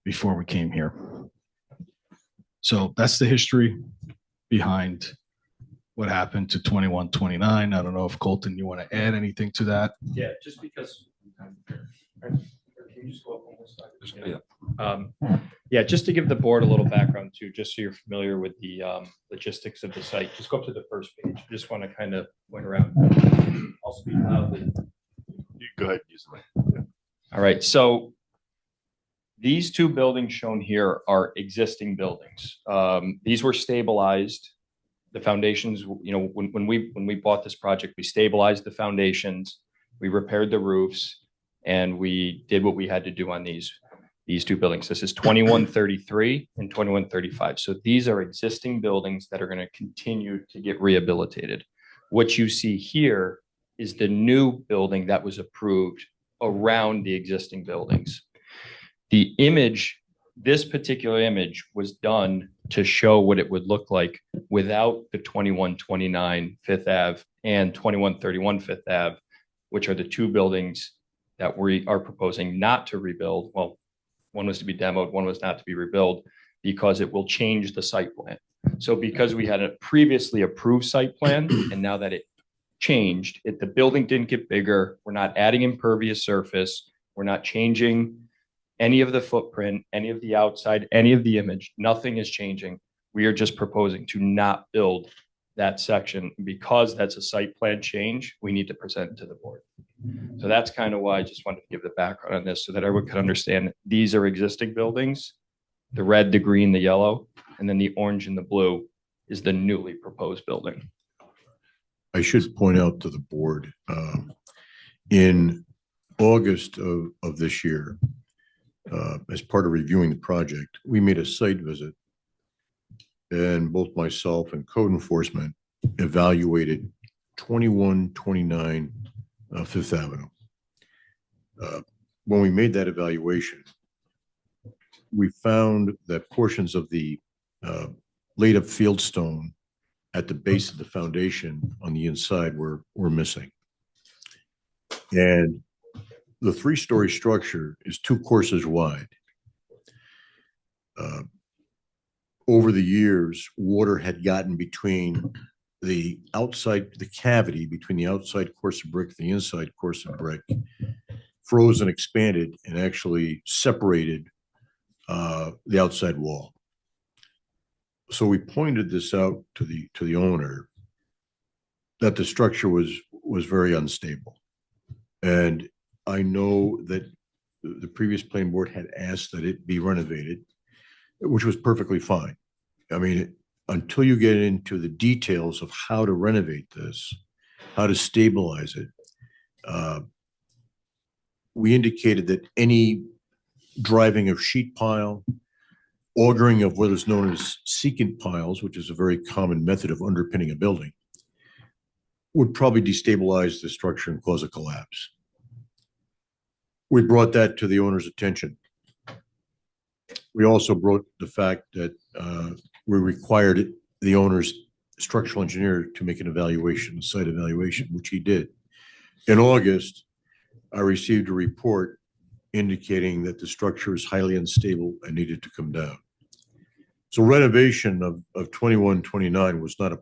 before we came here. So that's the history behind what happened to 2129. I don't know if Colton, you want to add anything to that? Yeah, just because. Yeah, just to give the board a little background too, just so you're familiar with the logistics of the site, just go up to the first page. Just want to kind of point around. I'll speak loudly. You go ahead. Use the mic. All right, so these two buildings shown here are existing buildings. These were stabilized. The foundations, you know, when we bought this project, we stabilized the foundations, we repaired the roofs, and we did what we had to do on these two buildings. This is 2133 and 2135. So these are existing buildings that are going to continue to get rehabilitated. What you see here is the new building that was approved around the existing buildings. The image, this particular image, was done to show what it would look like without the 2129 Fifth Ave and 2131 Fifth Ave, which are the two buildings that we are proposing not to rebuild. Well, one was to be demoed, one was not to be rebuilt, because it will change the site plan. So because we had a previously approved site plan, and now that it changed, the building didn't get bigger, we're not adding impervious surface, we're not changing any of the footprint, any of the outside, any of the image, nothing is changing. We are just proposing to not build that section. Because that's a site plan change, we need to present it to the board. So that's kind of why I just wanted to give the background on this so that everyone can understand these are existing buildings. The red, the green, the yellow, and then the orange and the blue is the newly proposed building. I should point out to the board, in August of this year, as part of reviewing the project, we made a site visit, and both myself and code enforcement evaluated 2129 Fifth Avenue. When we made that evaluation, we found that portions of the laid up fieldstone at the base of the foundation on the inside were missing. And the 3-story structure is 2 courses wide. Over the years, water had gotten between the cavity between the outside course of brick and the inside course of brick, froze and expanded and actually separated the outside wall. So we pointed this out to the owner, that the structure was very unstable. And I know that the previous planning board had asked that it be renovated, which was perfectly fine. I mean, until you get into the details of how to renovate this, how to stabilize it, we indicated that any driving of sheet pile, augering of what is known as secant piles, which is a very common method of underpinning a building, would probably destabilize the structure and cause a collapse. We brought that to the owner's attention. We also brought the fact that we required the owner's structural engineer to make an evaluation, a site evaluation, which he did. In August, I received a report indicating that the structure is highly unstable and needed to come down. So renovation of 2129 was not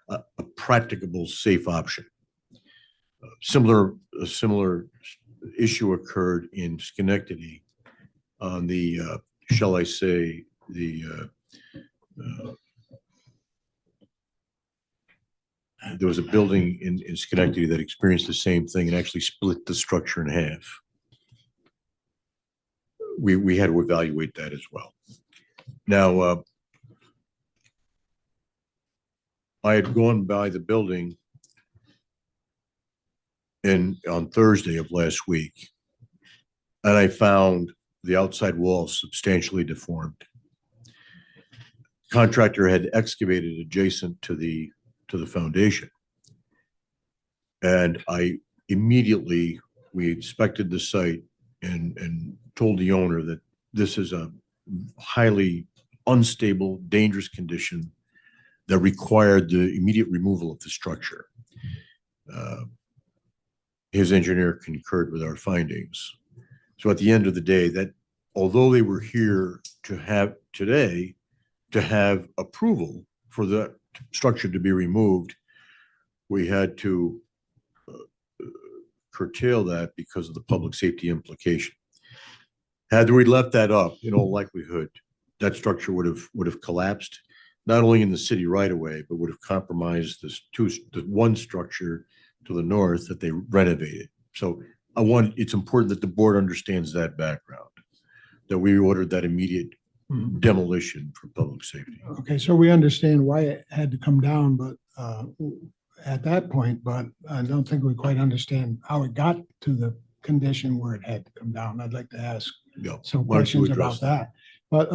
a practicable, safe option. A similar issue occurred in Schenectady on the, shall I say, there was a building in Schenectady that experienced the same thing and actually split the structure in half. We had to evaluate that as well. Now, I had gone by the building on Thursday of last week, and I found the outside wall substantially deformed. Contractor had excavated adjacent to the foundation. And we inspected the site and told the owner that this is a highly unstable, dangerous condition that required the immediate removal of the structure. His engineer concurred with our findings. So at the end of the day, that although they were here to have today, to have approval for the structure to be removed, we had to curtail that because of the public safety implication. Had we left that up, in all likelihood, that structure would have collapsed, not only in the city right away, but would have compromised the one structure to the north that they renovated. So it's important that the board understands that background, that we ordered that immediate demolition for public safety. Okay, so we understand why it had to come down, but at that point, but I don't think we quite understand how it got to the condition where it had to come down. I'd like to ask some Why don't you questions address about that. But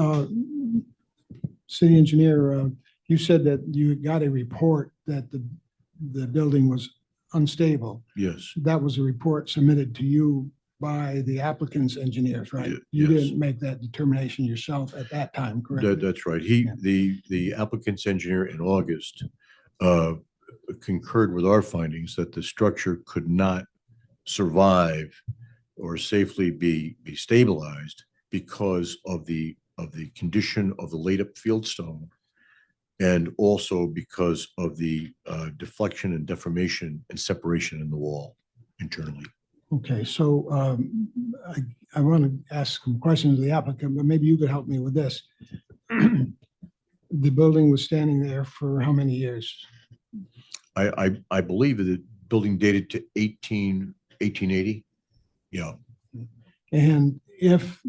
city engineer, you said that you got a report that the building was unstable. Yes. That was a report submitted to you by the applicant's engineers, right? You Yes. didn't make that determination yourself at that time, correct? That's right. The applicant's engineer in August concurred with our findings that the structure could not survive or safely be stabilized because of the condition of the laid up fieldstone, and also because of the deflection and deformation and separation in the wall internally. Okay, so I want to ask some questions of the applicant, but maybe you could help me with this. The building was standing there for how many years? I believe that the building dated to 1880. Yeah. And if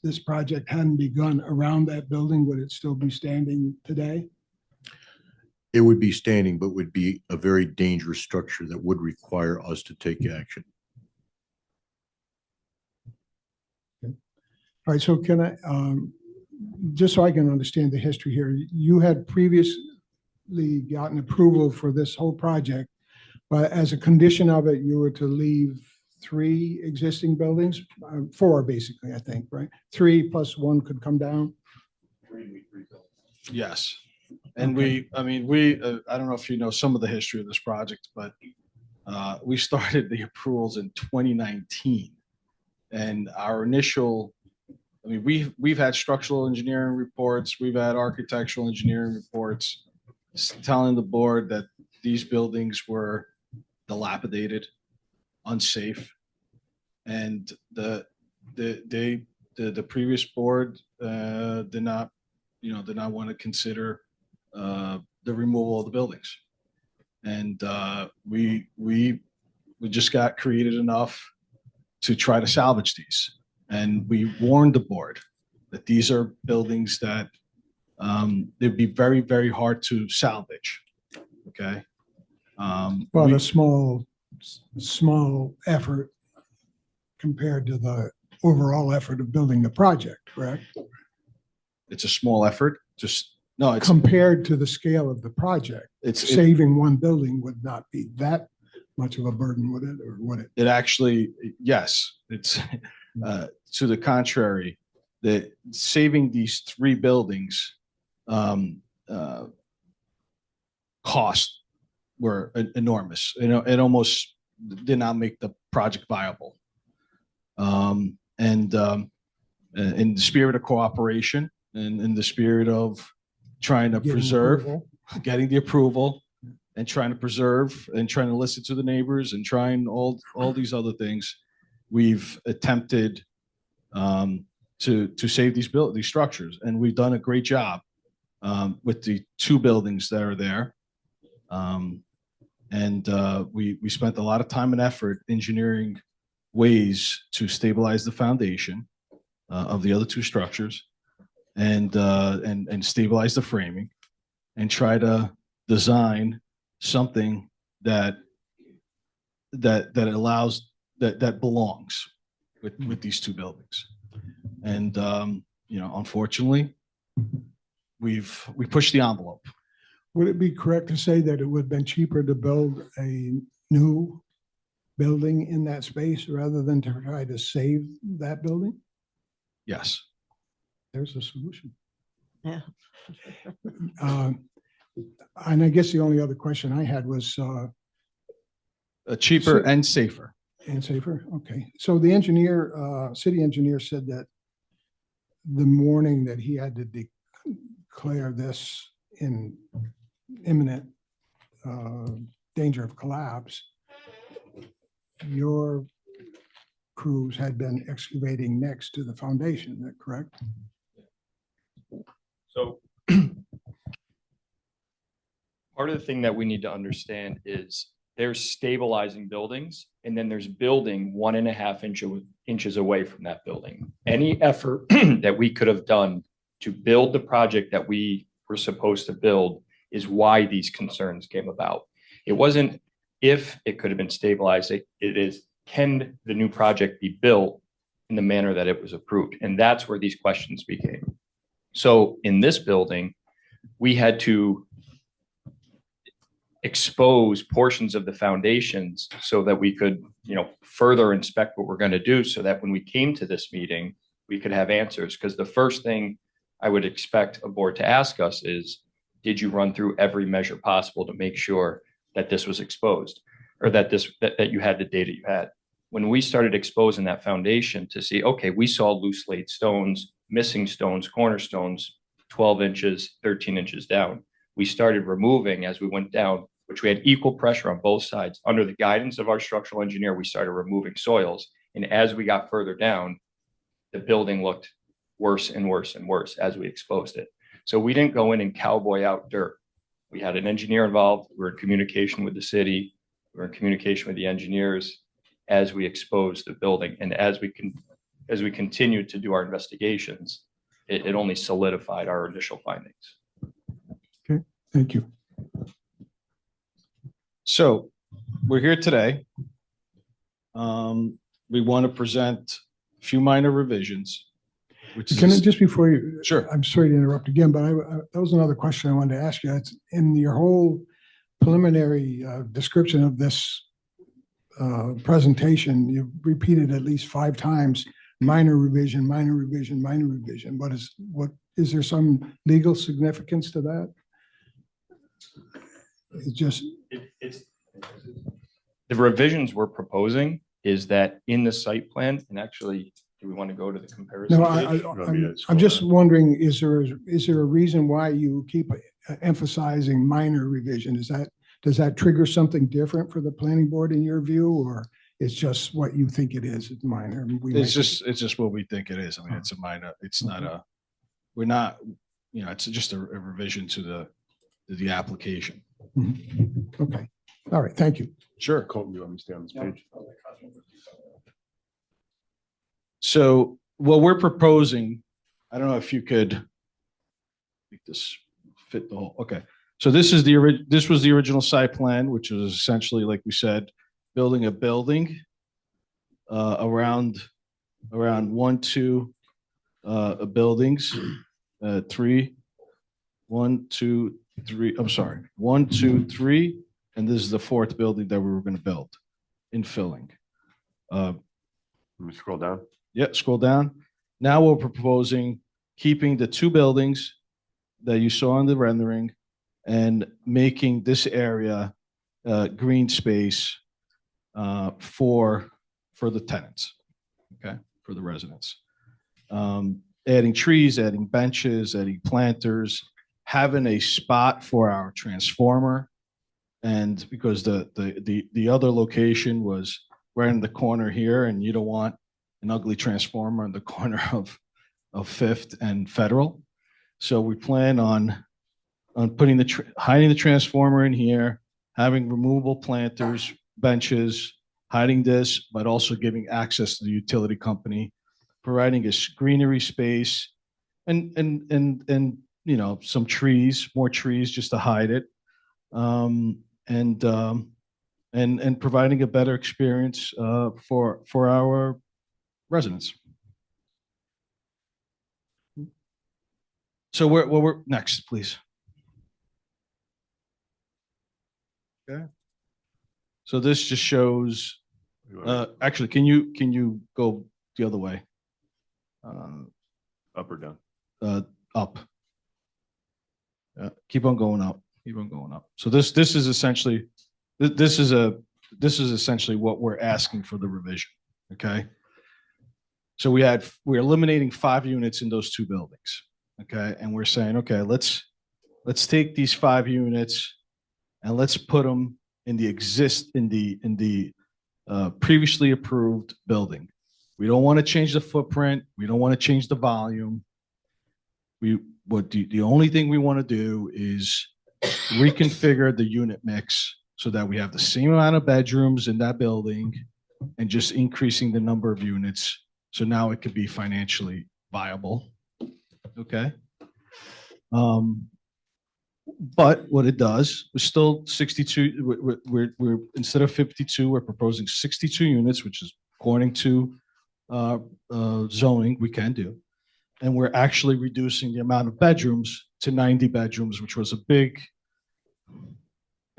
this project hadn't begun around that building, would it still be standing today? It would be standing, but would be a very dangerous structure that would require us to take action. All right, so can I, just so I can understand the history here, you had previously gotten approval for this whole project, but as a condition of it, you were to leave 3 existing buildings, 4 basically, I think, right? 3 plus 1 could come down? Yes. And Okay. I don't know if you know some of the history of this project, but we started the approvals in 2019. And our initial, we've had structural engineering reports, we've had architectural engineering reports telling the board that these buildings were dilapidated, unsafe. And the previous board did not want to consider the removal of the buildings. And we just got creative enough to try to salvage these. And we warned the board that these are buildings that they'd be very, very hard to salvage. Okay. Well, a small effort compared to the overall effort of building the project, correct? It's a small effort, it's compared to the scale of the project. It- Saving one building would not be that much of a burden, would it, or would it? It actually, yes, it's to the contrary, that saving these 3 buildings cost were enormous. It almost did not make the project viable. And in the spirit of cooperation and in the spirit of trying to getting the approval and trying to preserve and trying to listen to the neighbors and trying all these other things, we've attempted to save these structures, and we've done a great job with the 2 buildings that are there. We spent a lot of time and effort engineering ways to stabilize the foundation of the other 2 structures and stabilize the framing and try to design something that allows that belongs with these 2 buildings. And unfortunately, we pushed the envelope. Would it be correct to say that it would have been cheaper to build a new building in that space rather than to try to save that building? Yes. There's a solution. Yeah. And I guess the only other question I had was, Cheaper So- and safer. and safer, okay. So the engineer, city engineer said that the morning that he had to declare this in imminent danger of collapse, your crews had been excavating next to the foundation, is that correct? So part of the thing that we need to understand is there's stabilizing buildings and then there's building 1.5 inches away from that building. Any effort that we could have done to build the project that we were supposed to build is why these concerns came about. It wasn't if it could have been stabilized, it is, can the new project be built in the manner that it was approved? And that's where these questions became. So in this building, we had to expose portions of the foundations so that we could, further inspect what we're going to do so that when we came to this meeting, we could have answers. Because the first thing I would expect a board to ask us is, did you run through every measure possible to make sure that this was exposed or that you had the data you had? When we started exposing that foundation to see, okay, we saw loose laid stones, missing stones, cornerstones, 12 inches, 13 inches down. We started removing as we went down, which we had equal pressure on both sides. Under the guidance of our structural engineer, we started removing soils. And as we got further down, the building looked worse and worse and worse as we exposed it. So we didn't go in and cowboy out dirt. We had an engineer involved. We were in communication with the city. We were in communication with the engineers as we exposed the building. And as we continued to do our investigations, it only solidified our initial findings. Okay, thank you. So we're here today. We want to present a few minor revisions. Can I, just before you? Sure. I'm sorry to interrupt again, but that was another question I wanted to ask you. It's in your whole preliminary description of this presentation, you repeated at least 5 times, minor revision, minor revision, minor revision. Is there some legal significance to that? It's just. The revisions we're proposing is that in the site plan, and actually, do we want to go to the comparison? No, page? I'm just wondering, is there a reason why you keep emphasizing minor revision? Does that trigger something different for the planning board in your view, or it's just what you think it is? It's minor. It's just what we think it is. I mean, it's a minor, it's not it's just a revision to the application. Mhm. Okay. All right. Thank you. Sure. Colton, you want me to stay on this page? So what we're proposing, I don't know if you could make this fit the whole, okay. So this was the original site plan, which was essentially, like we said, building a building around 1, 2 buildings, 3, 1, 2, 3, I'm sorry, 1, 2, 3, and this is the 4th building that we were going to build in filling. Let me scroll down. Yeah, scroll down. Now we're proposing keeping the 2 buildings that you saw in the rendering and making this area green space for the tenants, okay, for the residents. Adding trees, adding benches, adding planters, having a spot for our transformer. And because the other location was right in the corner here, and you don't want an ugly transformer in the corner of 5th and Federal. So we plan on putting hiding the transformer in here, having removable planters, benches, hiding this, but also giving access to the utility company, providing a greenery space, and some trees, more trees just to hide it, and providing a better experience for our residents. So we're next, please. Okay. So this just shows Actually, can you go the other way? Up or down? Up. Keep on going up. Keep on going up. So this is essentially, this is essentially what we're asking for the revision. Okay. So we're eliminating 5 units in those 2 buildings. Okay. And we're saying, okay, let's take these 5 units and let's put them in the previously approved building. We don't want to change the footprint. We don't want to change the volume. The only thing we want to do is reconfigure the unit mix so that we have the same amount of bedrooms in that building and just increasing the number of units. So now it could be financially viable. Okay. But what it does, we're still 62. We're instead of 52, we're proposing 62 units, which is according to zoning we can do. And we're actually reducing the amount of bedrooms to 90 bedrooms, which was a big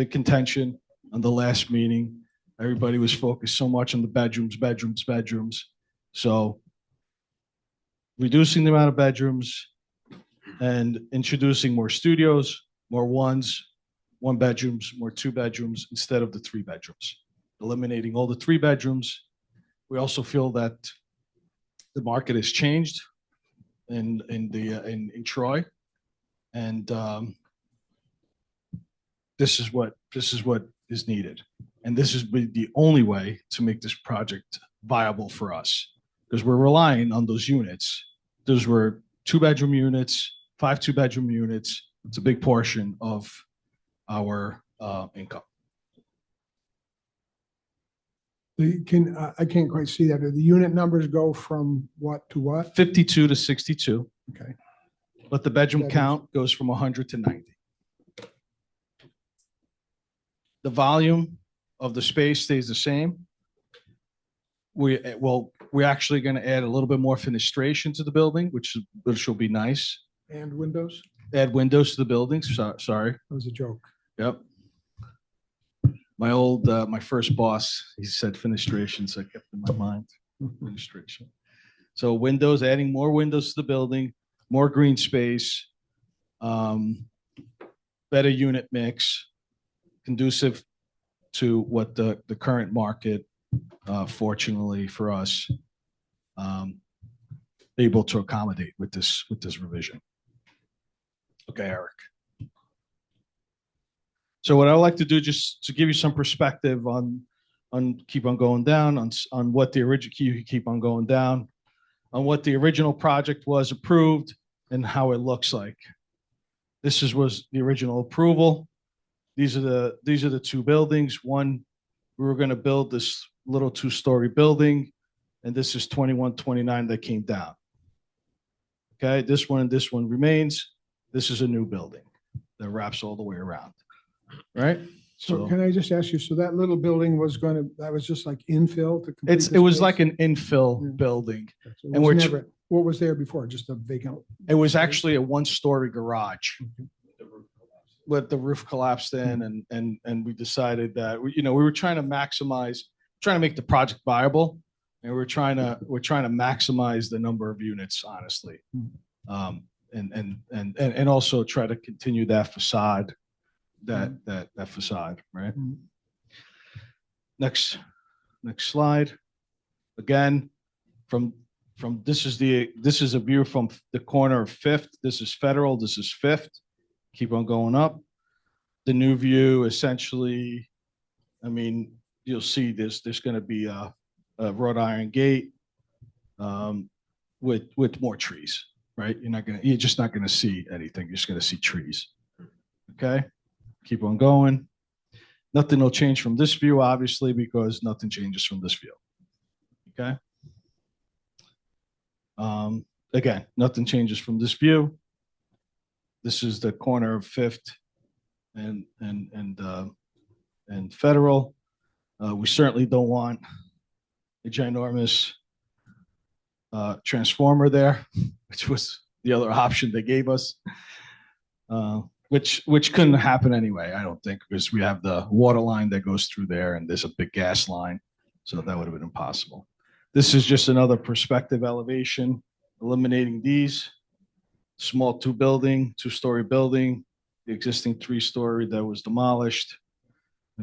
contention on the last meeting. Everybody was focused so much on the bedrooms. So reducing the amount of bedrooms and introducing more studios, more 1 bedrooms, more 2 bedrooms instead of the 3 bedrooms, eliminating all the 3 bedrooms. We also feel that the market has changed in Troy, and this is what is needed, and this is the only way to make this project viable for us, because we're relying on those units. Those were 2-bedroom units, 5 2-bedroom units. It's a big portion of our income. I can't quite see that. Do the unit numbers go from what to what? 52 to 62. Okay. But the bedroom count goes from 100 to 90. The volume of the space stays the same. We're actually going to add a little bit more fenestration to the building, which will be nice. And windows? Add windows to the building. Sorry. That was a joke. Yep. My first boss, he said fenestration, so I kept in my mind fenestration. So windows, adding more windows to the building, more green space, better unit mix, conducive to what the current market, fortunately for us, able to accommodate with this revision. Okay, Eric. So what I would like to do, just to give you some perspective on keep on going down, on what the original keep on going down, on what the original project was approved and how it looks like. This was the original approval. These are the 2 buildings. One, we were going to build this little 2-story building, and this is 2129 that came down. Okay, this one and this one remains. This is a new building that wraps all the way around. Right. So can I just ask you, so that little building that was just like infill to complete it was space? like an infill building. So And what was there before? Just a vacant? it was actually a 1-story garage. But the roof collapsed in, and we decided that we were trying to make the project viable, and we're trying to maximize the number of units, honestly, and also try to continue that facade. That facade, right? Next slide. Again, this is a view from the corner of 5th. This is Federal. This is 5th. Keep on going up. The new view, essentially, I mean, you'll see there's going to be a wrought iron gate with more trees, right? You're just not going to see anything. You're just going to see trees. Okay. Keep on going. Nothing will change from this view, obviously, because nothing changes from this view. Okay. Again, nothing changes from this view. This is the corner of 5th and Federal. We certainly don't want a ginormous transformer there, which was the other option they gave us. Which couldn't happen anyway, I don't think, because we have the water line that goes through there, and there's a big gas line. So that would have been impossible. This is just another perspective elevation, eliminating these. Small two-story building, the existing 3-story that was demolished.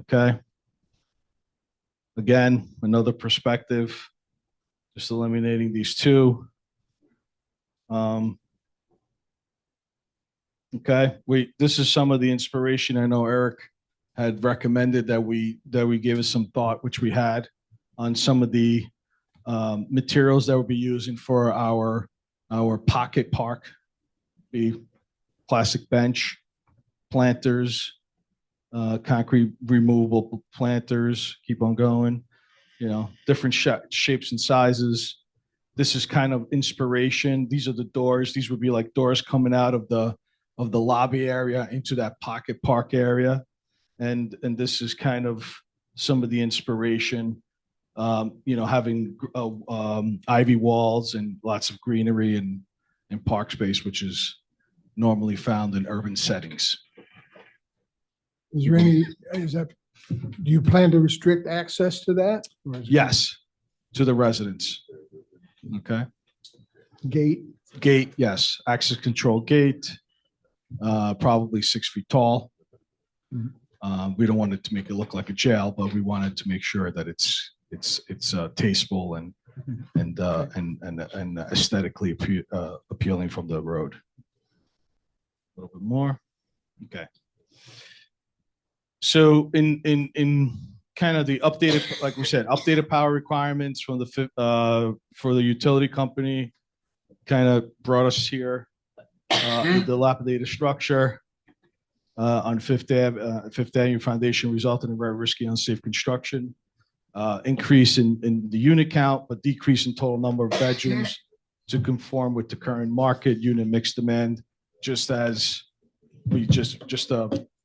Okay. Again, another perspective, just eliminating these two. Okay, this is some of the inspiration. I know Eric had recommended that we give us some thought, which we had, on some of the materials that we'll be using for our pocket park. Be plastic bench, planters, concrete removable planters, keep on going, different shapes and sizes. This is kind of inspiration. These are the doors. These would be like doors coming out of the lobby area into that pocket park area. And this is kind of some of the inspiration, having ivy walls and lots of greenery and park space, which is normally found in urban settings. Do you plan to restrict access to that? Yes, to the residents. Okay. Gate, yes. Access control gate, probably 6 feet tall. We don't want it to make it look like a jail, but we wanted to make sure that it's tasteful and aesthetically appealing from the road. A little bit more. Okay. So in kind of the updated, like we said, updated power requirements from for the utility company, kind of brought us here. The dilapidated structure on Fifth Avenue Foundation resulted in very risky, unsafe construction. Increase in the unit count, but decrease in total number of bedrooms to conform with the current market unit mix demand. Just as we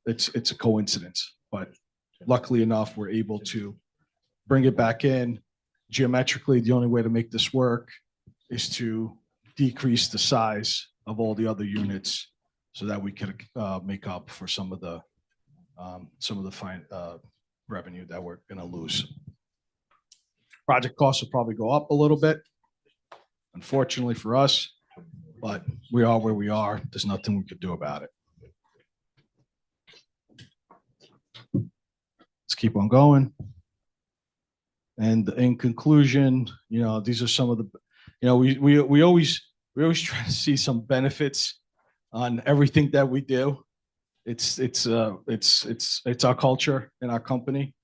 it's a coincidence, but luckily enough, we're able to bring it back in. Geometrically, the only way to make this work is to decrease the size of all the other units so that we could make up for some of the fine revenue that we're going to lose. Project costs will probably go up a little bit, unfortunately for us, but we are where we are. There's nothing we could do about it. Let's keep on going. And in conclusion, these are some of the, we always try to see some benefits on everything that we do. It's our culture in our company.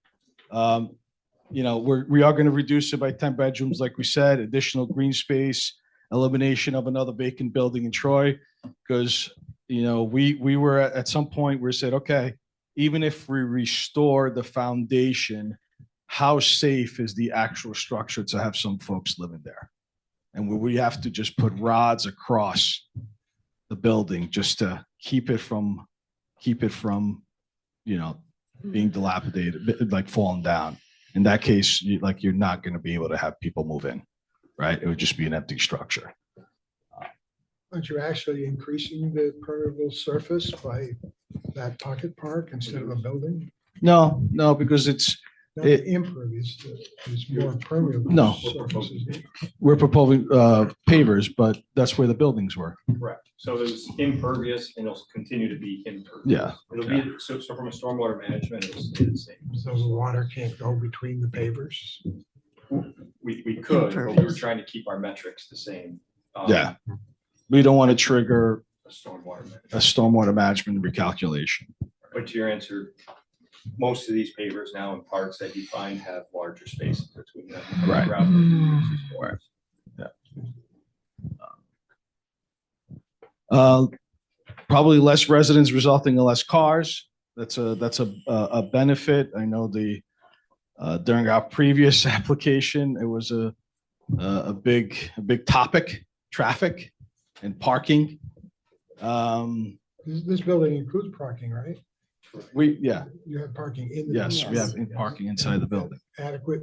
We are going to reduce it by 10 bedrooms, like we said, additional green space, elimination of another vacant building in Troy, because we were at some point we said, okay, even if we restore the foundation, how safe is the actual structure to have some folks living there? And we have to just put rods across the building just to keep it from being dilapidated, like falling down. In that case, you're not going to be able to have people move in, right? It would just be an empty structure. Aren't you actually increasing the permeable surface by that pocket park instead of a building? No, because it's impervious. It's more permeable. No, surfaces. we're proposing pavers, but that's where the buildings were. Correct. So it was impervious and it'll continue to be impervious. Yeah. It'll be, so from a stormwater management, it'll stay the same. So the water can't go between the pavers? We could, but we were trying to keep our metrics the same. Yeah. We don't want to trigger A stormwater management. a stormwater management recalculation. But to your answer, most of these pavers now in parks that you find have larger spaces between them. Right. Right. Yeah. Probably less residents resulting in less cars. That's a benefit. I know during our previous application, it was a big topic, traffic and parking. This building includes parking, right? You have parking in the Yes, we have parking inside the building. Adequate?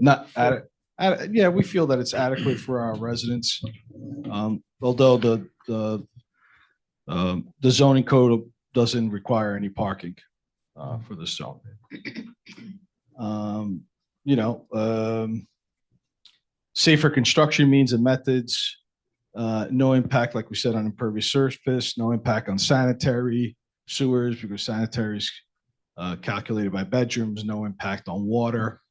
Yeah, we feel that it's adequate for our residents. Although the zoning code doesn't require any parking for the zone. Safer construction means and methods. No impact, like we said, on impervious surface, no impact on sanitary sewers because sanitary is calculated by bedrooms, no impact on water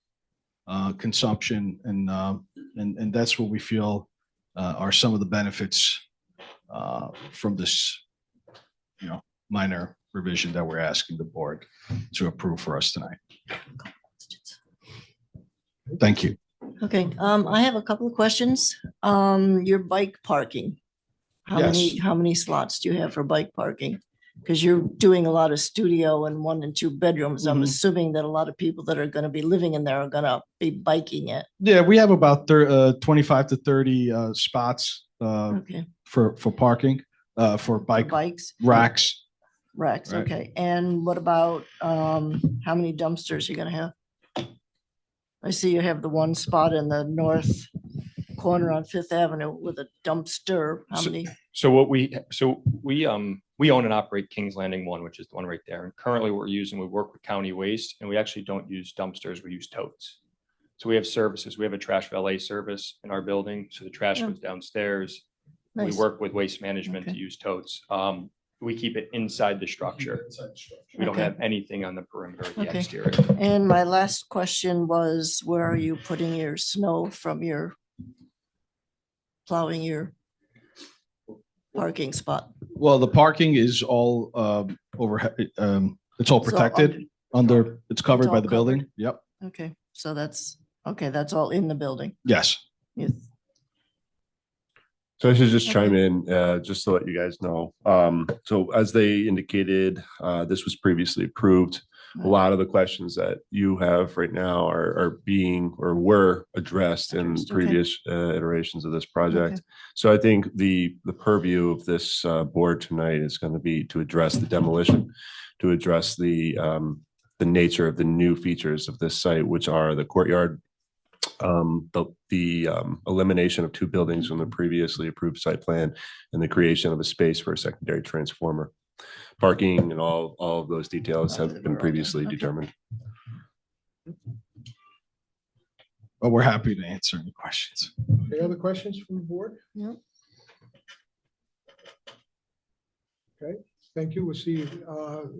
consumption. And that's what we feel are some of the benefits from this, minor revision that we're asking the board to approve for us tonight. Thank you. Okay, I have a couple of questions. Your bike parking. Yes. How many slots do you have for bike parking? Because you're doing a lot of studio and 1 and 2 bedrooms. I'm Mhm. assuming that a lot of people that are going to be living in there are going to be biking it. Yeah, we have about 25 to 30 spots Okay, for parking, for bike bikes, racks. racks, Right. okay. And what about, how many dumpsters you going to have? I see you have the one spot in the north corner on Fifth Avenue with a dumpster. How So- many? So we own and operate Kings Landing 1, which is the one right there. And currently what we're using, we work with county waste and we actually don't use dumpsters, we use totes. So we have services. We have a trash valet service in our building. So the trash Oh. goes downstairs. We Nice. work with waste management to Okay. use totes. We keep it inside the structure. We don't Okay. have anything on the perimeter of the Okay. exterior. And my last question was, where are you putting your snow from your plowing your parking spot? Well, the parking is all overhead. It's all So protected under, it's covered all by the building. covered? Yep. Okay, so that's all in the building. Yes. Yes. So I should just chime Okay. in, just to let you guys know. So as they indicated, this was previously approved. A lot of the questions that you have right now are being or were addressed in Addressed, okay. previous iterations of this project. So I think the purview of this board tonight is going to be to address the demolition, to address the nature of the new features of this site, which are the courtyard, the elimination of 2 buildings from the previously approved site plan, and the creation of a space for a secondary transformer. Parking and all of those details have been previously determined. But we're happy to answer any questions. Any other questions from the board? No. Okay, thank you. We'll see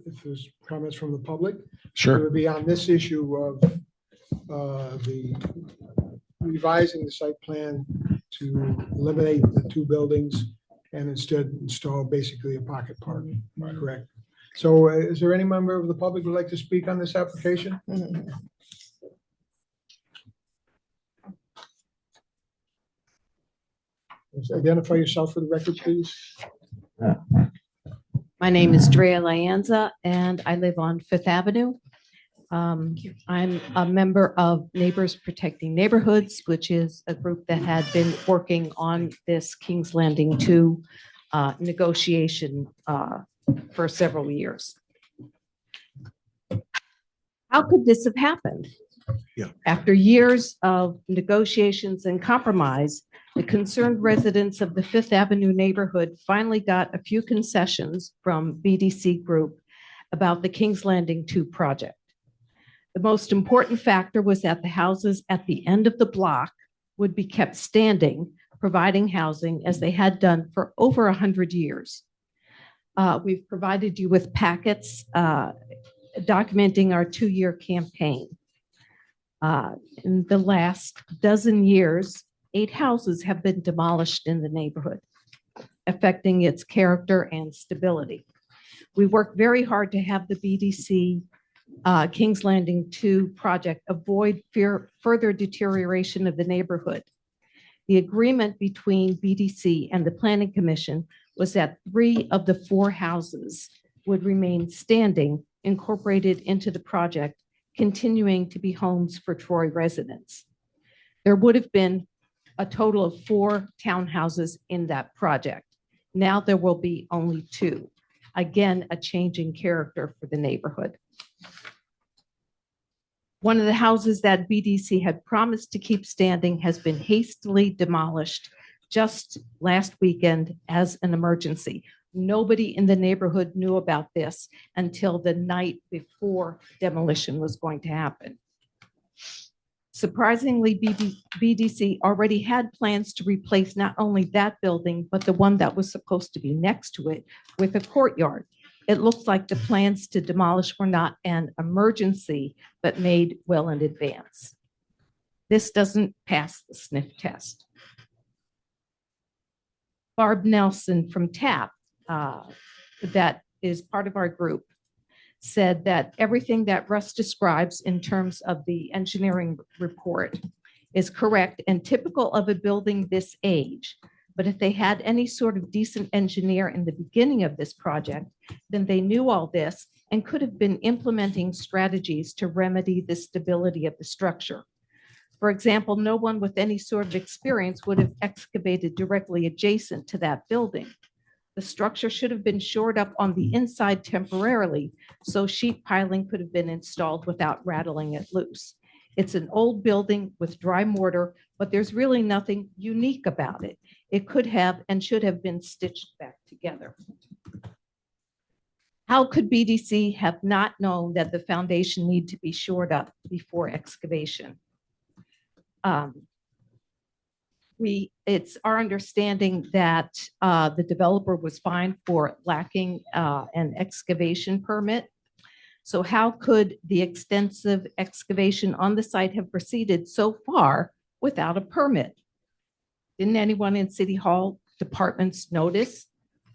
if there's comments from the public. Sure. It would be on this issue of the revising the site plan to eliminate the 2 buildings and instead install basically a pocket park, correct? So is there any member of the public who'd like to speak on this application? Identify yourself for the record, please. My name is Drea Lianza and I live on Fifth Avenue. I'm a member of Neighbors Protecting Neighborhoods, which is a group that had been working on this Kings Landing 2 negotiation for several years. How could this have happened? Yeah. After years of negotiations and compromise, the concerned residents of the Fifth Avenue neighborhood finally got a few concessions from BDC Group about the Kings Landing 2 project. The most important factor was that the houses at the end of the block would be kept standing, providing housing as they had done for over 100 years. We've provided you with packets documenting our 2-year campaign. In the last dozen years, 8 houses have been demolished in the neighborhood, affecting its character and stability. We worked very hard to have the BDC Kings Landing 2 project avoid further deterioration of the neighborhood. The agreement between BDC and the Planning Commission was that 3 of the 4 houses would remain standing, incorporated into the project, continuing to be homes for Troy residents. There would have been a total of 4 townhouses in that project. Now there will be only 2. Again, a change in character for the neighborhood. One of the houses that BDC had promised to keep standing has been hastily demolished just last weekend as an emergency. Nobody in the neighborhood knew about this until the night before demolition was going to happen. Surprisingly, BDC already had plans to replace not only that building, but the one that was supposed to be next to it with a courtyard. It looks like the plans to demolish were not an emergency, but made well in advance. This doesn't pass the sniff test. Barb Nelson from TAP, that is part of our group, said that everything that Russ describes in terms of the engineering report is correct and typical of a building this age. But if they had any sort of decent engineer in the beginning of this project, then they knew all this and could have been implementing strategies to remedy the stability of the structure. For example, no one with any sort of experience would have excavated directly adjacent to that building. The structure should have been shored up on the inside temporarily, so sheet piling could have been installed without rattling it loose. It's an old building with dry mortar, but there's really nothing unique about it. It could have and should have been stitched back together. How could BDC have not known that the foundation needed to be shored up before excavation? It's our understanding that the developer was fined for lacking an excavation permit. So how could the extensive excavation on the site have proceeded so far without a permit? Didn't anyone in City Hall departments notice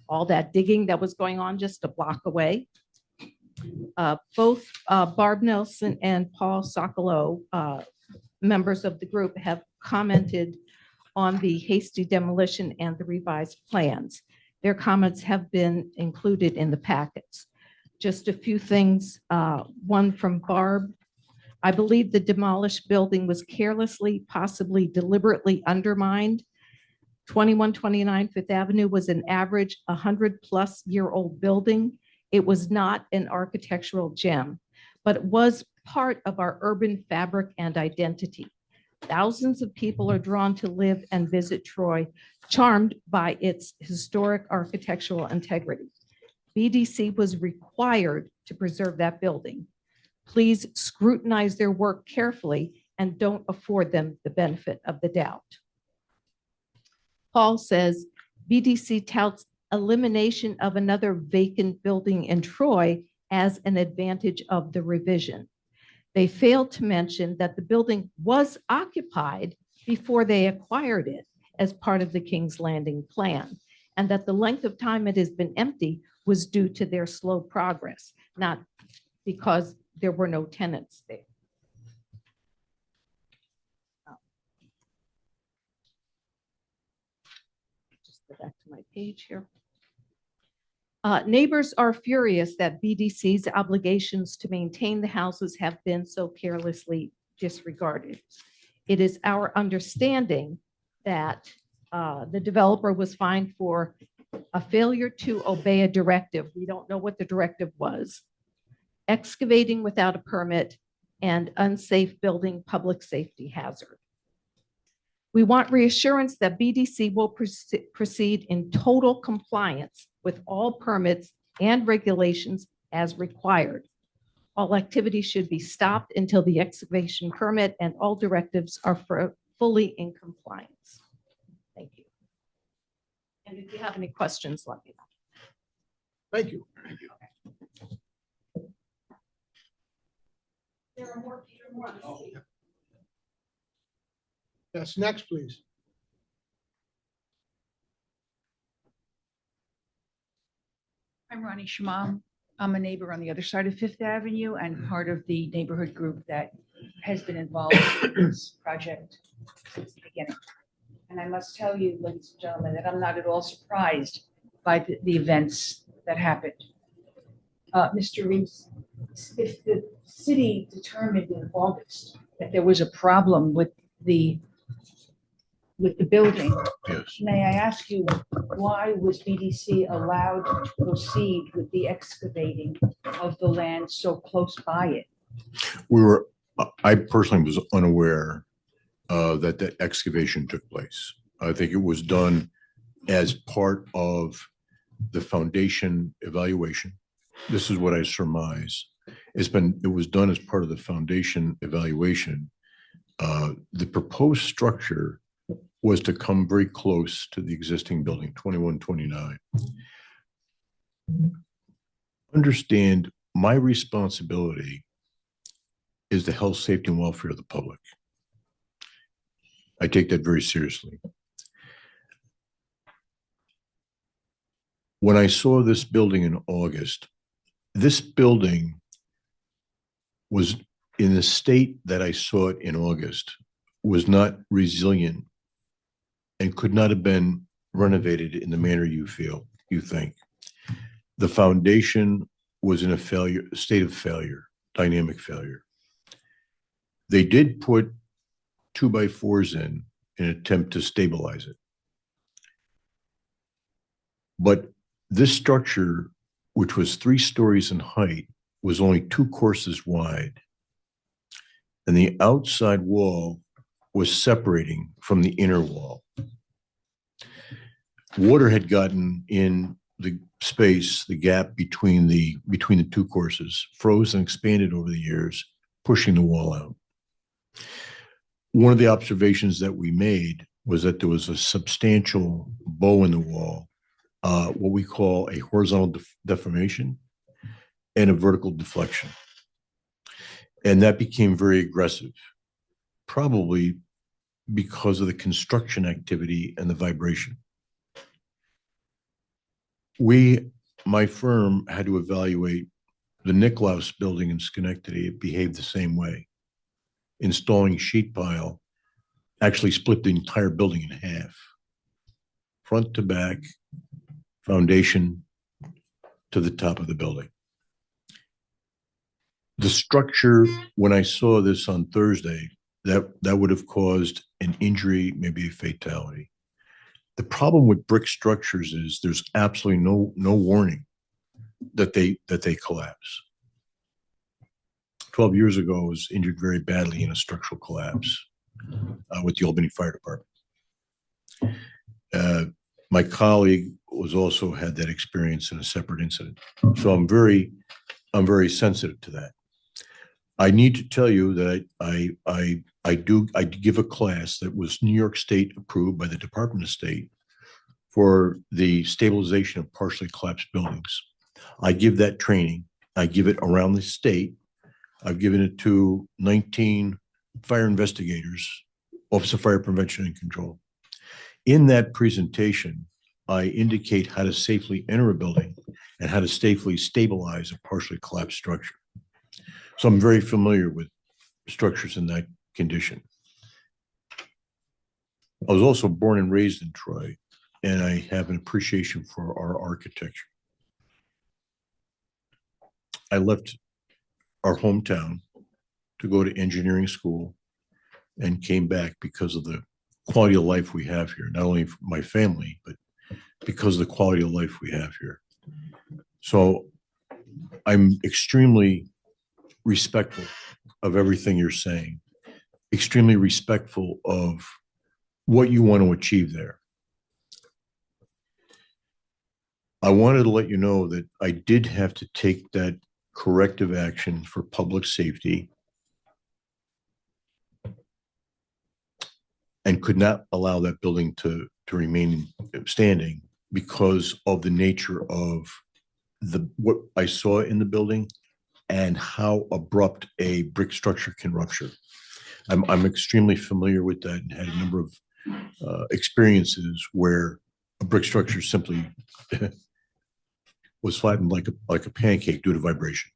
all that digging that was going on just a block away? Both Barb Nelson and Paul Sokolow, members of the group, have commented on the hasty demolition and the revised plans. Their comments have been included in the packets. Just a few things, one from Barb. I believe the demolished building was carelessly, possibly deliberately undermined. 2129 Fifth Avenue was an average 100-plus-year-old building. It was not an architectural gem, but it was part of our urban fabric and identity. Thousands of people are drawn to live and visit Troy, charmed by its historic architectural integrity. BDC was required to preserve that building. Please scrutinize their work carefully and don't afford them the benefit of the doubt. Paul says BDC touts elimination of another vacant building in Troy as an advantage of the revision. They failed to mention that the building was occupied before they acquired it as part of the King's Landing plan, and that the length of time it has been empty was due to their slow progress, not because there were no tenants there. Just go back to my page here. Neighbors are furious that BDC's obligations to maintain the houses have been so carelessly disregarded. It is our understanding that the developer was fined for a failure to obey a directive. We don't know what the directive was. Excavating without a permit and unsafe building public safety hazard. We want reassurance that BDC will proceed in total compliance with all permits and regulations as required. All activities should be stopped until the excavation permit and all directives are fully in compliance. Thank you. And if you have any questions, let me know. Thank you. Thank you. There are more Peter Morris. Yes, next, please. I'm Ronnie Shamam. I'm a neighbor on the other side of Fifth Avenue and part of the neighborhood group that has been involved in this project since the beginning. And I must tell you, ladies and gentlemen, that I'm not at all surprised by the events that happened. Mr. Reeves, if the city determined in August that there was a problem with the building, may I ask you, why was BDC allowed to proceed with the excavating of the land so close by it? I personally was unaware that that excavation took place. I think it was done as part of the foundation evaluation. This is what I surmise. It was done as part of the foundation evaluation The proposed structure was to come very close to the existing building, 2129. Understand, my responsibility is the health, safety, and welfare of the public. I take that very seriously. When I saw this building in August, this building was in the state that I saw it in August, was not resilient and could not have been renovated in the manner you think. The foundation was in a state of failure, dynamic failure. They did put 2x4s in an attempt to stabilize it. But this structure, which was 3 stories in height, was only 2 courses wide. And the outside wall was separating from the inner wall. Water had gotten in the space, the gap between the 2 courses, froze and expanded over the years, pushing the wall out. One of the observations that we made was that there was a substantial bow in the wall, what we call a horizontal deformation and a vertical deflection. And that became very aggressive, probably because of the construction activity and the vibration. My firm had to evaluate the Nicklaus building in Schenectady. It behaved the same way. Installing sheet pile actually split the entire building in half, front to back, foundation to the top of the building. The structure, when I saw this on Thursday, that would have caused an injury, maybe a fatality. The problem with brick structures is there's absolutely no warning that they collapse. 12 years ago, I was injured very badly in a structural collapse with the Albany Fire Department. My colleague also had that experience in a separate incident. So I'm very sensitive to that. I need to tell you that I give a class that was New York State approved by the Department of State for the stabilization of partially collapsed buildings. I give that training. I give it around the state. I've given it to 19 fire investigators, Office of Fire Prevention and Control. In that presentation, I indicate how to safely enter a building and how to safely stabilize a partially collapsed structure. So I'm very familiar with structures in that condition. I was also born and raised in Troy, and I have an appreciation for our architecture. I left our hometown to go to engineering school and came back because of the quality of life we have here, not only for my family, but because of the quality of life we have here. So I'm extremely respectful of everything you're saying, extremely respectful of what you want to achieve there. I wanted to let you know that I did have to take that corrective action for public safety and could not allow that building to remain standing because of the nature of what I saw in the building and how abrupt a brick structure can rupture. I'm extremely familiar with that and had a number of experiences where a brick structure simply was flattened like a pancake due to vibration.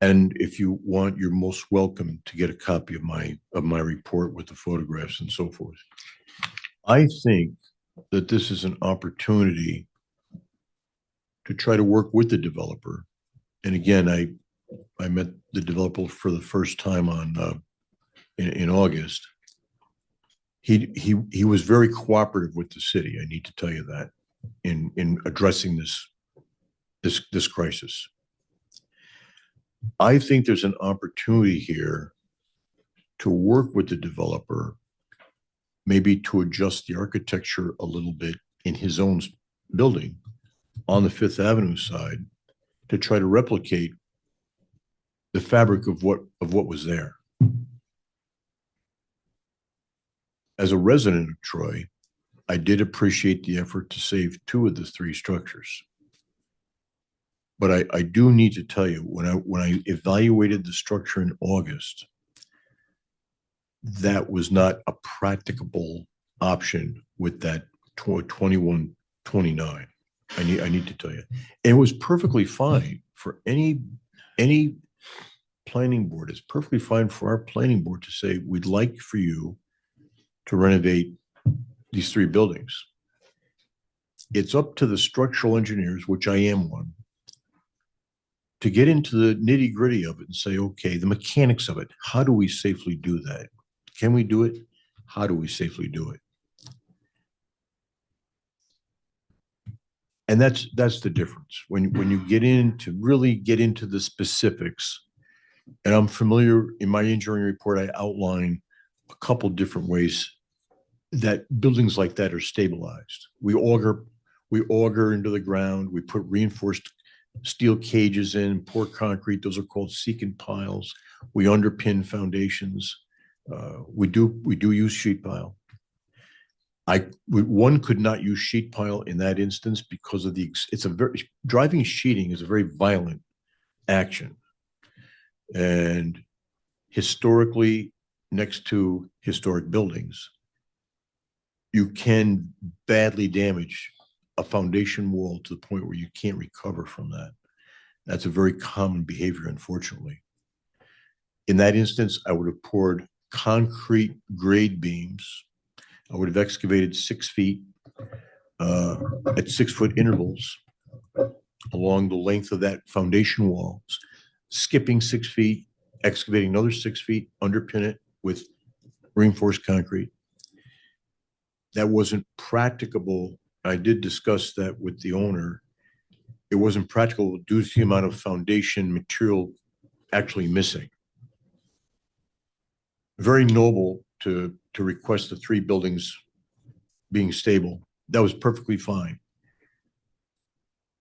And if you want, you're most welcome to get a copy of my report with the photographs and so forth. I think that this is an opportunity to try to work with the developer. And again, I met the developer for the first time in August. He was very cooperative with the city. I need to tell you that in addressing this crisis. I think there's an opportunity here to work with the developer, maybe to adjust the architecture a little bit in his own building on the Fifth Avenue side to try to replicate the fabric of what was there. As a resident of Troy, I did appreciate the effort to save two of the three structures. But I do need to tell you, when I evaluated the structure in August, that was not a practicable option with that 2129. I need to tell you. It was perfectly fine for any planning board. It's perfectly fine for our planning board to say, we'd like for you to renovate these three buildings. It's up to the structural engineers, which I am one, to get into the nitty gritty of it and say, okay, the mechanics of it, how do we safely do that? Can we do it? How do we safely do it? And that's the difference. When you really get into the specifics, and I'm familiar, in my engineering report, I outline a couple different ways that buildings like that are stabilized. We auger into the ground, we put reinforced steel cages in, pour concrete, those are called secant piles. We underpin foundations. We do use sheet pile. One could not use sheet pile in that instance because of driving sheeting is a very violent action. And historically, next to historic buildings, you can badly damage a foundation wall to the point where you can't recover from that. That's a very common behavior, unfortunately. In that instance, I would have poured concrete grade beams. I would have excavated 6 feet at 6 foot intervals along the length of that foundation wall, skipping 6 feet, excavating another 6 feet, underpin it with reinforced concrete. That wasn't practicable. I did discuss that with the owner. It wasn't practical due to the amount of foundation material actually missing. Very noble to request the three buildings being stable. That was perfectly fine.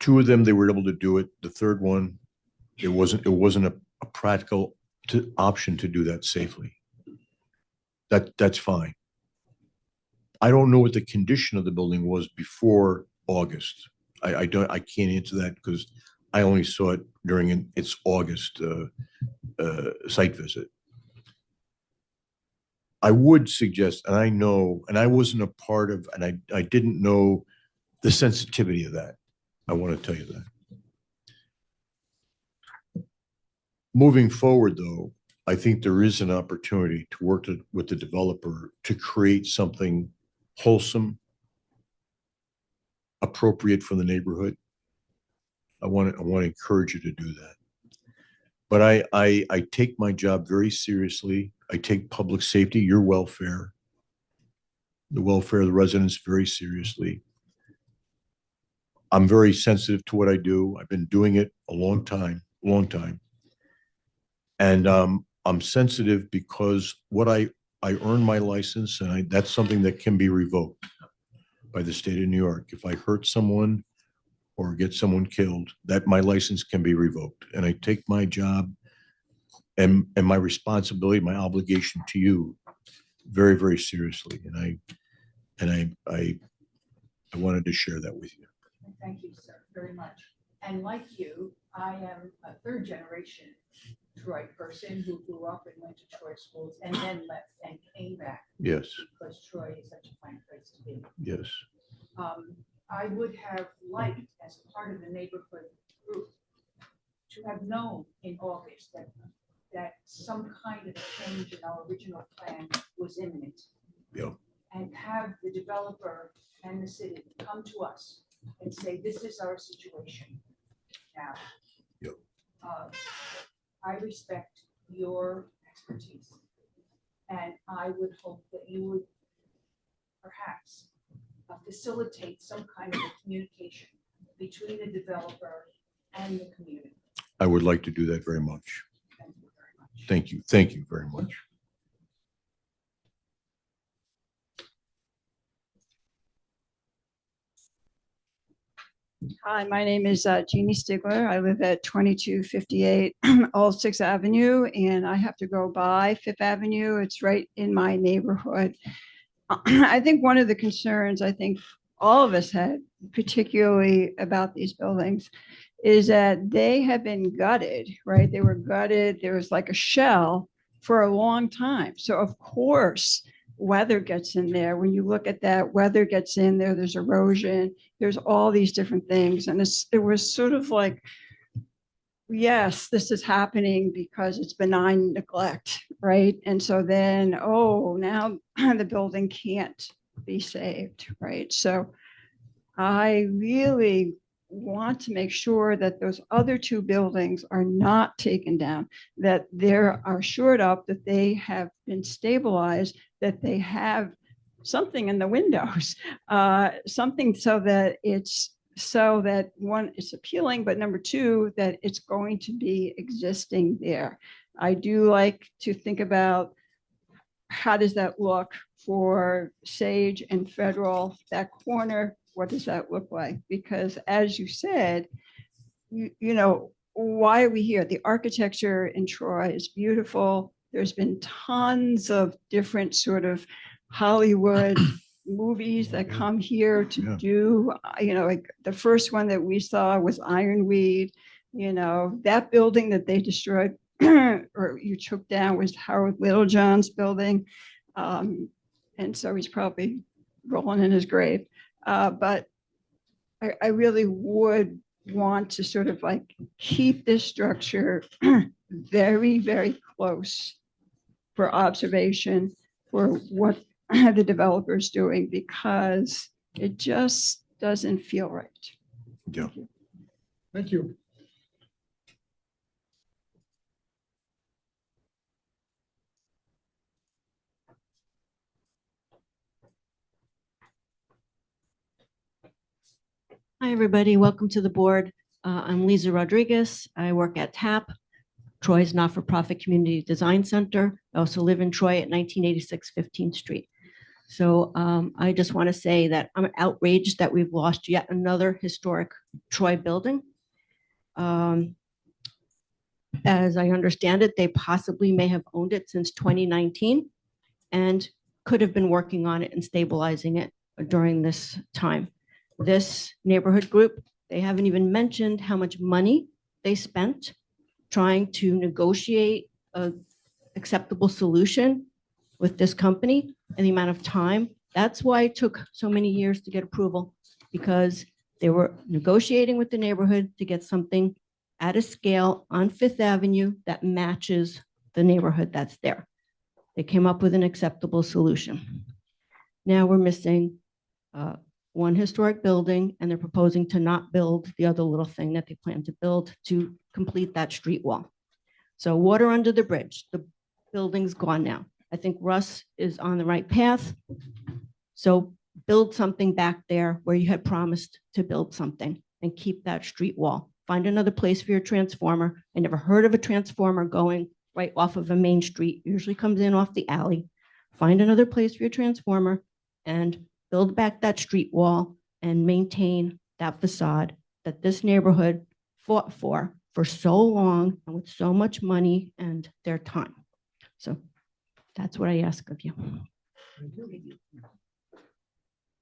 Two of them, they were able to do it. The third one, it wasn't a practical option to do that safely. That's fine. I don't know what the condition of the building was before August. I can't answer that because I only saw it during its August site visit. I would suggest, and I know, and I wasn't a part of, and I didn't know the sensitivity of that. I want to tell you that. Moving forward, though, I think there is an opportunity to work with the developer to create something wholesome, appropriate for the neighborhood. I want to encourage you to do that. But I take my job very seriously. I take public safety, your welfare, the welfare of the residents very seriously. I'm very sensitive to what I do. I've been doing it a long time. And I'm sensitive because what I earned my license, and that's something that can be revoked by the state of New York. If I hurt someone or get someone killed, that my license can be revoked. And I take my job and my responsibility, my obligation to you very, very seriously. And I wanted to share that with you. Thank you, sir, very much. And like you, I am a third generation Troy person who grew up and went to Troy schools and then left and came back. Yes. Because Troy is such a fine place to be. Yes. I would have liked, as part of the neighborhood group, to have known in August that some kind of change in our original plan was imminent. Yeah. And have the developer and the city come to us and say, this is our situation now. Yep. I respect your expertise, and I would hope that you would perhaps facilitate some kind of a communication between the developer and the community. I would like to do that very much. Thank you very much. Thank you. Thank you very much. Hi, my name is Jeannie Stigler. I live at 2258 Old Sixth Avenue, and I have to go by Fifth Avenue. It's right in my neighborhood. I think one of the concerns I think all of us had, particularly about these buildings, is that they have been gutted, right? They were gutted. There was like a shell for a long time. So of course, weather gets in there. When you look at that, weather gets in there, there's erosion, there's all these different things. And it was sort of like, yes, this is happening because it's benign neglect, right? And so then, oh, now the building can't be saved, right? So I really want to make sure that those other two buildings are not taken down, that they are shored up, that they have been stabilized, that they have something in the windows, something so that one, it's appealing, but number two, that it's going to be existing there. I do like to think about how does that look for Sage and Federal, that corner. What does that look like? Because as you said, you know, why are we here? The architecture in Troy is beautiful. There's been tons of different sort of Hollywood movies that come here to do, you know, like the first one that we saw was Ironweed. You know, that building that they destroyed or you took down was Howard Littlejohn's building. And so he's probably rolling in his grave. But I really would want to sort of like keep this structure very, very close for observation for what the developer's doing, because it just doesn't feel right. Yeah. Thank you. Hi, everybody. Welcome to the board. I'm Lisa Rodriguez. I work at TAP, Troy's not-for-profit community design center. I also live in Troy at 1986 15th Street. So I just want to say that I'm outraged that we've lost yet another historic Troy building. As I understand it, they possibly may have owned it since 2019 and could have been working on it and stabilizing it during this time. This neighborhood group, they haven't even mentioned how much money they spent trying to negotiate an acceptable solution with this company and the amount of time. That's why it took so many years to get approval, because they were negotiating with the neighborhood to get something at a scale on Fifth Avenue that matches the neighborhood that's there. They came up with an acceptable solution. Now we're missing one historic building, and they're proposing to not build the other little thing that they plan to build to complete that street wall. So water under the bridge, the building's gone now. I think Russ is on the right path. So build something back there where you had promised to build something and keep that street wall. Find another place for your transformer. I never heard of a transformer going right off of a main street. Usually comes in off the alley. Find another place for your transformer and build back that street wall and maintain that facade that this neighborhood fought for so long and with so much money and their time. So that's what I ask of you. Thank you.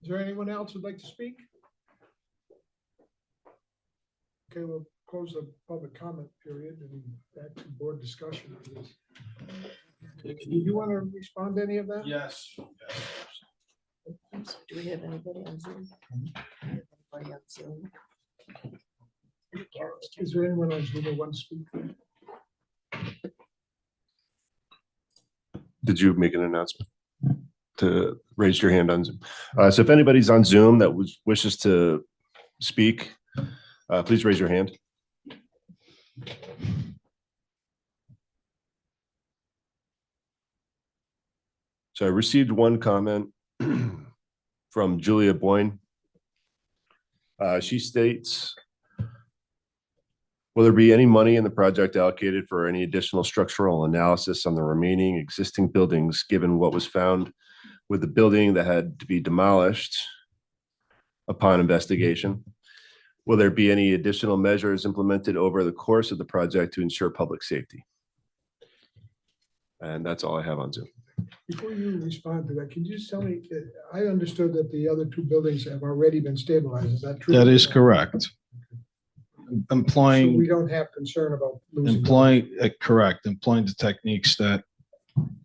Is there anyone else who'd like to speak? Okay, we'll close the public comment period and back to board discussion. Do you want to respond to any of that? Yes. Do we have anybody on Zoom? Anybody on Zoom? Is there anyone on Zoom who wants to speak? Did you make an announcement to raise your hand on Zoom? So if anybody's on Zoom that wishes to speak, please raise your hand. So I received one comment from Julia Boyne. She states, will there be any money in the project allocated for any additional structural analysis on the remaining existing buildings, given what was found with the building that had to be demolished upon investigation? Will there be any additional measures implemented over the course of the project to ensure public safety? And that's all I have on Zoom. Before you respond to that, can you just tell me, I understood that the other two buildings have already been stabilized. Is that true? That is correct. So we Employing, don't have concern about losing. correct, employing the techniques that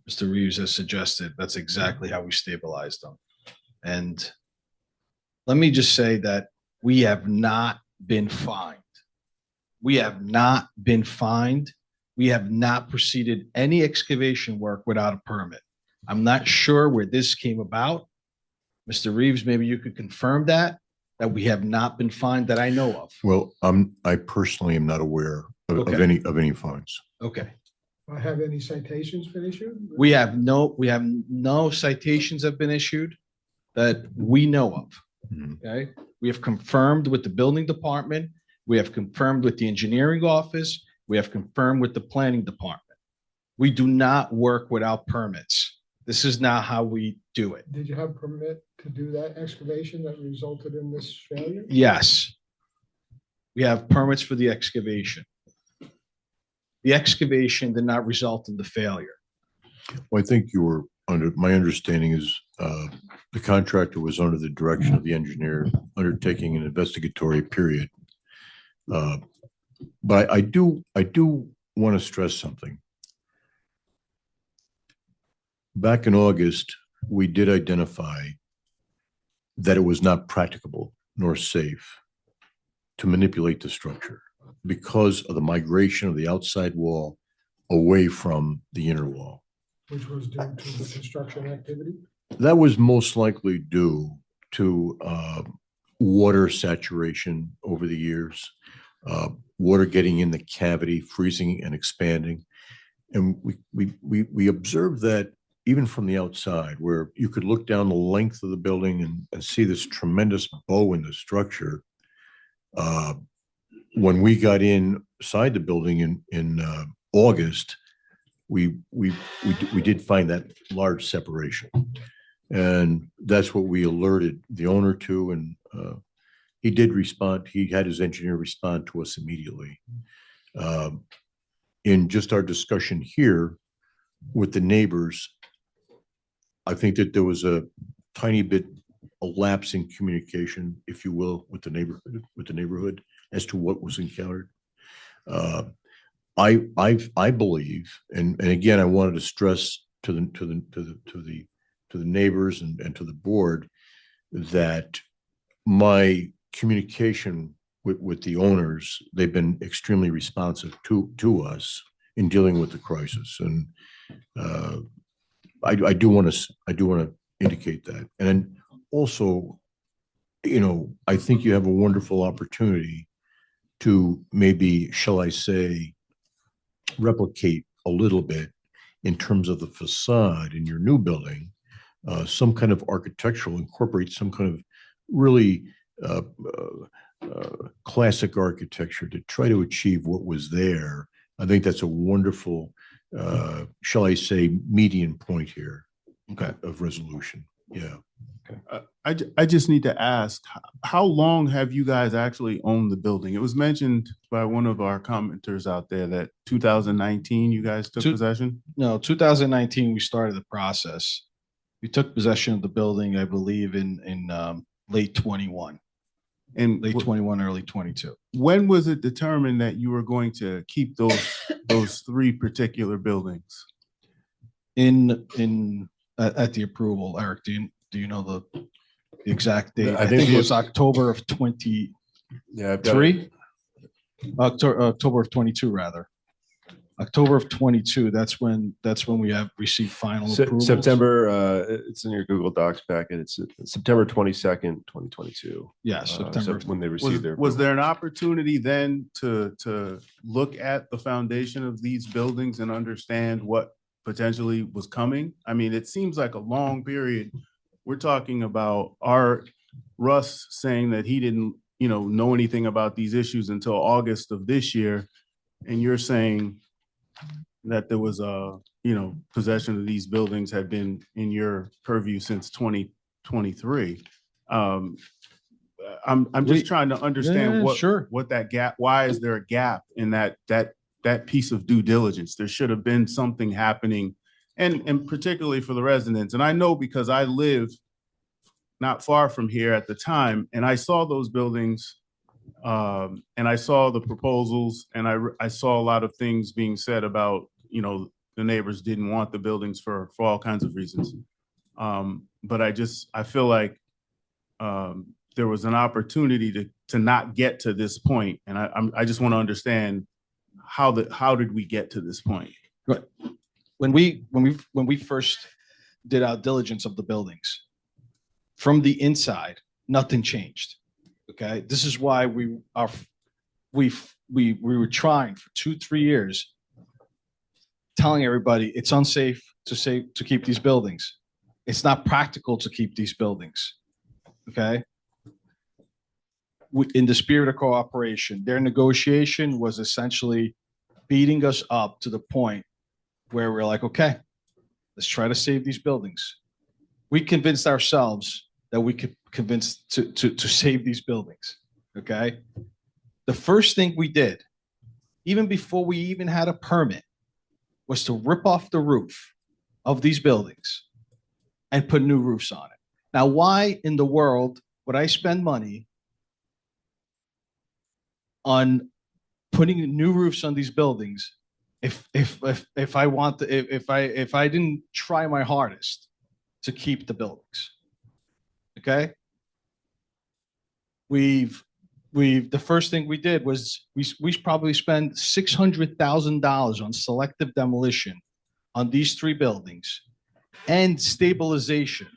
Mr. Reeves has suggested. That's exactly how we stabilized them. And let me just say that we have not been fined. We have not been fined. We have not proceeded any excavation work without a permit. I'm not sure where this came about. Mr. Reeves, maybe you could confirm that we have not been fined that I know of. Well, I personally am not aware of Okay. any fines. Okay. Have any citations been issued? We have no citations have been issued that we know of. Okay. We have confirmed with the building department. We have confirmed with the engineering office. We have confirmed with the planning department. We do not work without permits. This is not how we do it. Did you have permit to do that excavation that resulted in this failure? Yes. We have permits for the excavation. The excavation did not result in the failure. Well, I think you were my understanding is the contractor was under the direction of the engineer undertaking an investigatory period. But I do want to stress something. Back in August, we did identify that it was not practicable nor safe to manipulate the structure because of the migration of the outside wall away from the inner wall. Which was due to the construction activity? That was most likely due to water saturation over the years, water getting in the cavity, freezing and expanding. And we observed that even from the outside, where you could look down the length of the building and see this tremendous bow in the structure. When we got inside the building in August, we did find that large separation. And that's what we alerted the owner to, and he did respond. He had his engineer respond to us immediately. In just our discussion here with the neighbors, I think that there was a tiny bit a lapse in communication, if you will, with the neighborhood as to what was encountered. I believe, and again, I wanted to stress to the neighbors and to the board that my communication with the owners, they've been extremely responsive to us in dealing with the crisis. And I do want to indicate that. And then also, I think you have a wonderful opportunity to maybe, shall I say, replicate a little bit in terms of the facade in your new building, some kind of architectural, incorporate some kind of really classic architecture to try to achieve what was there. I think that's a wonderful, shall I say, median point here of resolution. Yeah. I just need to ask, how long have you guys actually owned the building? It was mentioned by one of our commenters out there that 2019 you guys took possession? No, 2019, we started the process. We took possession of the building, I believe, in late 21. And late 21, early 22. When was it determined that you were going to keep those three particular buildings? At the approval, Eric, do you know the exact date? I I think think it was it- October of 23. Yeah, I've got it. October of 22, rather. October of 22. That's when we have received final approval. September, it's in your Google Docs packet. It's September 22nd, 2022. Yes, So September. when they received their. Was there an opportunity then to look at the foundation of these buildings and understand what potentially was coming? I mean, it seems like a long period. We're talking about Russ saying that he didn't, know anything about these issues until August of this year. And you're saying that there was possession of these buildings had been in your purview since 2023. I'm just trying to understand Yeah, sure. what that gap, why is there a gap in that piece of due diligence? There should have been something happening, and particularly for the residents. And I know because I lived not far from here at the time, and I saw those buildings, and I saw the proposals, and I saw a lot of things being said about, the neighbors didn't want the buildings for all kinds of reasons. But I feel like there was an opportunity to not get to this point, and I just want to understand how did we get to this point? Right. When we first did our diligence of the buildings, from the inside, nothing changed. Okay, this is why we were trying for 2-3 years, telling everybody it's unsafe to keep these buildings. It's not practical to keep these buildings. Okay. In the spirit of cooperation, their negotiation was essentially beating us up to the point where we're like, okay, let's try to save these buildings. We convinced ourselves that we could convince to save these buildings. Okay. The first thing we did, even before we even had a permit, was to rip off the roof of these buildings and put new roofs on it. Now, why in the world would I spend money on putting new roofs on these buildings if I didn't try my hardest to keep the buildings? Okay. The first thing we did was we probably spent $600,000 on selective demolition on these 3 buildings and stabilization,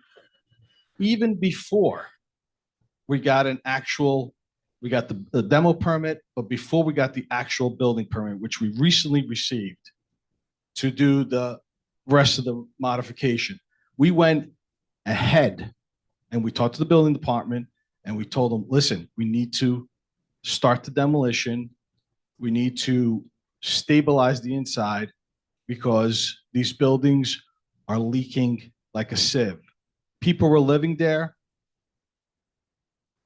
even before we got the demo permit, but before we got the actual building permit, which we recently received to do the rest of the modification. We went ahead and we talked to the building department and we told them, listen, we need to start the demolition. We need to stabilize the inside because these buildings are leaking like a sieve. People were living there.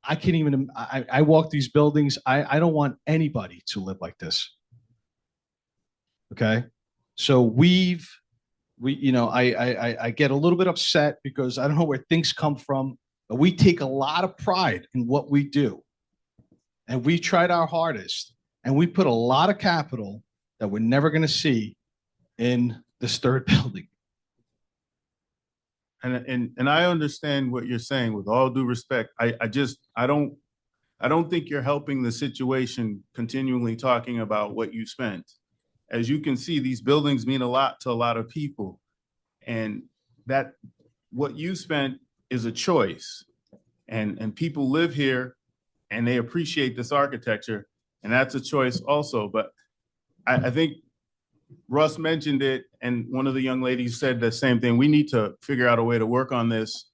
I can't even, I walk these buildings. I don't want anybody to live like this. Okay. So I get a little bit upset because I don't know where things come from, but we take a lot of pride in what we do. And we tried our hardest and we put a lot of capital that we're never going to see in this 3rd building. And I understand what you're saying with all due respect. I don't think you're helping the situation continually talking about what you spent. As you can see, these buildings mean a lot to a lot of people. And that what you spent is a choice. And people live here and they appreciate this architecture. And that's a choice also. But I think Russ mentioned it, and one of the young ladies said the same thing. We need to figure out a way to work on this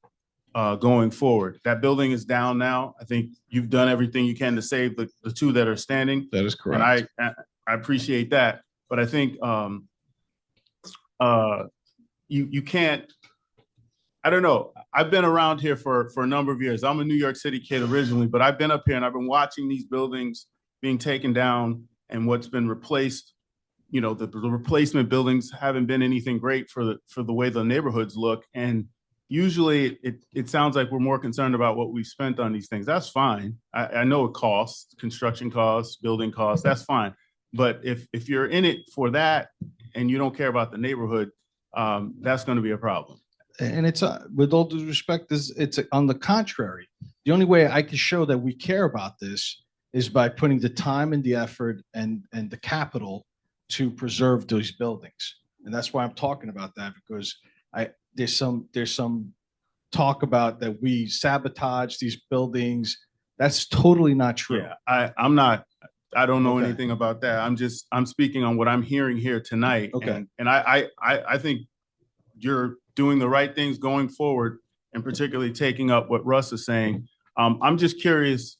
going forward. That building is down now. I think you've done everything you can to save the 2 that are standing. That is correct. And I appreciate that. But I think you can't, I don't know. I've been around here for a number of years. I'm a New York City kid originally, but I've been up here and I've been watching these buildings being taken down and what's been replaced. The replacement buildings haven't been anything great for the way the neighborhoods look. And usually it sounds like we're more concerned about what we spent on these things. That's fine. I know it costs, construction costs, building costs, that's fine. But if you're in it for that and you don't care about the neighborhood, that's going to be a problem. And it's with all due respect, it's on the contrary. The only way I can show that we care about this is by putting the time and the effort and the capital to preserve those buildings. And that's why I'm talking about that, because there's some talk about that we sabotage these buildings. That's totally not true. Yeah, I don't know anything about that. I'm speaking on what I'm hearing here tonight. Okay. And I think you're doing the right things going forward, and particularly taking up what Russ is saying. I'm just curious,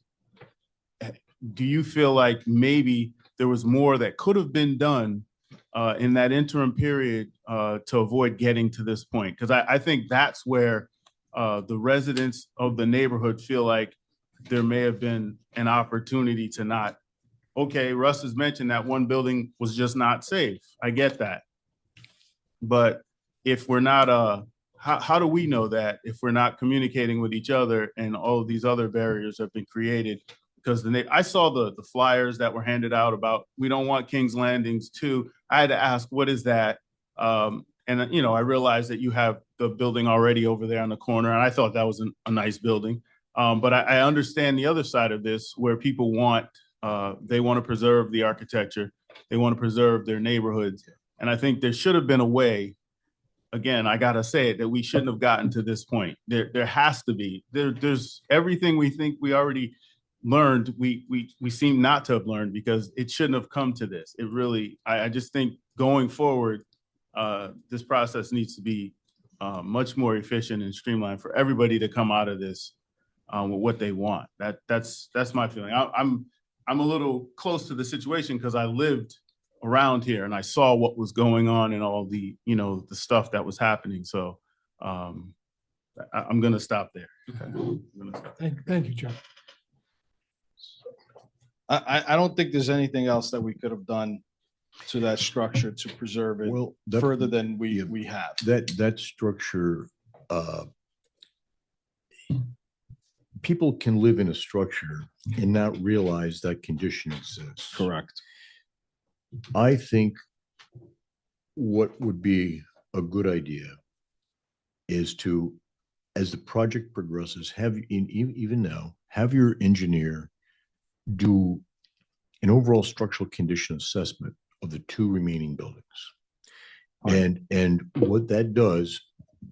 do you feel like maybe there was more that could have been done in that interim period to avoid getting to this point? Because I think that's where the residents of the neighborhood feel like there may have been an opportunity to not, okay, Russ has mentioned that one building was just not safe. I get that. But if we're not, how do we know that if we're not communicating with each other and all of these other barriers have been created? Because I saw the flyers that were handed out about, we don't want King's Landings too. I had to ask, what is that? And, you know, I realized that you have the building already over there on the corner, and I thought that was a nice building. But I understand the other side of this, where people they want to preserve the architecture. They want to preserve their neighborhoods. And I think there should have been a way, again, I got to say it, that we shouldn't have gotten to this point. There has to be. There's everything we think we already learned, we seem not to have learned, because it shouldn't have come to this. It really, I just think going forward, this process needs to be much more efficient and streamlined for everybody to come out of this with what they want. That's my feeling. I'm a little close to the situation because I lived around here and I saw what was going on and all the, you know, the stuff that was happening. So I'm going to stop there. Thank you, Joe. I don't think there's anything else that we could have done to that structure to preserve it further than we have. That structure, people can live in a structure and not realize that condition exists. Correct. I think what would be a good idea is to, as the project progresses, even now, have your engineer do an overall structural condition assessment of the two remaining buildings. And what that does,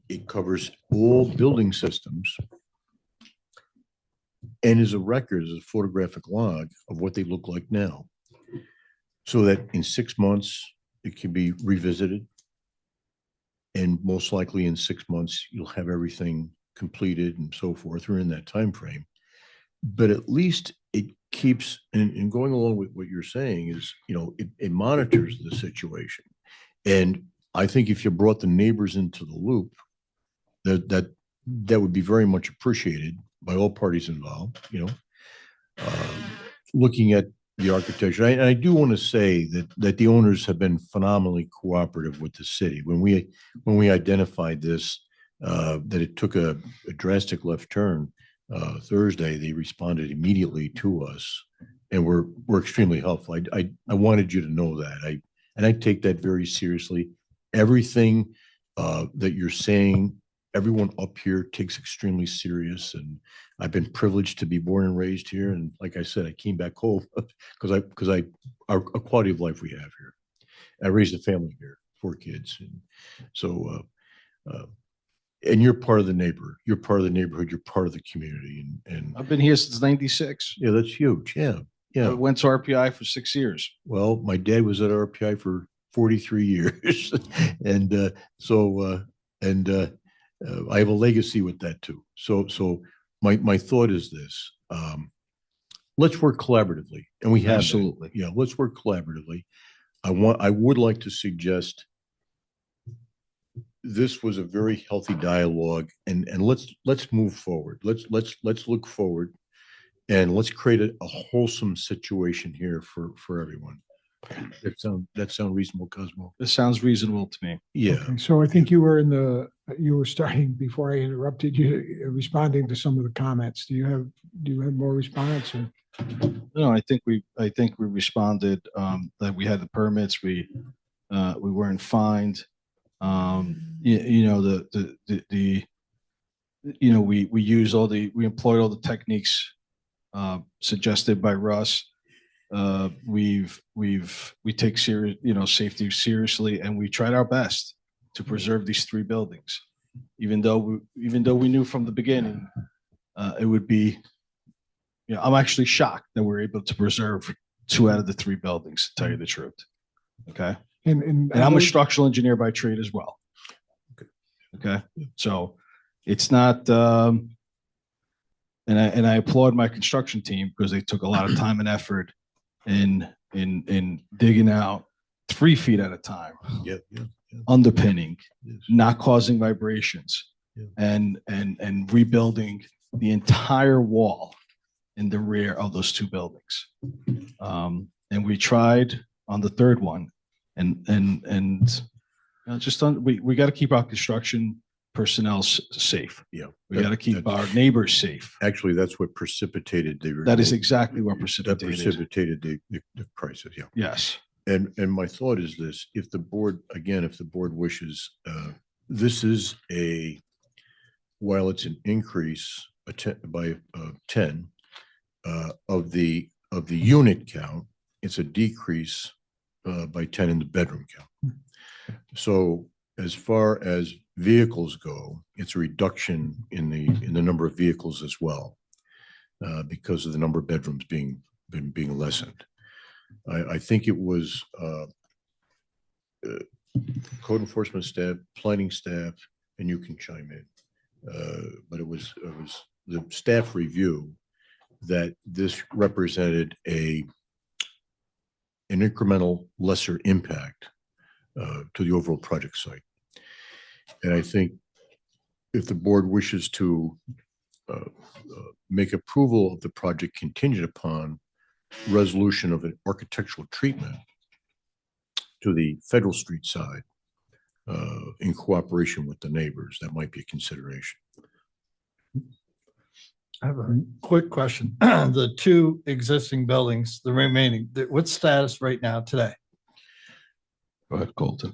it covers all building systems and is a record, as a photographic log of what they look like now. So that in 6 months, it can be revisited. And most likely in 6 months, you'll have everything completed and so forth, or in that time frame. But at least it keeps, and going along with what you're saying is, you know, it monitors the situation. And I think if you brought the neighbors into the loop, that would be very much appreciated by all parties involved, you know, looking at the architecture. And I do want to say that the owners have been phenomenally cooperative with the city. When we identified this, that it took a drastic left turn Thursday, they responded immediately to us, and we're extremely helpful. I wanted you to know that. I take that very seriously. Everything that you're saying, everyone up here takes extremely serious, and I've been privileged to be born and raised here. And like I said, I came back home because our quality of life we have here. I raised a family here, 4 kids, and so and you're part of the neighborhood. You're part of the neighborhood. You're part of the community. And I've been here since '96. Yeah, that's huge. Yeah. I went to RPI for 6 years. Well, my dad was at RPI for 43 years. And I have a legacy with that too. So my thought is this, let's work collaboratively, and we have. Absolutely. Yeah, let's work collaboratively. I would like to suggest this was a very healthy dialogue, and let's move forward. Let's look forward, and let's create a wholesome situation here for everyone. That sound reasonable, Cosmo? This sounds reasonable to me. Yeah. Okay, so I think you were starting before I interrupted you, responding to some of the comments. Do you have more response? Or? No, I think we responded that we had the permits. We weren't fined. We employed all the techniques suggested by Russ. We take safety seriously, and we tried our best to preserve these 3 buildings, even though we knew from the beginning it would be. I'm actually shocked that we're able to preserve 2 out of the 3 buildings, to tell you the truth. Okay. And I'm a structural engineer by trade as well. Okay. So it's not, and I applaud my construction team because they took a lot of time and effort in digging out 3 feet at a time, underpinning, not causing vibrations, and rebuilding the entire wall in the rear of those two buildings. And we tried on the third one and just on, we got to keep our construction personnel safe. Yeah. We got to keep our neighbors safe. Actually, that's what precipitated the. That is exactly what That precipitated. precipitated the crisis, yeah. Yes. And my thought is this, if the board, again, if the board wishes, this is while it's an increase by 10 of the unit count, it's a decrease by 10 in the bedroom count. So as far as vehicles go, it's a reduction in the number of vehicles as well, because of the number of bedrooms being lessened. I think it was code enforcement staff, planning staff, and you can chime in. But it was the staff review that this represented an incremental lesser impact to the overall project site. And I think if the board wishes to make approval of the project contingent upon resolution of an architectural treatment to the Federal Street side in cooperation with the neighbors, that might be a consideration. I have a quick question. The two existing buildings, the remaining, what's status right now today? Go ahead, Colton.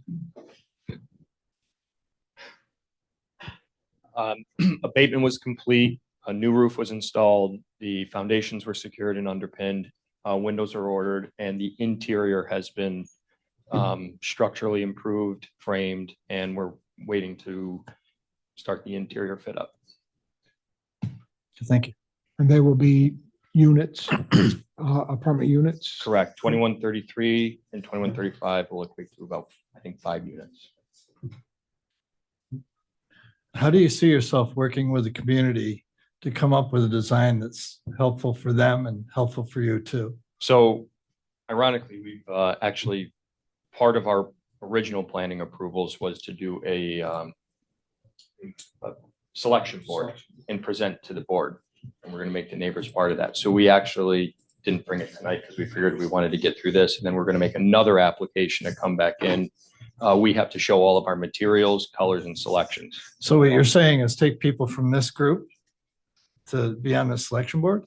Abatement was complete, a new roof was installed, the foundations were secured and underpinned, windows are ordered, and the interior has been structurally improved, framed, and we're waiting to start the interior fit up. Thank you. And they will be units, apartment units? Correct. 2133 and 2135 will equate to about, I think, 5 units. How do you see yourself working with the community to come up with a design that's helpful for them and helpful for you too? So ironically, we've actually, part of our original planning approvals was to do a selection board and present to the board. And we're going to make the neighbors part of that. So we actually didn't bring it tonight because we figured we wanted to get through this. And then we're going to make another application to come back in. We have to show all of our materials, colors, and selections. So what you're saying is take people from this group to be on the selection board?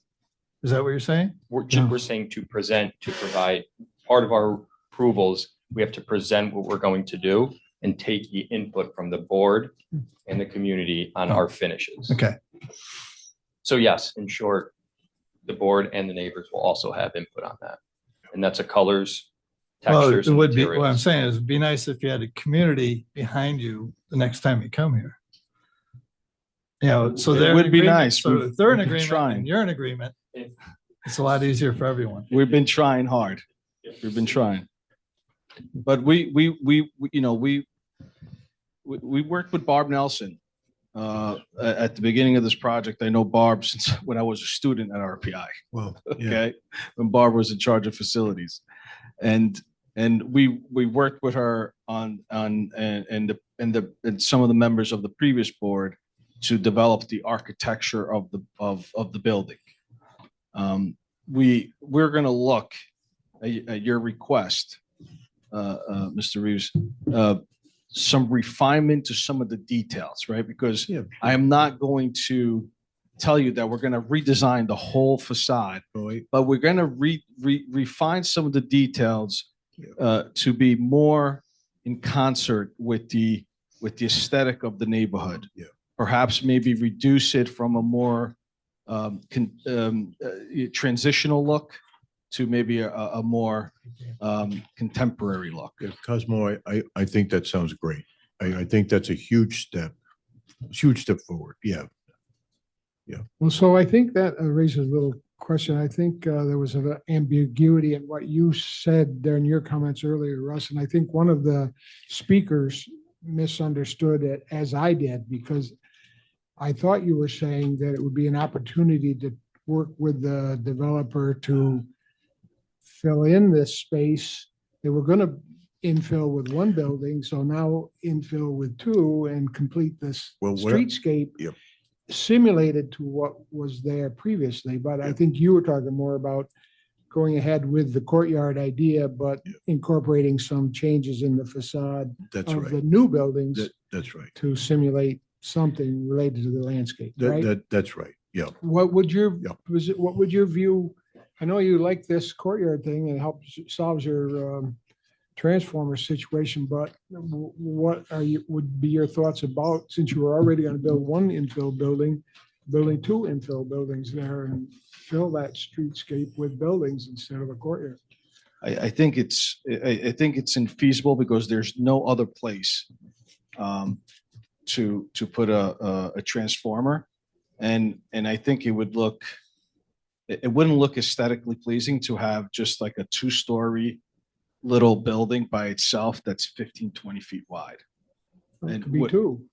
Is that what you're saying? We're saying to present, to provide part of our approvals. We have to present what we're going to do and take the input from the board and the community on our finishes. Okay. So yes, in short, the board and the neighbors will also have input on that. And that's a colors, Well, textures, it and would be, what I'm materials. saying is it'd be nice if you had a community behind you the next time you come here. You know, so It they're. in would be agreement. nice. So if they're in We've been agreement trying. and you're in agreement, it's a lot easier for everyone. We've been trying hard. We've been trying. But we worked with Barb Nelson at the beginning of this project. I know Barb since when I was a student at RPI. Well, Okay, when Barb was in charge of facilities, and we worked with her on and some of the members of the previous board to develop the architecture of the building. We're going to look at your request, Mr. Reeves, some refinement to some of the details, right? Because I am not going to tell you that we're going to redesign the whole facade, but we're going to refine some of the details to be more in concert with the aesthetic of the neighborhood. Perhaps maybe reduce it from a more transitional look to maybe a more contemporary look. Cosmo, I think that sounds great. I think that's a huge step forward. Yeah. Well, so I think that raises a little question. I think there was an ambiguity in what you said during your comments earlier, Russ, and I think one of the speakers misunderstood it as I did, because I thought you were saying that it would be an opportunity to work with the developer to fill in this space. They were going to infill with one building, so now infill with two and complete this Well, streetscape. Yep. simulated to what was there previously, but I think you were talking more about going ahead with the courtyard idea, but incorporating some changes in the facade That's of right. the new buildings That's right. to simulate something related to the landscape, right? That's right. Yeah. What would your, what would your view, I know you like this courtyard thing and helps solves your transformer situation, but what would be your thoughts about, since you were already gonna build one infill building, building two infill buildings there and fill that streetscape with buildings instead of a courtyard? I think I think it's infeasible because there's no other place to put a transformer. And I think it would look, it wouldn't look aesthetically pleasing to have just like a two-story little building by itself that's 15, 20 feet wide. It could be two.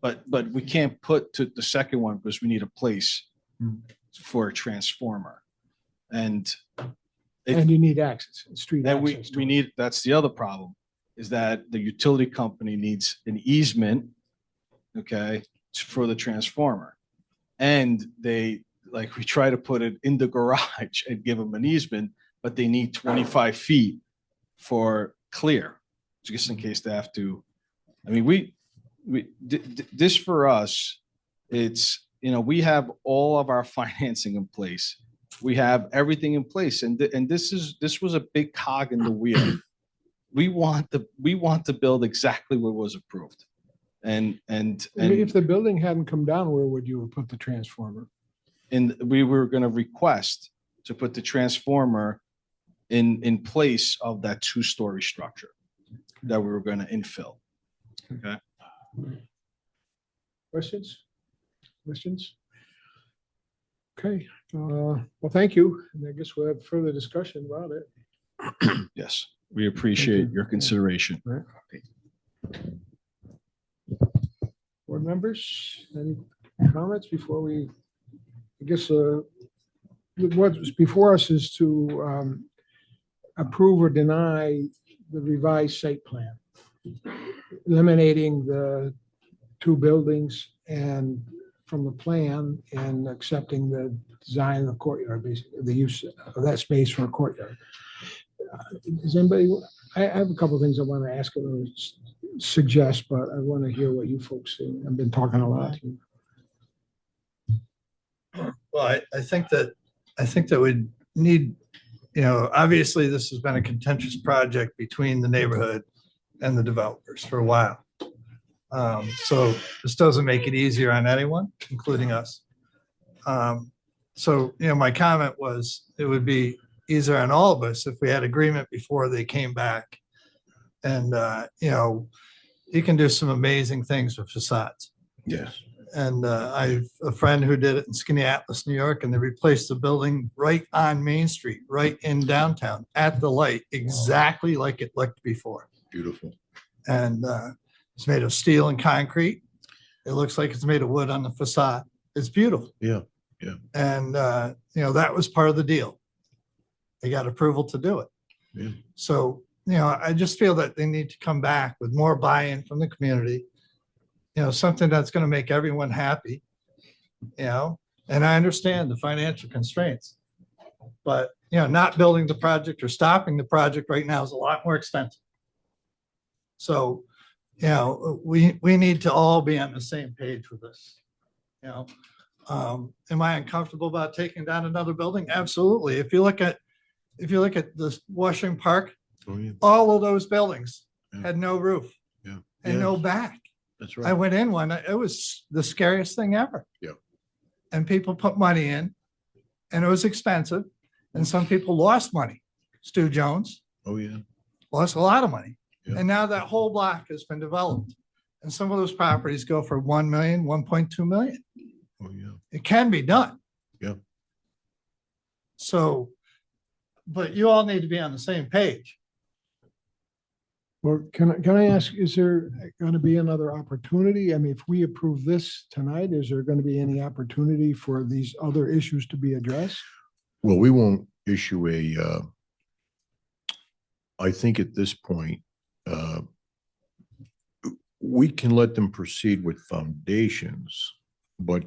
But we can't put to the second one because we need a place for a transformer. And you need access, street and access. we need, that's the other problem, is that the utility company needs an easement, okay, for the transformer. And they, like, we try to put it in the garage and give them an easement, but they need 25 feet for clear, just in case they have to. I mean, this for us, it's, you know, we have all of our financing in place. We have everything in place, and this was a big cog in the wheel. We want to build exactly what was approved, and if the building hadn't come down, where would you have put the transformer? And we were going to request to put the transformer in place of that two-story structure that we were going to infill. Okay. Questions? Okay, well, thank you. And I guess we'll have further discussion about it. Yes, we appreciate your consideration. Board members, any comments before we, I guess, what's before us is to approve or deny the revised site plan, eliminating the two buildings and from the plan and accepting the design of the courtyard, basically the use of that space for a courtyard. Does anybody, I have a couple of things I want to ask or suggest, but I want to hear what you folks think. I've been talking a lot. Well, I think that we need, you know, obviously this has been a contentious project between the neighborhood and the developers for a while. So this doesn't make it easier on anyone, including us. So, you know, my comment was it would be easier on all of us if we had agreement before they came back. And, you know, you can do some amazing things with facades. Yes. And I have a friend who did it in Skaneateles, New York, and they replaced the building right on Main Street, right in downtown, at the light, exactly like it looked before. Beautiful. And it's made of steel and concrete. It looks like it's made of wood on the facade. It's beautiful. Yeah, yeah. And, you know, that was part of the deal. They got approval to do it. Yeah. So, you know, I just feel that they need to come back with more buy-in from the community. You know, something that's going to make everyone happy, you know, and I understand the financial constraints. But, you know, not building the project or stopping the project right now is a lot more expensive. So, you know, we need to all be on the same page with this. You know, am I uncomfortable about taking down another building? Absolutely. If you look at this Washington Park, all of those buildings had no roof and no back. That's right. I went in one, it was the scariest thing ever. Yeah. And people put money in and it was expensive. And some people lost money. Stu Jones. Oh, yeah. Lost a lot of money. Yeah. And now that whole block has been developed. And some of those properties go for 1 million, 1.2 million. Oh, yeah. It can be done. Yeah. So, but you all need to be on the same page. Well, can I ask, is there going to be another opportunity? I mean, if we approve this tonight, is there going to be any opportunity for these other issues to be addressed? Well, we won't issue I think at this point, we can let them proceed with foundations, but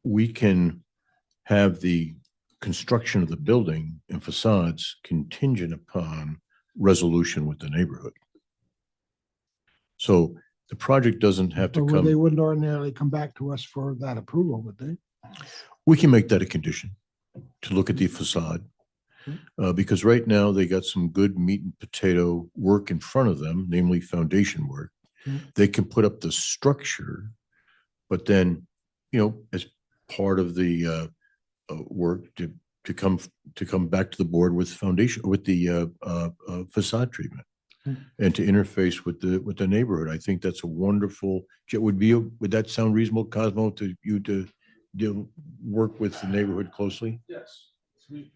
we can have the construction of the building and facades contingent upon resolution with the neighborhood. So the project doesn't have to But they come, wouldn't ordinarily come back to us for that approval, would they? we can make that a condition to look at the facade. Because right now they got some good meat and potato work in front of them, namely foundation work. They can put up the structure, but then, as part of the work to come back to the board with foundation, with the facade treatment. And to interface with the neighborhood. I think that's a wonderful, would that sound reasonable, Cosmo, to you to work with the neighborhood closely? Yes. We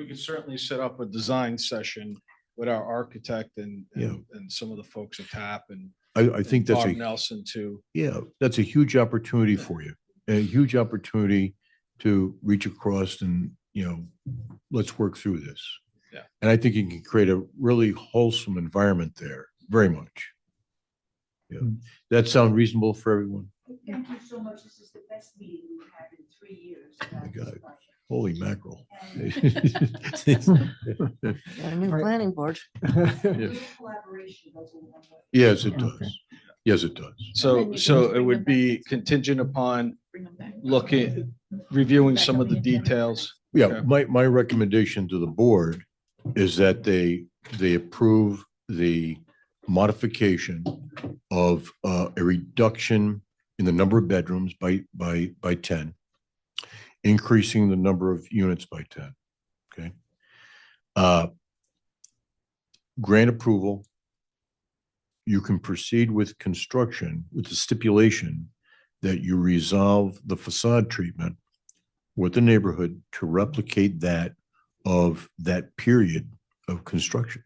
could certainly set up a design session with our architect and some of the folks at TAP and I think that's Bob a, Nelson too. yeah, that's a huge opportunity for you. A huge opportunity to reach across and, let's work through this. Yeah. And I think you can create a really wholesome environment there, very much. Yeah. That sound reasonable for everyone? Thank you so much. This is the best meeting we've had in 3 years. My God, holy mackerel. Got a new planning board. Collaboration goes a long way. Yes, it does. Yes, it does. So it would be contingent upon reviewing some of the details. Yeah, Okay. my recommendation to the board is that they approve the modification of a reduction in the number of bedrooms by 10, increasing the number of units by 10. Okay. Grant approval. You can proceed with construction with the stipulation that you resolve the facade treatment with the neighborhood to replicate that of that period of construction.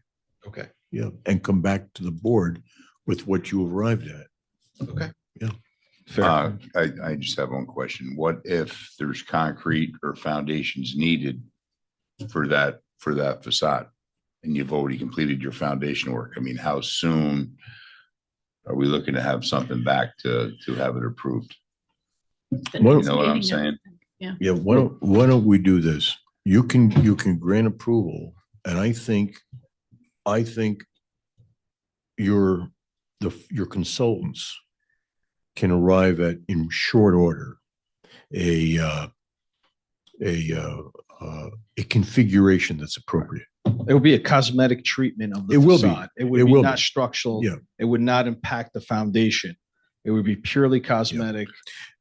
Okay. Yeah, and come back to the board with what you arrived at. Okay. Yeah. I just have one question. What if there's concrete or foundations needed for that facade? And you've already completed your foundation work. I mean, how soon are we looking to have something back to have it approved? You know what I'm saying? Yeah. Yeah, why don't we do this? You can grant approval, and I think your consultants can arrive at, in short order, a configuration that's appropriate. It will be a cosmetic treatment of the It will be. facade. It It would be will not be. structural. Yeah. It would not impact the foundation. It would be purely cosmetic,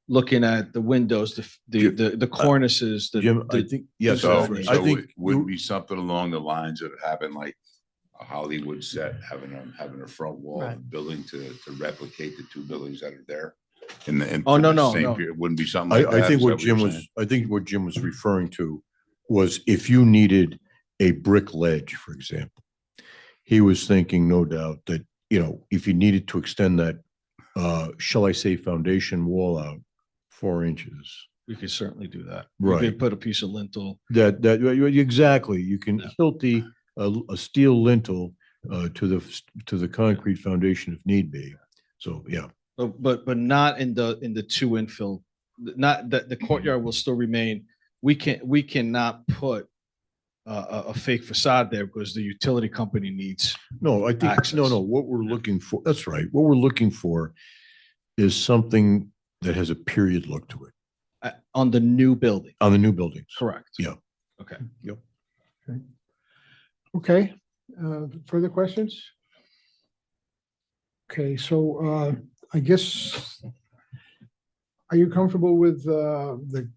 looking at the windows, the cornices, Jim, I think, yes, So I think it would be something along the lines of having like a Hollywood set, having a front wall Right. building to replicate the 2 buildings that are there. In the, Oh, for no, the no, same no. period. It wouldn't be something like that. I think Is that what you're Jim was, saying? I think what Jim was referring to was if you needed a brick ledge, for example, he was thinking, no doubt, that, if you needed to extend that, shall I say, foundation wall out 4 inches, We could certainly do that. Right. We could put a piece of lintel. that exactly, you can hilt a steel lintel to the concrete foundation if need be. So, yeah. But not in the 2 infill, not that the courtyard will still remain. We cannot put a fake facade there because the utility company needs. No, I think, access. no, what we're looking for, that's right. What we're looking for is something that has a period look to it. On the new building. On the new buildings. Correct. Yeah. Okay. Yep. Okay, further questions? Okay, so I guess, are you comfortable with the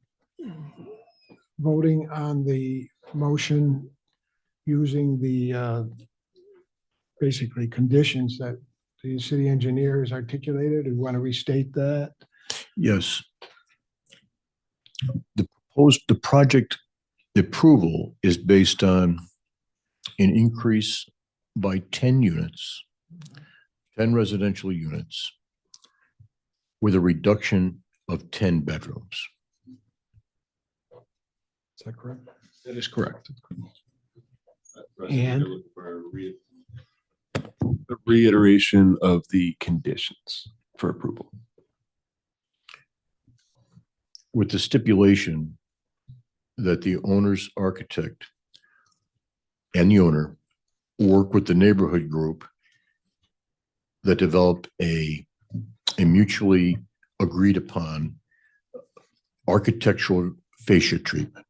voting on the motion using the basically conditions that the city engineer has articulated? Do you want to restate that? Yes. The project approval is based on an increase by 10 units, 10 residential units, with a reduction of 10 bedrooms. Is that correct? That is correct. And A reiteration of the conditions for approval. with the stipulation that the owner's architect and the owner work with the neighborhood group that develop a mutually agreed upon architectural fascia treatment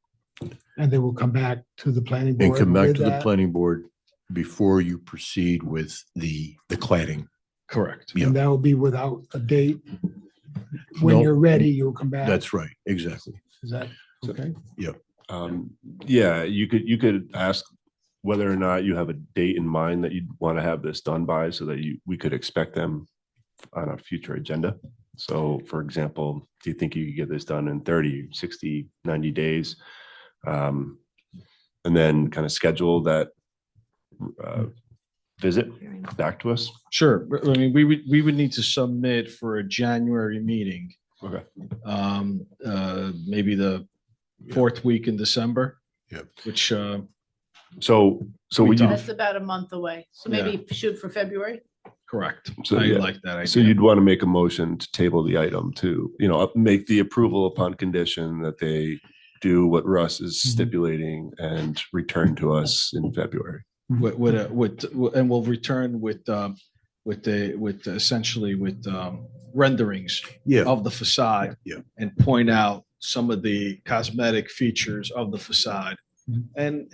And they will come back to the planning and board. come back with to the that. planning board before you proceed with the cladding. Correct. Yeah. And that will be without a date. When No, you're ready, you'll come back. That's right, exactly. Is that okay? Yeah. Yeah, you could ask whether or not you have a date in mind that you'd want to have this done by so that we could expect them on a future agenda. So for example, do you think you could get this done in 30, 60, 90 days? And then kind of schedule that visit back to us? Sure. I mean, we would need to submit for a January meeting. Okay. Maybe the fourth week in December. Yep. Which, so would you, That's about a month away. So maybe shoot for February. correct. So, I yeah. like that idea. so you'd want to make a motion to table the item to, make the approval upon condition that they do what Russ is stipulating and return to us in February. And we'll return with renderings Yeah. of the facade. Yeah. And point out some of the cosmetic features of the facade. And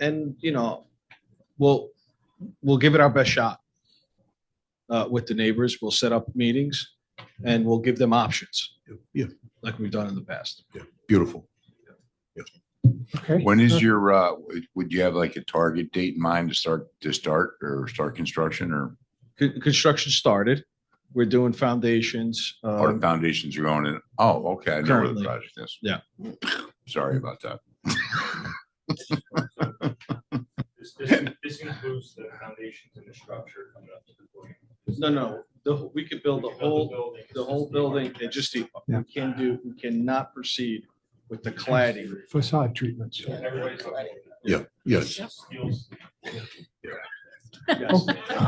we'll give it our best shot with the neighbors. We'll set up meetings and we'll give them options. Yeah. Like we've done in the past. Yeah. Beautiful. Okay. When is your, would you have like a target date in mind to start construction or Construction started. We're doing foundations. or foundations are going in? Oh, okay. I know where the Currently. project is. Yeah. Sorry about that. This includes the foundations and the structure coming up to the point. No, we could build the whole building. It just, Yeah. we cannot proceed with the cladding. Facade treatments. Yeah, yes.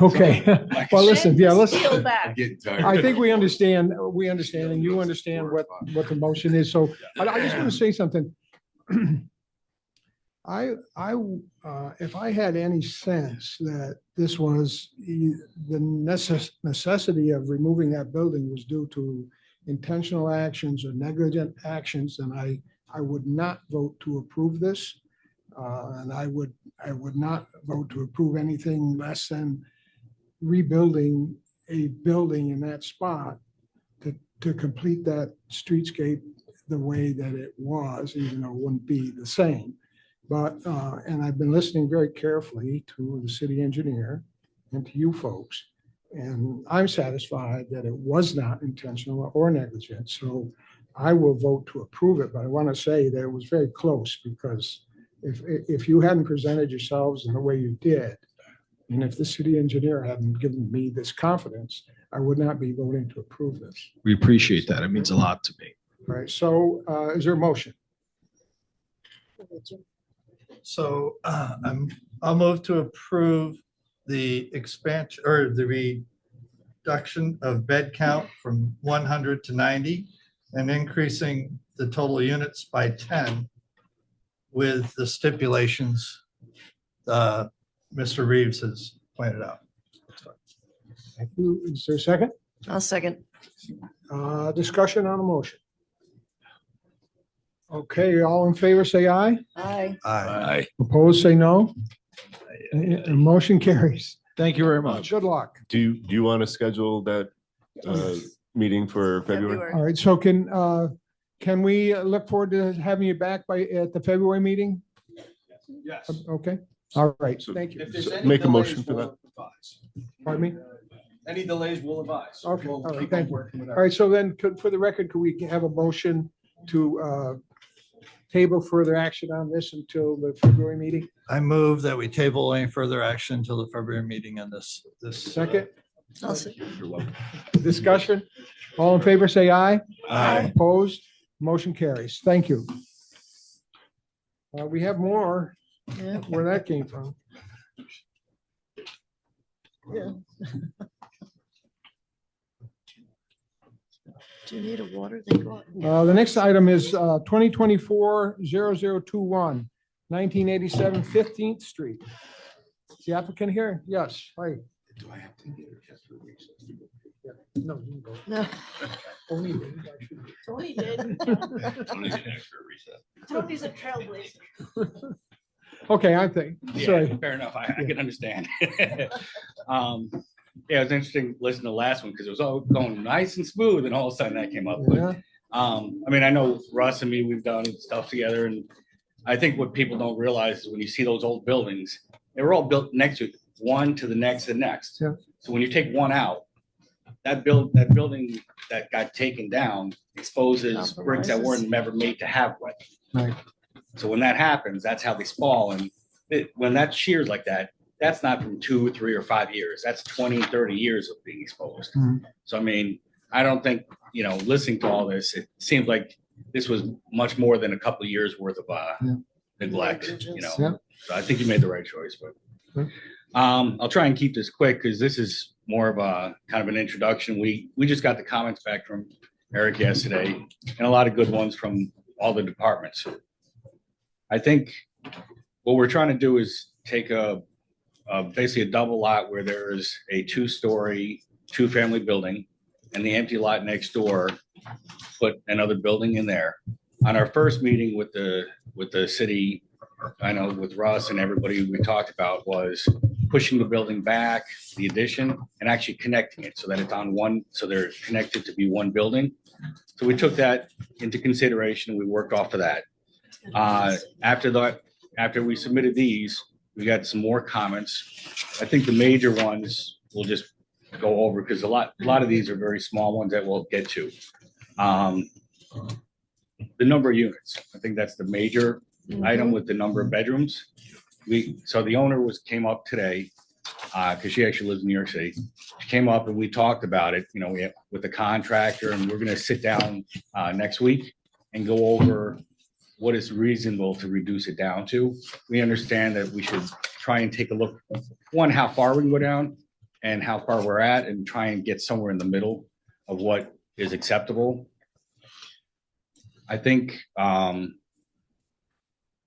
Okay. Well, listen, yeah, let's. Peel back. I'm getting tired. I think we understand, and you understand what the motion is. So I just want to say something. If I had any sense that this was the necessity of removing that building was due to intentional actions or negligent actions, then I would not vote to approve this. And I would not vote to approve anything less than rebuilding a building in that spot to complete that streetscape the way that it was, even though it wouldn't be the same. But, and I've been listening very carefully to the city engineer and to you folks, and I'm satisfied that it was not intentional or negligent. So I will vote to approve it, but I want to say that it was very close, because if you hadn't presented yourselves in the way you did, and if the city engineer hadn't given me this confidence, I would not be voting to approve this. We appreciate that. It means a lot to me. All right, so is there a motion? So I'll move to approve the expansion or the reduction of bed count from 100 to 90 and increasing the total units by 10 with the stipulations Mr. Reeves has pointed out. Thank you. Is there a second? I'll second. Discussion on the motion. Okay, all in favor, say aye. Aye. Aye. Opposed, say no. And motion carries. Thank you very much. Good luck. Do you want to schedule that meeting for February? All right, so can we look forward to having you back at the February meeting? Yes. Okay, all right, So- thank you. If there's So any make a delays, motion for we'll that. advise. Pardon me? Any delays, we'll advise. Okay, We'll all right, keep thank on you. working with All right, so then for the record, could we have a motion to table further action on this until the February meeting? I move that we table any further action until the February meeting on this. Second, I'll second. discussion? All in favor, say aye. Aye. Opposed? Motion carries. Thank you. We have more Yeah. where that came from. Yeah. Do you need a water? They go. The next item is 2024-0021, 1987 15th Street. Is the applicant here? Yes, hi. Do I have to get a test for recess? No, you can go. No. Only me. Tony did. Tony's an extra recess. Tony's a trailblazer. Okay, I think, Yeah, sorry. fair enough. I can understand. Yeah, it was interesting listening to the last one because it was all going nice and smooth and all of a sudden that came up. Yeah. But, I mean, I know Russ and me, we've done stuff together and I think what people don't realize is when you see those old buildings, they were all built next to one to the next and next. Yeah. So when you take one out, that building that got taken down exposes bricks that weren't never made to have wood. Right. So when that happens, that's how they fall. And when that shears like that, that's not from 2 or 3 or 5 years. That's 20, 30 years of being exposed. Mhm. So, I mean, I don't think, listening to all this, it seems like this was much more than a couple of years worth of neglect, Yeah. So I think you made the right choice, but I'll try and keep this quick because this is more of a kind of an introduction. We just got the comments back from Eric yesterday and a lot of good ones from all the departments. I think what we're trying to do is take basically a double lot where there's a 2-story, 2-family building and the empty lot next door, put another building in there. On our first meeting with the city, I know with Russ and everybody we talked about was pushing the building back, the addition, and actually connecting it so that it's on one, so they're connected to be one building. So we took that into consideration. We worked off of that. After we submitted these, we got some more comments. I think the major ones we'll just go over because a lot of these are very small ones that we'll get to. The number of units, I think that's the major item with the number of bedrooms. So the owner came up today because she actually lives in New York City. She came up and we talked about it, with the contractor, and we're going to sit down next week and go over what is reasonable to reduce it down to. We understand that we should try and take a look, one, how far we can go down and how far we're at, and try and get somewhere in the middle of what is acceptable. I think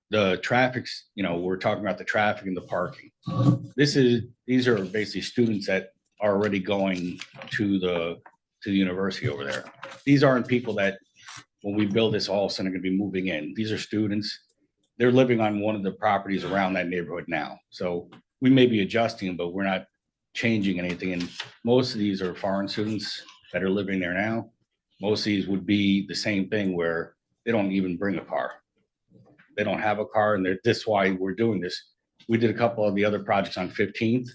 the traffic's, we're talking about the traffic and the parking. These are basically students that are already going to the university over there. These aren't people that, when we build this, all of a sudden are going to be moving in. These are students. They're living on one of the properties around that neighborhood now. So we may be adjusting, but we're not changing anything. And most of these are foreign students that are living there now. Most of these would be the same thing where they don't even bring a car. They don't have a car, and that's why we're doing this. We did a couple of the other projects on 15th,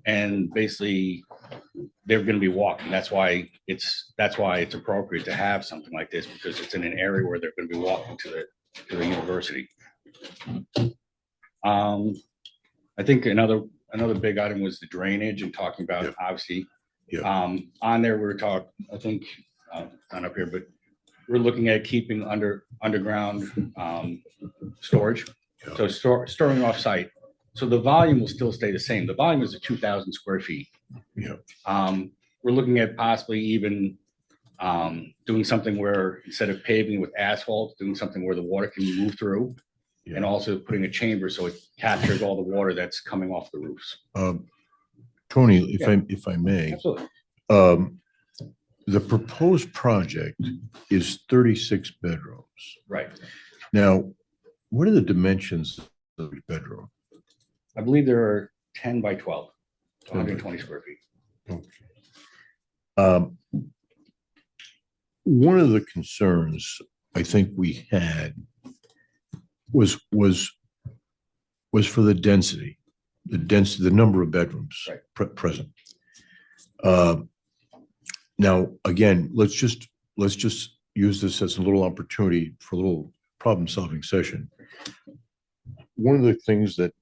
and basically they're going to be walking. That's why it's appropriate to have something like this, because it's in an area where they're going to be walking to the university. I think another big item was the drainage, and talking about obviously on there we were talking, I think not up here, but we're looking at keeping underground storage. So storing off site. So the volume will still stay the same. The volume is 2,000 square feet. Yeah. We're looking at possibly even doing something where instead of paving with asphalt, doing something where the water can move through, and also putting a chamber so it captures all the water that's coming off the roofs. Tony, if I may. Absolutely. The proposed project is 36 bedrooms. Right. Now, what are the dimensions of each bedroom? I believe there are 10 by 12, 120 square feet. One of the concerns I think we had was for the density, the number of bedrooms present. Now, again, let's just use this as a little opportunity for a little problem-solving session. One of the things that,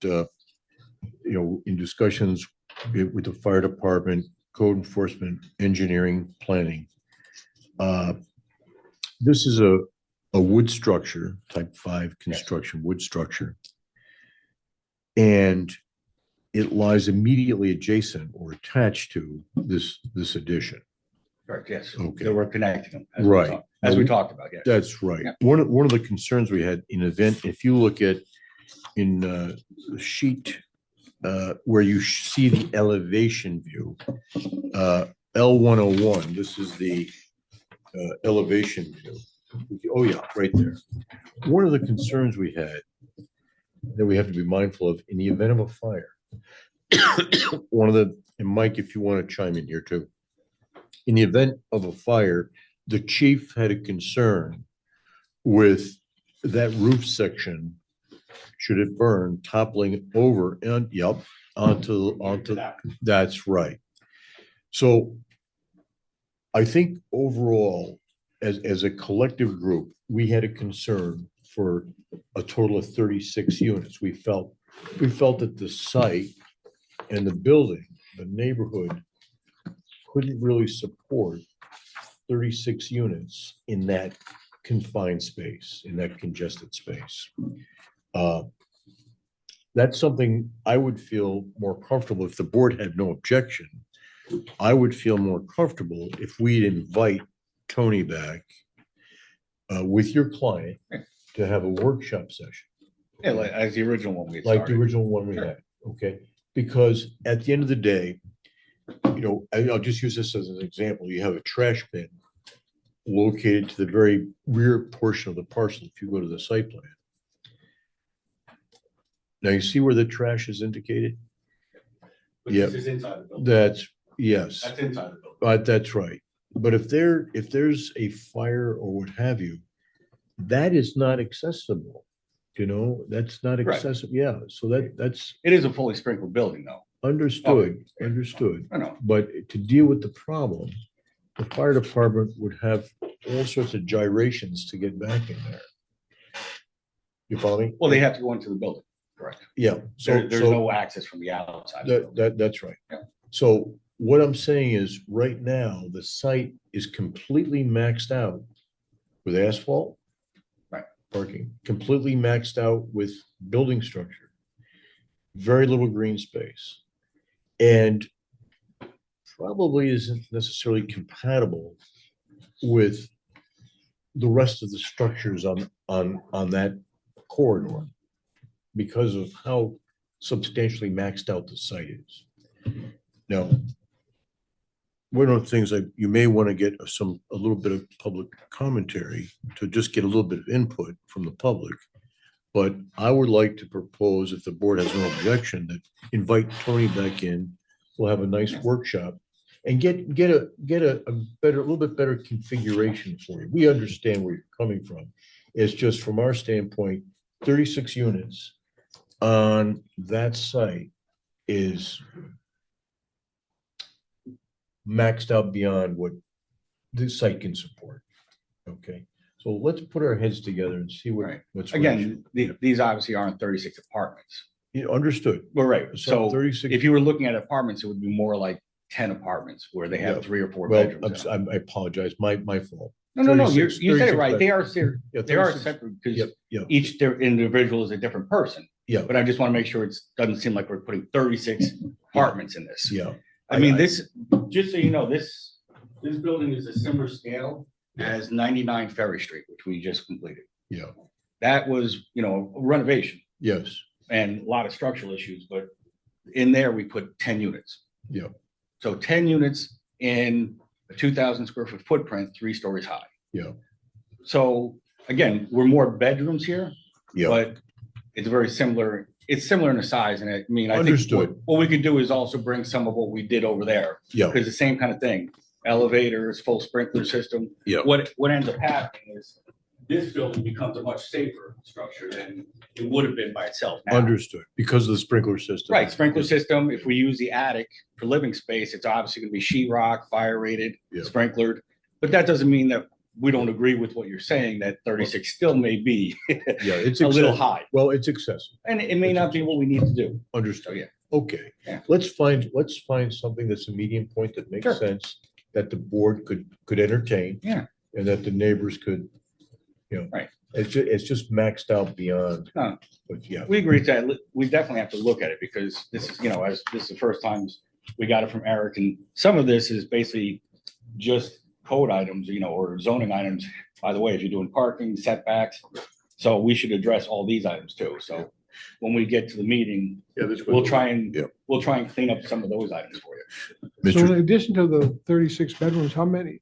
in discussions with the fire department, code enforcement, engineering, planning, this is a wood structure, type 5 construction, wood structure. And it lies immediately adjacent or attached to this addition. Correct, yes. Okay. That we're connecting them. as we Right. talked- As we talked about, yes. That's right. Yeah. One of the concerns we had in event, if you look at in the sheet where you see the elevation view, L101, this is the elevation view. Oh, yeah, right there. One of the concerns we had that we have to be mindful of in the event of a fire. One of the, and Mike, if you want to chime in here too. In the event of a fire, the chief had a concern with that roof section, should it burn, toppling over and, yep, onto, that's right. So I think overall, as a collective group, we had a concern for a total of 36 units. We felt that the site and the building, the neighborhood couldn't really support 36 units in that confined space, in that congested space. That's something I would feel more comfortable if the board had no objection. I would feel more comfortable if we'd invite Tony back with your client to have a workshop session. Yeah, like, as the original one we had Like the started. original one we had, okay? Because at the end of the day, I'll just use this as an example. You have a trash bin located to the very rear portion of the parcel if you go to the site plan. Now you see where the trash is indicated? But Yeah, this is inside the building. that's, yes. That's inside the building. That's right. But if there's a fire or what have you, that is not accessible, that's not Right. accessible. Yeah, so that's It is a fully sprinkled building though. understood, Okay. understood. I know. But to deal with the problem, the fire department would have all sorts of gyrations to get back in there. You follow me? Well, they have to go into the building, correct? Yeah. So There's no access from the outside. that's right. Yeah. So what I'm saying is, right now, the site is completely maxed out with asphalt. Right. Parking, completely maxed out with building structure. Very little green space. And probably isn't necessarily compatible with the rest of the structures on that corridor because of how substantially maxed out the site is. Now, one of the things that you may want to get a little bit of public commentary to just get a little bit of input from the public. But I would like to propose, if the board has no objection, that invite Tony back in. We'll have a nice workshop and get a little bit better configuration for you. We understand where you're coming from. It's just from our standpoint, 36 units on that site is maxed out beyond what this site can support. Okay, so let's put our heads together and see what's. Again, these obviously aren't 36 apartments. Yeah, understood. Well, right. So 36. if you were looking at apartments, it would be more like 10 apartments where they have Yeah. 3 or 4 Well, bedrooms. in them. I apologize, my fault. No, you 36 said it 36 right. They are bedrooms. Yeah, they are 36. separate Yep, because yep. each their individual is a different person. Yeah. But I just want to make sure it doesn't seem like we're putting 36 apartments in this. Yeah. I mean, this, just so you know, this building is a similar scale as 99 Ferry Street, which we just completed. Yeah. That was, a renovation Yes, and a lot of structural issues, but in there we put 10 units. yeah, So 10 units in a 2,000 square foot footprint, 3 stories high. yeah, So again, we're more bedrooms here, yeah. but it's very similar. It's similar in the size, and I mean, I think Understood. what we could do is also bring some of what we did over there. Yeah. Because the same kind of thing, elevators, full sprinkler system. Yeah. What ends up happening is this building becomes a much safer structure than it would have been by itself now. Understood, because of the sprinkler system. Right, sprinkler system, if we use the attic for living space, it's obviously gonna be sheetrock, fire rated, Yeah. sprinklered. But that doesn't mean that we don't agree with what you're saying, that 36 still may be Yeah, it's a little excessive. high. Well, it's excessive. And it may not be what we need to do. So, Understood. yeah. Okay, Yeah. let's find something that's a medium point that makes Sure. sense, that the board could entertain. Yeah. And that the neighbors could, Right. it's just maxed out beyond, No, but yeah. we agree to, we definitely have to look at it because this is, as this is the first time we got it from Eric, and some of this is basically just code items, or zoning items. By the way, if you're doing parking, setbacks, so we should address all these items too. So when we get to the meeting, we'll try and clean up some of those items for you. So in addition to the 36 bedrooms, how many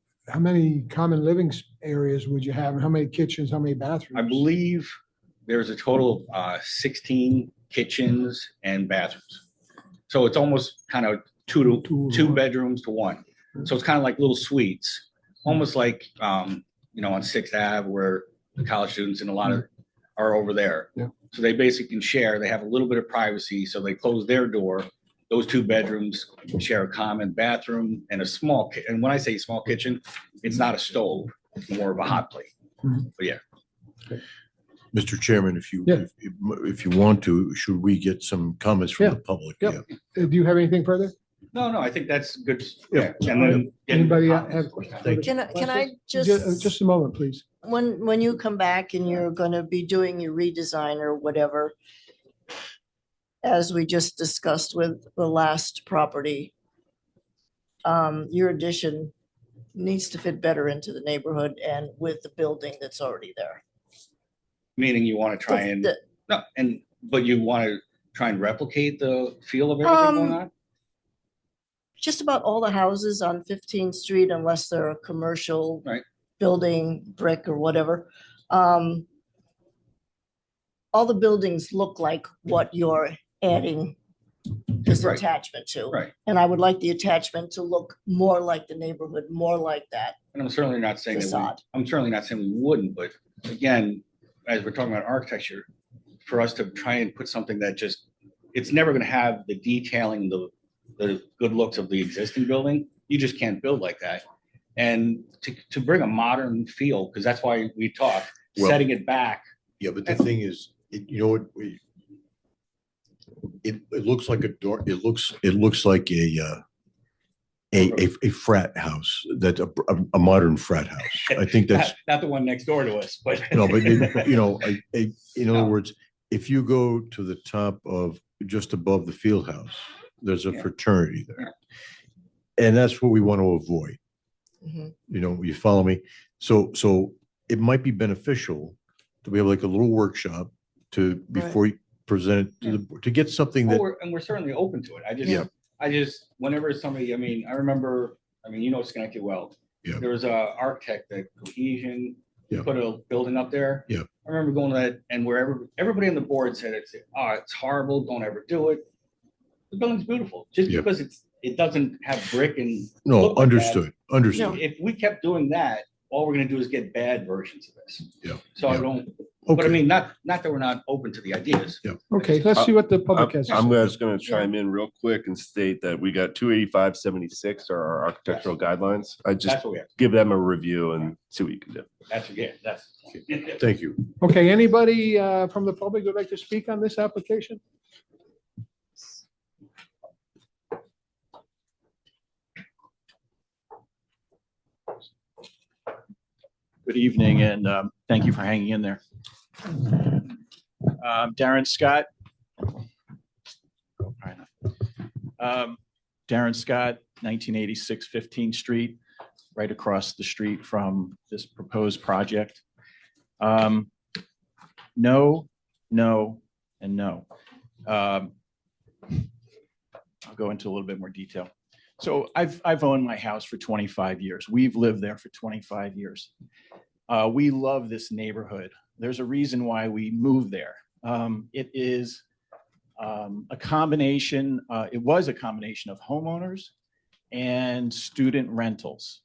common living areas would you have? And how many kitchens, how many bathrooms? I believe there's a total of 16 kitchens and bathrooms. So it's almost kind of two bedrooms to one. So it's kind of like little suites, almost like, on 6th Ave where the college students and a lot of are over there. Yeah. So they basically can share, they have a little bit of privacy. So they close their door. Those two bedrooms share a common bathroom and a small, and when I say small kitchen, it's not a stove, it's more of a hot plate. But yeah. Mr. Chairman, if you want to, should we get some comments from the public? Do you have anything further? No, I think that's good. Yeah. And then Anybody have questions? Can I just? Just a moment, please. When you come back and you're gonna be doing your redesign or whatever, as we just discussed with the last property, your addition needs to fit better into the neighborhood and with the building that's already there. Meaning you want to try and, but you want to try and replicate the feel of everything going on? Just about all the houses on 15th Street, unless they're a commercial building, brick or whatever. All the buildings look like what you're adding this attachment to. Right. And I would like the attachment to look more like the neighborhood, more like that. And I'm certainly not saying Facade. I'm certainly not saying we wouldn't, but again, as we're talking about architecture, for us to try and put something that just, it's never going to have the detailing, the good looks of the existing building. You just can't build like that. And to bring a modern feel, because that's why we talk, setting it back. Yeah, but the thing is, it looks like a door. It looks like a frat house, that a modern frat house. I think that's not the one next door to us, but no, but in other words, if you go to the top of just above the field house, there's a fraternity there, and that's what we want to avoid. You follow me? So it might be beneficial to have like a little workshop before you present it to get something that. And we're certainly open to it. I just, whenever somebody, I remember, Schenectady well. Yeah. There was a architect at Cohesion, put a building up there. Yeah. I remember going to that, and wherever everybody on the board said it's horrible, don't ever do it. The building's beautiful, just because it doesn't have brick and. No, understood. If we kept doing that, all we're gonna do is get bad versions of this. Yeah. So I don't, but I mean, not that we're not open to the ideas. Yeah. Okay, let's see what the public has. to I'm say. just going to chime in real quick and state that we got 28576 are our architectural guidelines. I just That's what we have. give them a review and see what you can do. That's. Thank you. Okay, anybody from the public would like to speak on this application? Good evening, and thank you for hanging in there. Darren Scott. Darren Scott, 1986 15th Street, right across the street from this proposed project. No, no, and no. I'll go into a little bit more detail. So I've owned my house for 25 years. We've lived there for 25 years. We love this neighborhood. There's a reason why we moved there. It is a combination, it was a combination of homeowners and student rentals.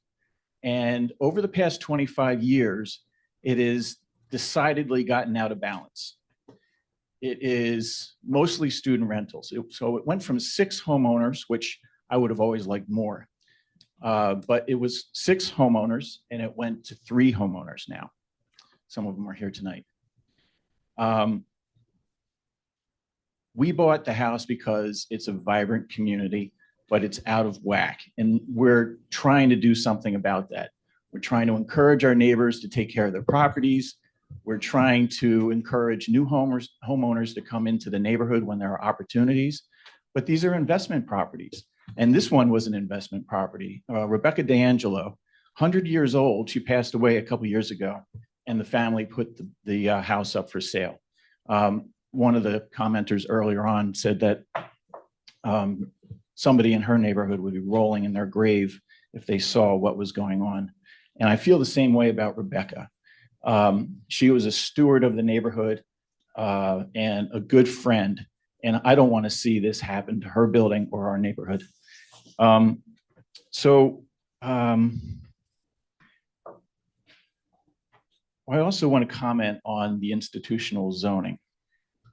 And over the past 25 years, it is decidedly gotten out of balance. It is mostly student rentals. So it went from 6 homeowners, which I would have always liked more. But it was 6 homeowners and it went to 3 homeowners now. Some of them are here tonight. We bought the house because it's a vibrant community, but it's out of whack. And we're trying to do something about that. We're trying to encourage our neighbors to take care of their properties. We're trying to encourage new homeowners to come into the neighborhood when there are opportunities. But these are investment properties. And this one was an investment property. Rebecca D'Angelo, 100 years old, she passed away a couple years ago, and the family put the house up for sale. One of the commenters earlier on said that somebody in her neighborhood would be rolling in their grave if they saw what was going on. And I feel the same way about Rebecca. She was a steward of the neighborhood and a good friend. And I don't want to see this happen to her building or our neighborhood. I also want to comment on the institutional zoning.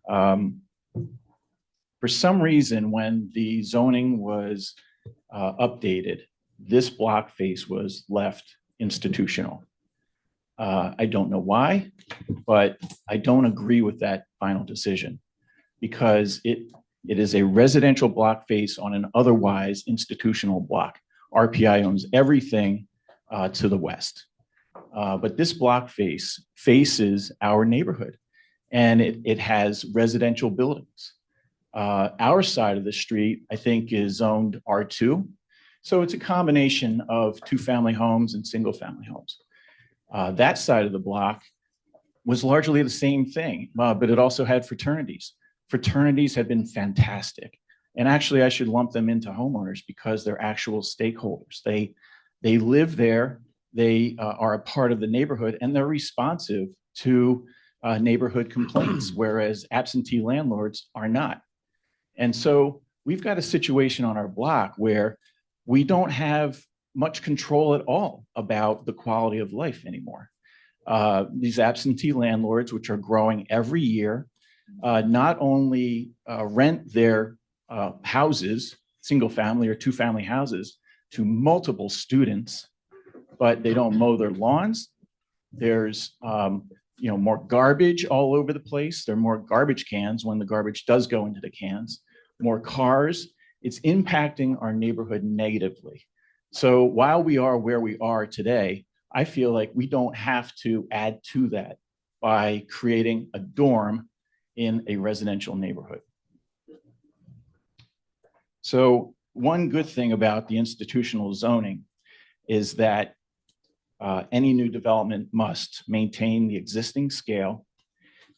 For some reason, when the zoning was updated, this block face was left institutional. I don't know why, but I don't agree with that final decision because it is a residential block face on an otherwise institutional block. RPI owns everything to the west. But this block face faces our neighborhood and it has residential buildings. Our side of the street, I think, is zoned R2. So it's a combination of 2-family homes and single-family homes. That side of the block was largely the same thing, but it also had fraternities. Fraternities have been fantastic. And actually, I should lump them into homeowners because they're actual stakeholders. They live there, they are a part of the neighborhood, and they're responsive to neighborhood complaints, whereas absentee landlords are not. And so we've got a situation on our block where we don't have much control at all about the quality of life anymore. These absentee landlords, which are growing every year, not only rent their houses, single family or 2-family houses, to multiple students, but they don't mow their lawns. There's more garbage all over the place. There are more garbage cans when the garbage does go into the cans, more cars. It's impacting our neighborhood negatively. So while we are where we are today, I feel like we don't have to add to that by creating a dorm in a residential neighborhood. So one good thing about the institutional zoning is that any new development must maintain the existing scale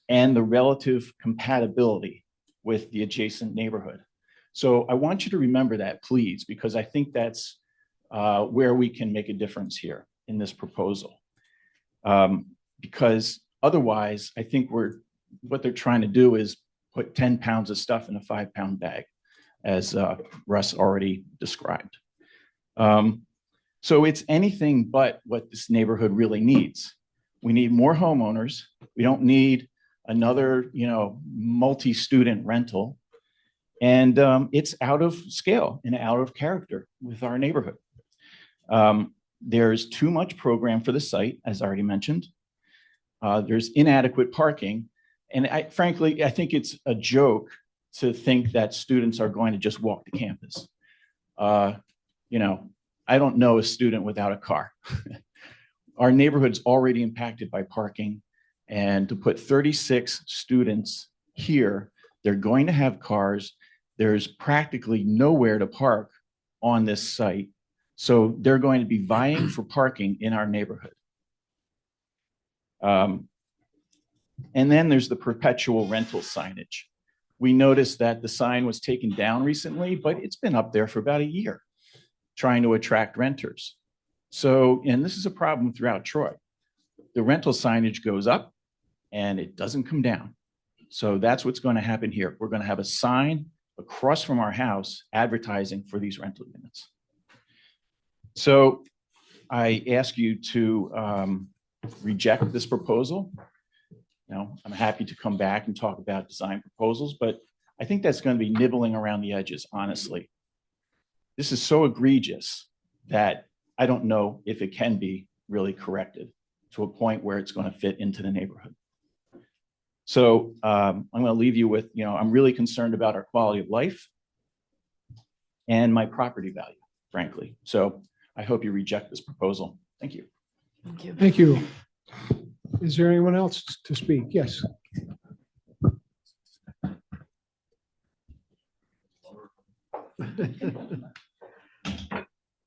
and the relative compatibility with the adjacent neighborhood. So I want you to remember that, please, because I think that's where we can make a difference here in this proposal. Because otherwise, I think what they're trying to do is put 10 pounds of stuff in a 5-pound bag, as Russ already described. So it's anything but what this neighborhood really needs. We need more homeowners. We don't need another, multi-student rental. And it's out of scale and out of character with our neighborhood. There's too much program for the site, as I already mentioned. There's inadequate parking. And frankly, I think it's a joke to think that students are going to just walk to campus. I don't know a student without a car. Our neighborhood's already impacted by parking. And to put 36 students here, they're going to have cars. There's practically nowhere to park on this site. So they're going to be vying for parking in our neighborhood. And then there's the perpetual rental signage. We noticed that the sign was taken down recently, but it's been up there for about a year, trying to attract renters. So, and this is a problem throughout Troy. The rental signage goes up and it doesn't come down. So that's what's going to happen here. We're going to have a sign across from our house advertising for these rental units. So I ask you to reject this proposal. I'm happy to come back and talk about design proposals, but I think that's going to be nibbling around the edges, honestly. This is so egregious that I don't know if it can be really corrected to a point where it's going to fit into the neighborhood. So I'm going to leave you with, I'm really concerned about our quality of life and my property value, frankly. So I hope you reject this proposal. Thank you. Thank you. Thank you. Is there anyone else to speak? Yes.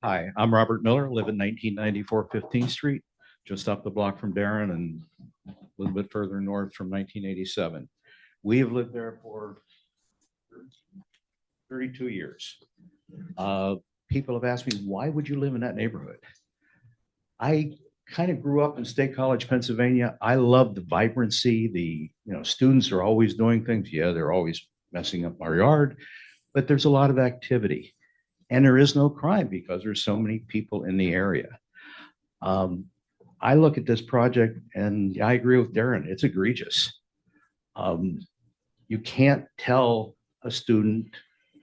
Hi, I'm Robert Miller, live in 1994 15th Street, just up the block from Darren and a little bit further north from 1987. We have lived there for 32 years. People have asked me, why would you live in that neighborhood? I kind of grew up in State College, Pennsylvania. I love the vibrancy. Students are always doing things. Yeah, they're always messing up our yard, but there's a lot of activity. And there is no crime because there's so many people in the area. I look at this project and I agree with Darren, it's egregious. You can't tell a student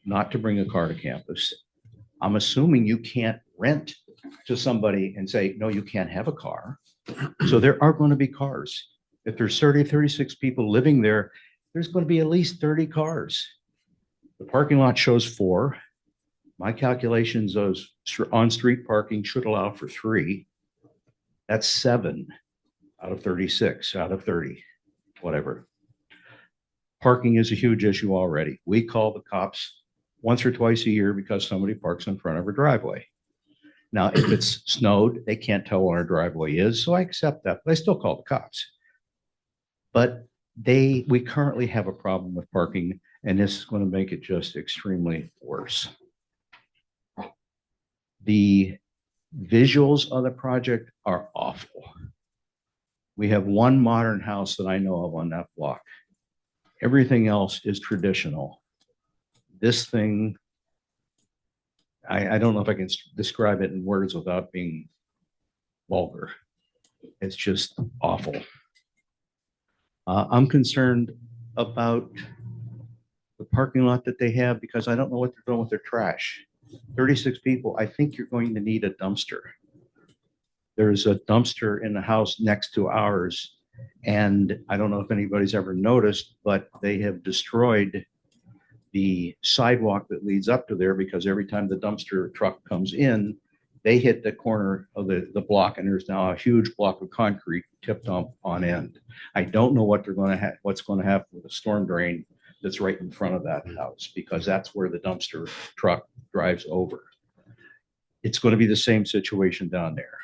not to bring a car to campus. I'm assuming you can't rent to somebody and say, no, you can't have a car. So there are going to be cars. If there's 36 people living there, there's going to be at least 30 cars. The parking lot shows 4. My calculations of on-street parking should allow for 3. That's 7 out of 36, out of 30, whatever. Parking is a huge issue already. We call the cops once or twice a year because somebody parks in front of our driveway. Now, if it's snowed, they can't tell where our driveway is, so I accept that, but I still call the cops. But we currently have a problem with parking, and this is going to make it just extremely worse. The visuals of the project are awful. We have one modern house that I know of on that block. Everything else is traditional. This thing, I don't know if I can describe it in words without being vulgar. It's just awful. I'm concerned about the parking lot that they have because I don't know what they're doing with their trash. 36 people, I think you're going to need a dumpster. There's a dumpster in the house next to ours. And I don't know if anybody's ever noticed, but they have destroyed the sidewalk that leads up to there because every time the dumpster truck comes in, they hit the corner of the block and there's now a huge block of concrete tipped on end. I don't know what they're going to have, what's going to happen with the storm drain that's right in front of that house because that's where the dumpster truck drives over. It's going to be the same situation down there.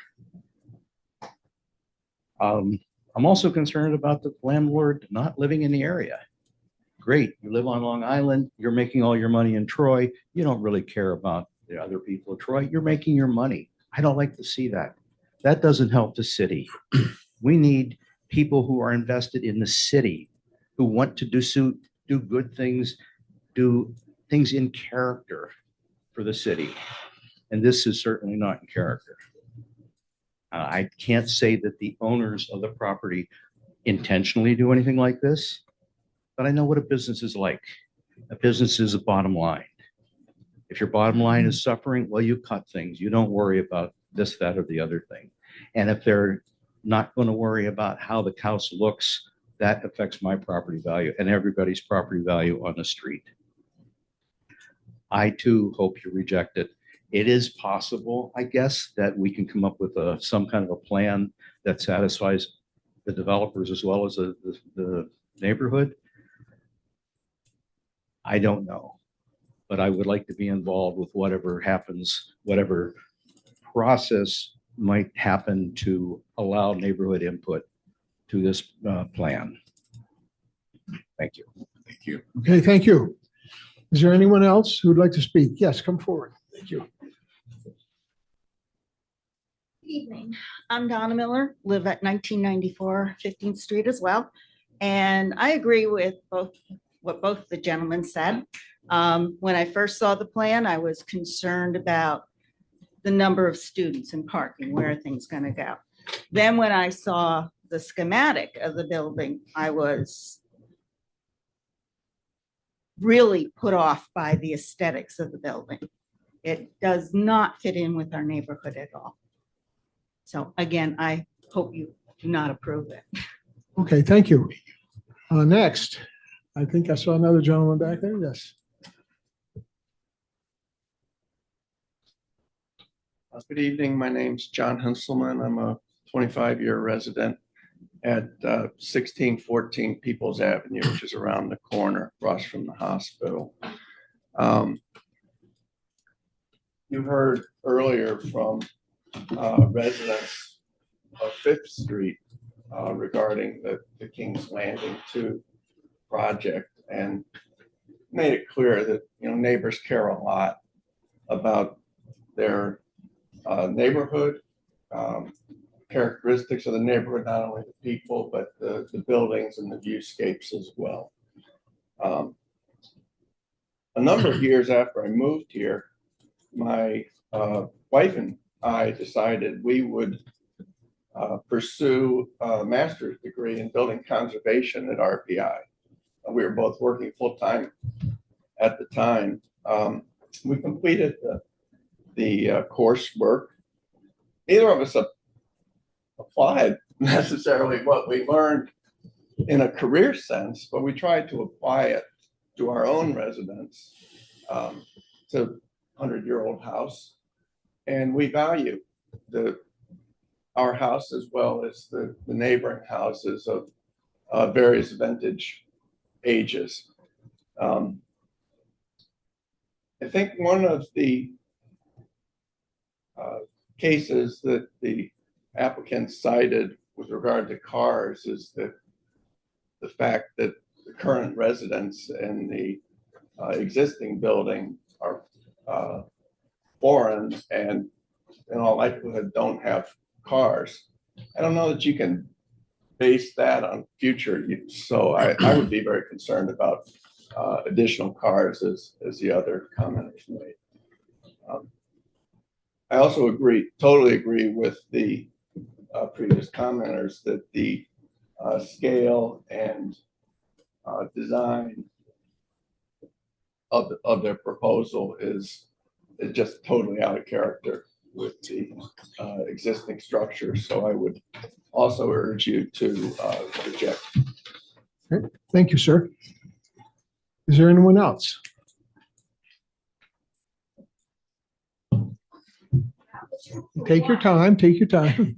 I'm also concerned about the landlord not living in the area. Great, you live on Long Island, you're making all your money in Troy, you don't really care about the other people of Troy, you're making your money. I don't like to see that. That doesn't help the city. We need people who are invested in the city, who want to do good things, do things in character for the city. And this is certainly not in character. I can't say that the owners of the property intentionally do anything like this, but I know what a business is like. A business is a bottom line. If your bottom line is suffering, well, you cut things. You don't worry about this, that, or the other thing. And if they're not going to worry about how the house looks, that affects my property value and everybody's property value on the street. I too hope you reject it. It is possible, I guess, that we can come up with some kind of a plan that satisfies the developers as well as the neighborhood. I don't know, but I would like to be involved with whatever happens, whatever process might happen to allow neighborhood input to this plan. Thank you. Thank you. Okay, thank you. Is there anyone else who would like to speak? Yes, come forward. Thank you. Good evening. I'm Donna Miller, live at 1994 15th Street as well. And I agree with what both the gentlemen said. When I first saw the plan, I was concerned about the number of students and parking, where are things going to go? Then when I saw the schematic of the building, I was really put off by the aesthetics of the building. It does not fit in with our neighborhood at all. So again, I hope you do not approve it. Okay, thank you. Next, I think I saw another gentleman back there. Yes. Good evening. My name's John Henselman. I'm a 25-year resident at 1614 Peoples Avenue, which is around the corner across from the hospital. you heard earlier from residents of Fifth Street regarding the King's Landing 2 project, and made it clear that, you know, neighbors care a lot about their neighborhood, characteristics of the neighborhood, not only the people, but the buildings and the viewscapes as well. A number of years after I moved here, my wife and I decided we would pursue a master's degree in building conservation at RPI. We were both working full-time at the time. We completed the coursework. Neither of us applied necessarily what we learned in a career sense, but we tried to apply it to our own residence. It's a 100-year-old house, and we value our house as well as the neighboring houses of various vintage ages. I think one of the cases that the applicants cited with regard to cars is that the fact that the current residents in the existing building are foreign and in all likelihood don't have cars. I don't know that you can base that on future use. So I would be very concerned about additional cars as the other commenters made. I also totally agree with the previous commenters that the scale and design of their proposal is just totally out of character with the existing structure. So I would also urge you to reject. Okay. Thank you, sir. Is there anyone else? Take your time, take your time.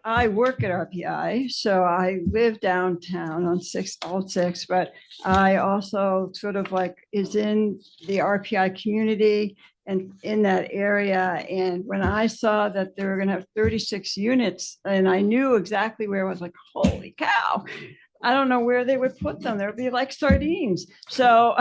I work at RPI, so I live downtown on Old Six, but I also sort of like is in the RPI community and in that area. And when I saw that they were going to have 36 units, and I knew exactly where, I was like, holy cow. I don't know where they would put them. There would be like sardines. So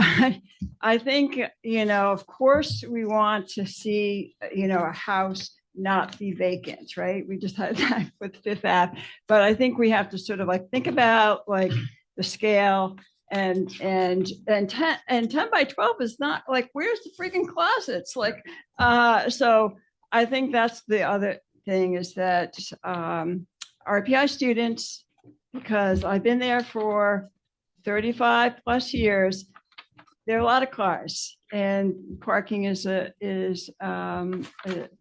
I think, you know, of course we want to see, you know, a house not be vacant, right? We just had that with Fifth Ave, but I think we have to sort of like think about like the scale and 10 by 12 is not like, where's the freaking closets? Like, so I think that's the other thing is that RPI students, because I've been there for 35 plus years, there are a lot of cars and parking is a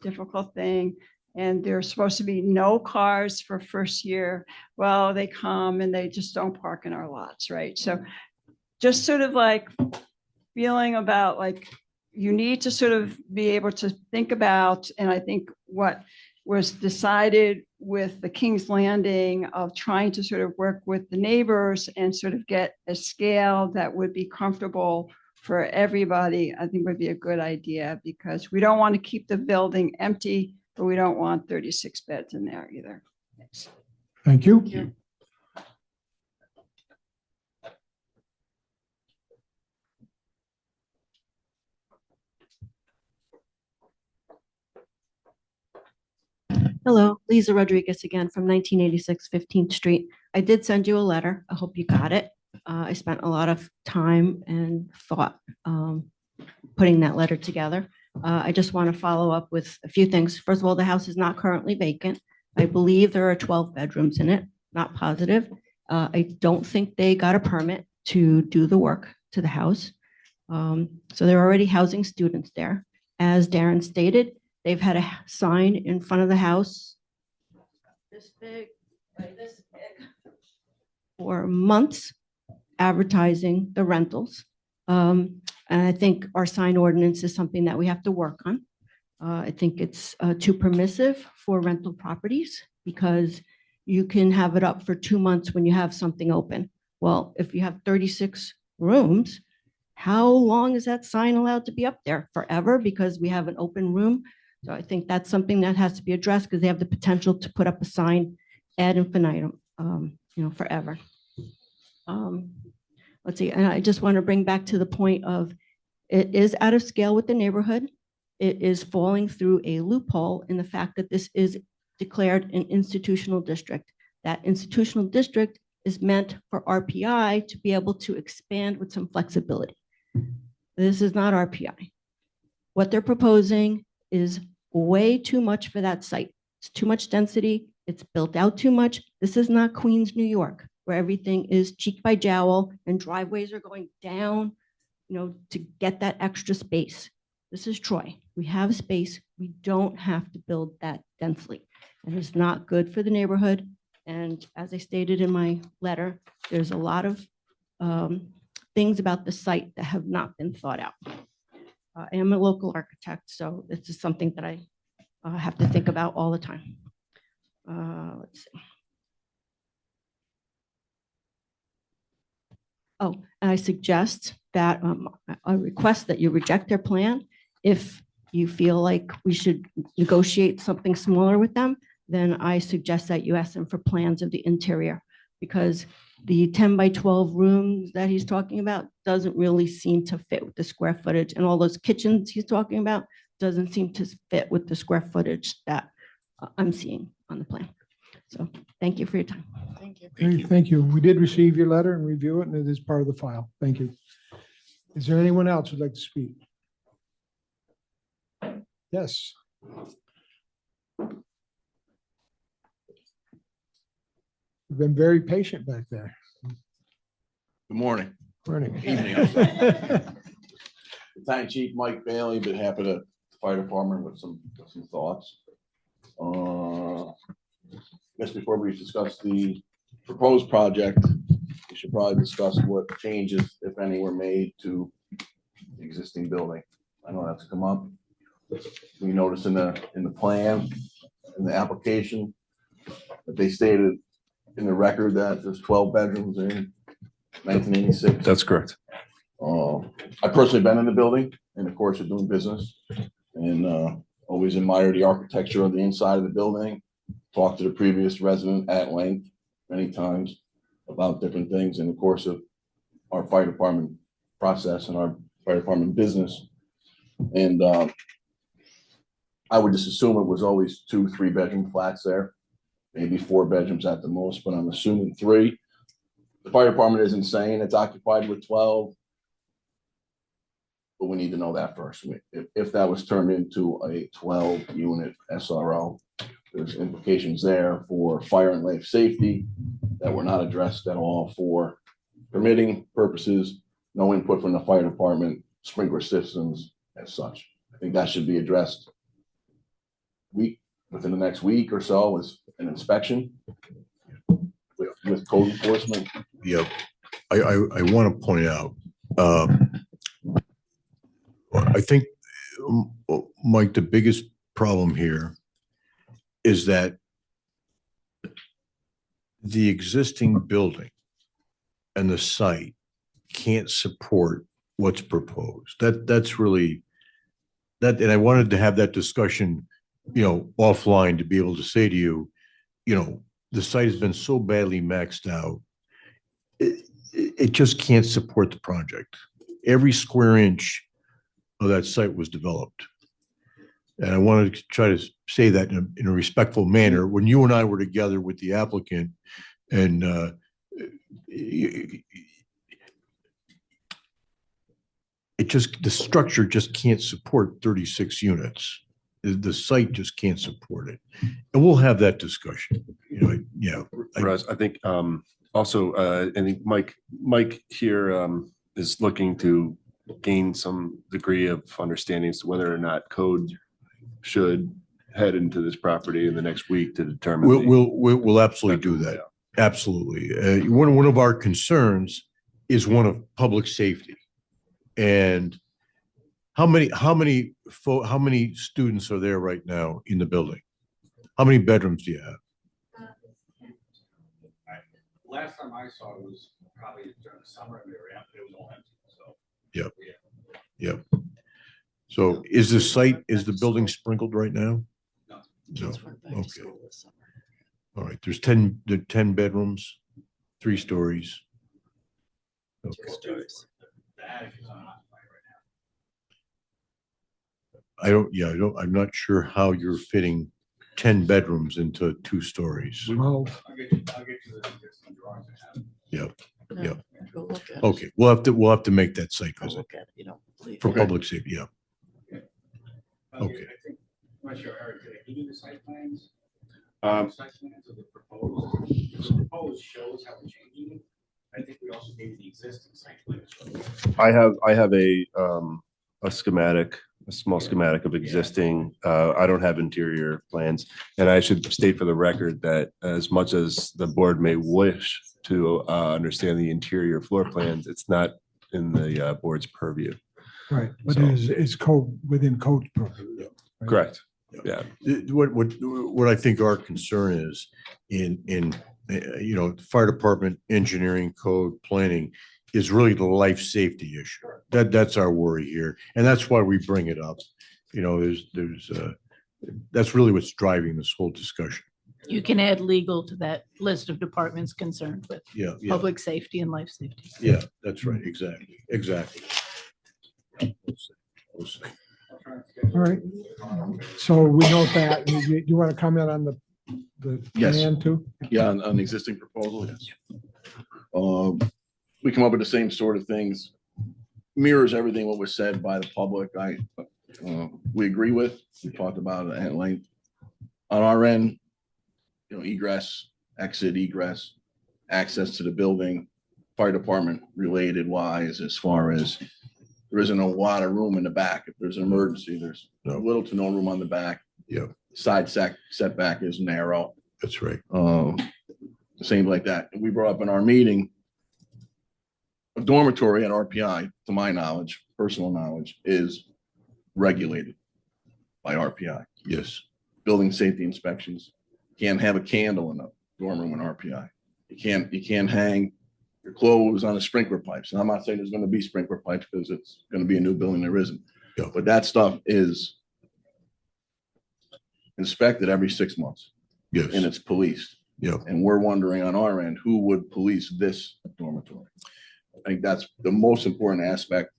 difficult thing. And there's supposed to be no cars for first year. Well, they come and they just don't park in our lots, right? So just sort of like feeling about like, you need to sort of be able to think about, and I think what was decided with the King's Landing of trying to sort of work with the neighbors and sort of get a scale that would be comfortable for everybody, I think would be a good idea because we don't want to keep the building empty, but we don't want 36 beds in there either. Thanks. Thank you. Thank you. Hello, Lisa Rodriguez again from 1986 15th Street. I did send you a letter. I hope you got it. I spent a lot of time and thought putting that letter together. I just want to follow up with a few things. First of all, the house is not currently vacant. I believe there are 12 bedrooms in it, not positive. I don't think they got a permit to do the work to the house. So they're already housing students there. As Darren stated, they've had a sign in front of the house this big, like this big, for months advertising the rentals. And I think our sign ordinance is something that we have to work on. I think it's too permissive for rental properties because you can have it up for 2 months when you have something open. Well, if you have 36 rooms, how long is that sign allowed to be up there? Forever, because we have an open room? So I think that's something that has to be addressed because they have the potential to put up a sign ad infinitum, forever. Let's see, and I just want to bring back to the point of it is out of scale with the neighborhood. It is falling through a loophole in the fact that this is declared an institutional district. That institutional district is meant for RPI to be able to expand with some flexibility. This is not RPI. What they're proposing is way too much for that site. It's too much density. It's built out too much. This is not Queens, New York, where everything is cheek by jowl and driveways are going down, to get that extra space. This is Troy. We have space. We don't have to build that densely. And it's not good for the neighborhood. And as I stated in my letter, there's a lot of things about the site that have not been thought out. I am a local architect, so this is something that I have to think about all the time. Let's see. Oh, and I suggest that I request that you reject their plan. If you feel like we should negotiate something smaller with them, then I suggest that you ask them for plans of the interior, because the 10 by 12 rooms that he's talking about doesn't really seem to fit with the square footage, and all those kitchens he's talking about doesn't seem to fit with the square footage that I'm seeing on the plan. So thank you for your time. Thank you. Great, thank you. We did receive your letter and review it, and it is part of the file. Thank you. Is there anyone else who'd like to speak? Yes. You've been very patient back there. Good morning. Morning. Evening. I'm sorry. Battalion Chief Mike Bailey, behalf of the fire department with some thoughts. I guess before we discuss the proposed project, we should probably discuss what changes, if any, were made to the existing building. I know that's come up. We noticed in the plan, in the application, that they stated in the record that there's 12 bedrooms in 1986. That's correct. I personally been in the building in the course of doing business, and always admired the architecture of the inside of the building. Talked to the previous resident at length many times about different things in the course of our fire department process and our fire department business. And I would just assume it was always 2-3 bedroom flats there, maybe 4 bedrooms at the most, but I'm assuming 3. The fire department isn't saying it's occupied with 12, but we need to know that first. If that was turned into a 12 unit SRO, there's implications there for fire and life safety that were not addressed at all for permitting purposes, no input from the fire department, sprinkler systems as such. I think that should be addressed within the next week or so with an inspection with code enforcement. Yeah, I want to point out, I think, Mike, the biggest problem here is that the existing building and the site can't support what's proposed. That's really that, and I wanted to have that discussion, offline, to be able to say to you, the site has been so badly maxed out, it just can't support the project. Every square inch of that site was developed. And I wanted to try to say that in a respectful manner. When you and I were together with the applicant, and the structure just can't support 36 units. The site just can't support it. And we'll have that discussion. Russ, I think also, I think Mike here is looking to gain some degree of understanding as to whether or not code should head into this property in the next week to determine. We'll absolutely do that. Absolutely. One of our concerns is one of public safety. And how many students are there right now in the building? How many bedrooms do you have? Last time I saw it was probably during the summer, and it was all empty. So Yep. Yep. So is the building sprinkled right now? No. Okay. All right, there are 10 bedrooms, 3 stories. Okay. I'm not sure how you're fitting 10 bedrooms into 2 stories. Well, Yep, Yeah, yep. go look at it. Okay, we'll have to make that site Go visit look at it, you know, believe for it. public safety, yeah. Okay. I'm not sure, Eric, did I give you the site plans? Site plans of the proposed. The proposed shows how we're changing it. I think we also gave you the existing site plans. I have a schematic, a small schematic of existing. I don't have interior plans. And I should state for the record that as much as the board may wish to understand the interior floor plans, it's not in the board's purview. right, but So- it's code, within code purview. right? Correct. Yeah. What I think our concern is in fire department, engineering, code, planning is really the life safety issue. That's our worry here. And that's why we bring it up. That's really what's driving this whole discussion. You can add legal to that list of departments concerned with Yeah, yeah, public safety and life safety. yeah, that's right. Exactly. We'll see. All right. So we note that. You want to comment on the Yes. plan too? Yeah, on the existing proposal, yes. We come up with the same sort of things, mirrors everything what was said by the public. We agree with, we talked about it at length. On our end, egress, exit, egress, access to the building, fire department related wise, as far as there isn't a lot of room in the back. If there's an emergency, there's little to no room on the back. Yeah, Side setback is narrow. that's right. Same like that. We brought up in our meeting, a dormitory at RPI, to my knowledge, personal knowledge, is regulated by RPI. Yes. Building safety inspections. Can't have a candle in a dorm room in RPI. You can't hang your clothes on the sprinkler pipes. And I'm not saying there's going to be sprinkler pipes because it's going to be a new building. There isn't. Yeah. But that stuff is inspected every 6 months. Yes. And it's policed. Yeah. And we're wondering on our end, who would police this dormitory? I think that's the most important aspect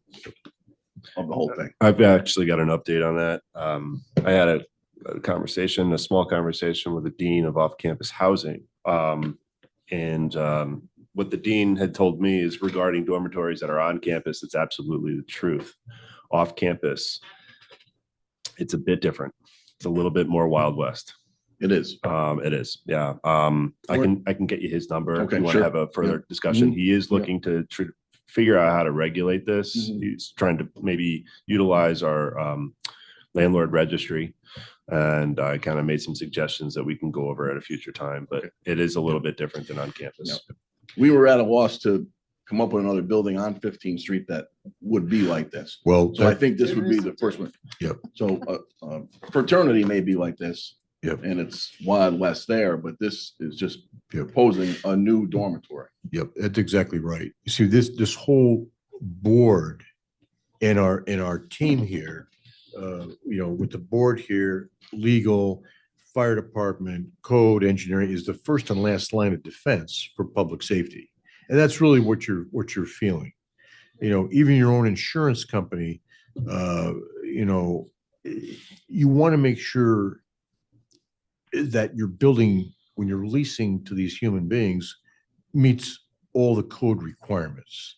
of the whole thing. I've actually got an update on that. I had a small conversation with the dean of off-campus housing. What the dean had told me is regarding dormitories that are on campus, it's absolutely the truth. Off campus, it's a bit different. It's a little bit more Wild West. It is. It is, yeah. I can get you his number if Okay, you want to sure. have a further Yeah. discussion. Mhm. He is looking to figure out how to regulate this. Mhm. He's trying to maybe utilize our landlord registry. And I kind of made some suggestions that we can go over at a future time, but it is a little bit different than on campus. We were at a loss to come up with another building on 15th Street that would be like this. Well, So I think this would be the first one. Yep. So fraternity may be like this. Yep. And it's Wild West there, but this is just proposing a new dormitory. Yep, that's exactly right. You see, this whole board and our team here, with the board here, legal, fire department, code, engineering is the first and last line of defense for public safety. And that's really what you're feeling. Even your own insurance company, you want to make sure that your building, when you're leasing to these human beings, meets all the code requirements.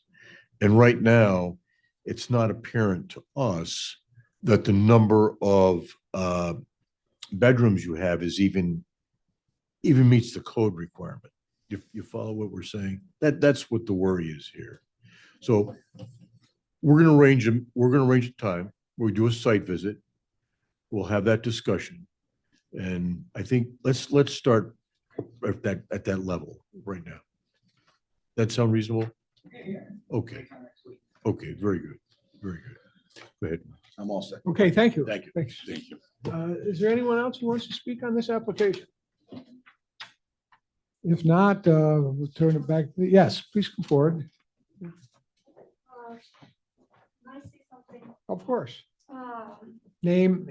And right now, it's not apparent to us that the number of bedrooms you have is even meets the code requirement. You follow what we're saying? That's what the worry is here. So we're gonna arrange a time where we do a site visit. We'll have that discussion. And I think let's start at that level right now. That sound reasonable? Okay. Okay, very good. Very good. Go ahead. I'm all set. Okay, thank you. Thank you. Thanks. Thank you. Is there anyone else who wants to speak on this application? If not, we'll turn it back. Yes, please come forward. Of course. Um, Name,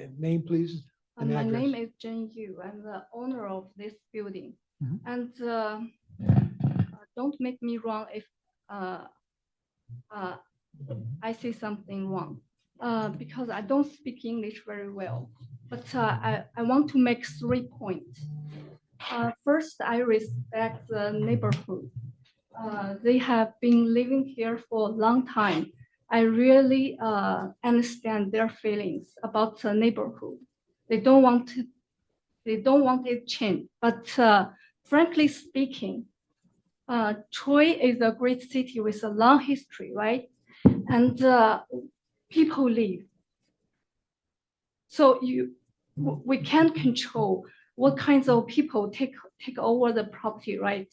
please. and My address. name is Jane Yu. I'm the owner of this building. Mhm. And don't make me wrong if I say something wrong, because I don't speak English very well. But I want to make 3 points. First, I respect the neighborhood. They have been living here for a long time. I really understand their feelings about the neighborhood. They don't want it changed. But frankly speaking, Troy is a great city with a long history, right? And people live. So we can't control what kinds of people take over the property, right?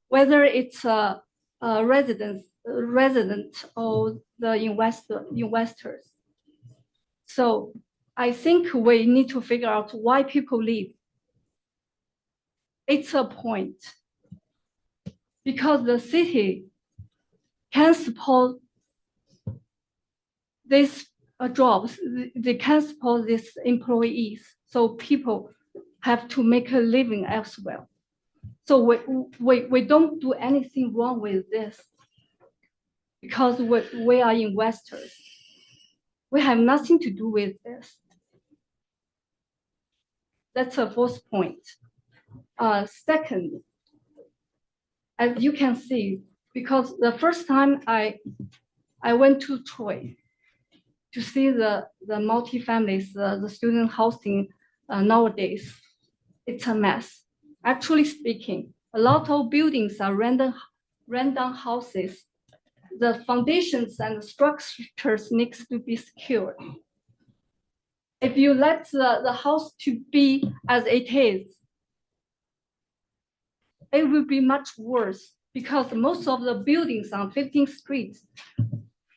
Whether it's a resident or the investors. So I think we need to figure out why people leave. It's a point because the city can support these jobs. They can support these employees. So people have to make a living elsewhere. So we don't do anything wrong with this because we are investors. We have nothing to do with this. That's the first point. Second, as you can see, because the first time I went to Troy to see the multi-families, the student housing nowadays, it's a mess. Actually speaking, a lot of buildings are random houses. The foundations and the structures needs to be secured. If you let the house to be as it is, it will be much worse because most of the buildings on 15th Street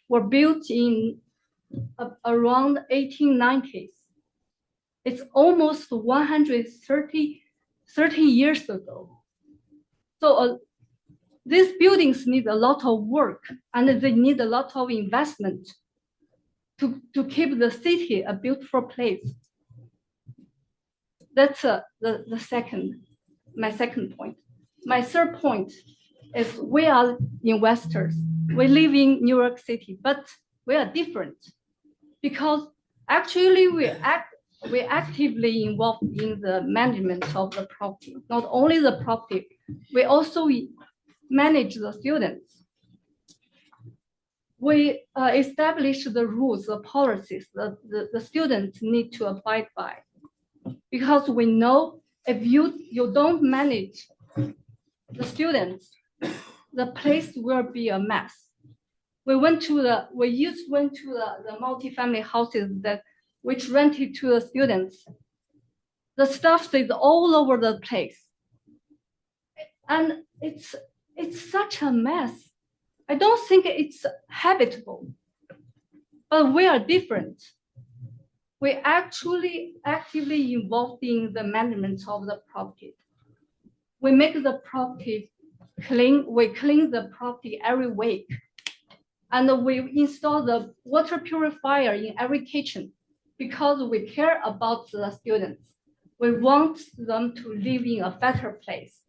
were built in around 1890s. It's almost 130 years ago. So these buildings need a lot of work and they need a lot of investment to keep the city a beautiful place. That's my second point. My third point is we are investors. We live in New York City, but we are different because actually we actively involved in the management of the property. Not only the property, we also manage the students. We establish the rules, the policies that the students need to abide by. Because we know if you don't manage the students, the place will be a mess. We went to the multi-family houses which rented to the students. The stuff is all over the place. And it's such a mess. I don't think it's habitable, but we are different. We actually actively involved in the management of the property. We make the property clean. We clean the property every week. And we install the water purifier in every kitchen because we care about the students. We want them to live in a better place.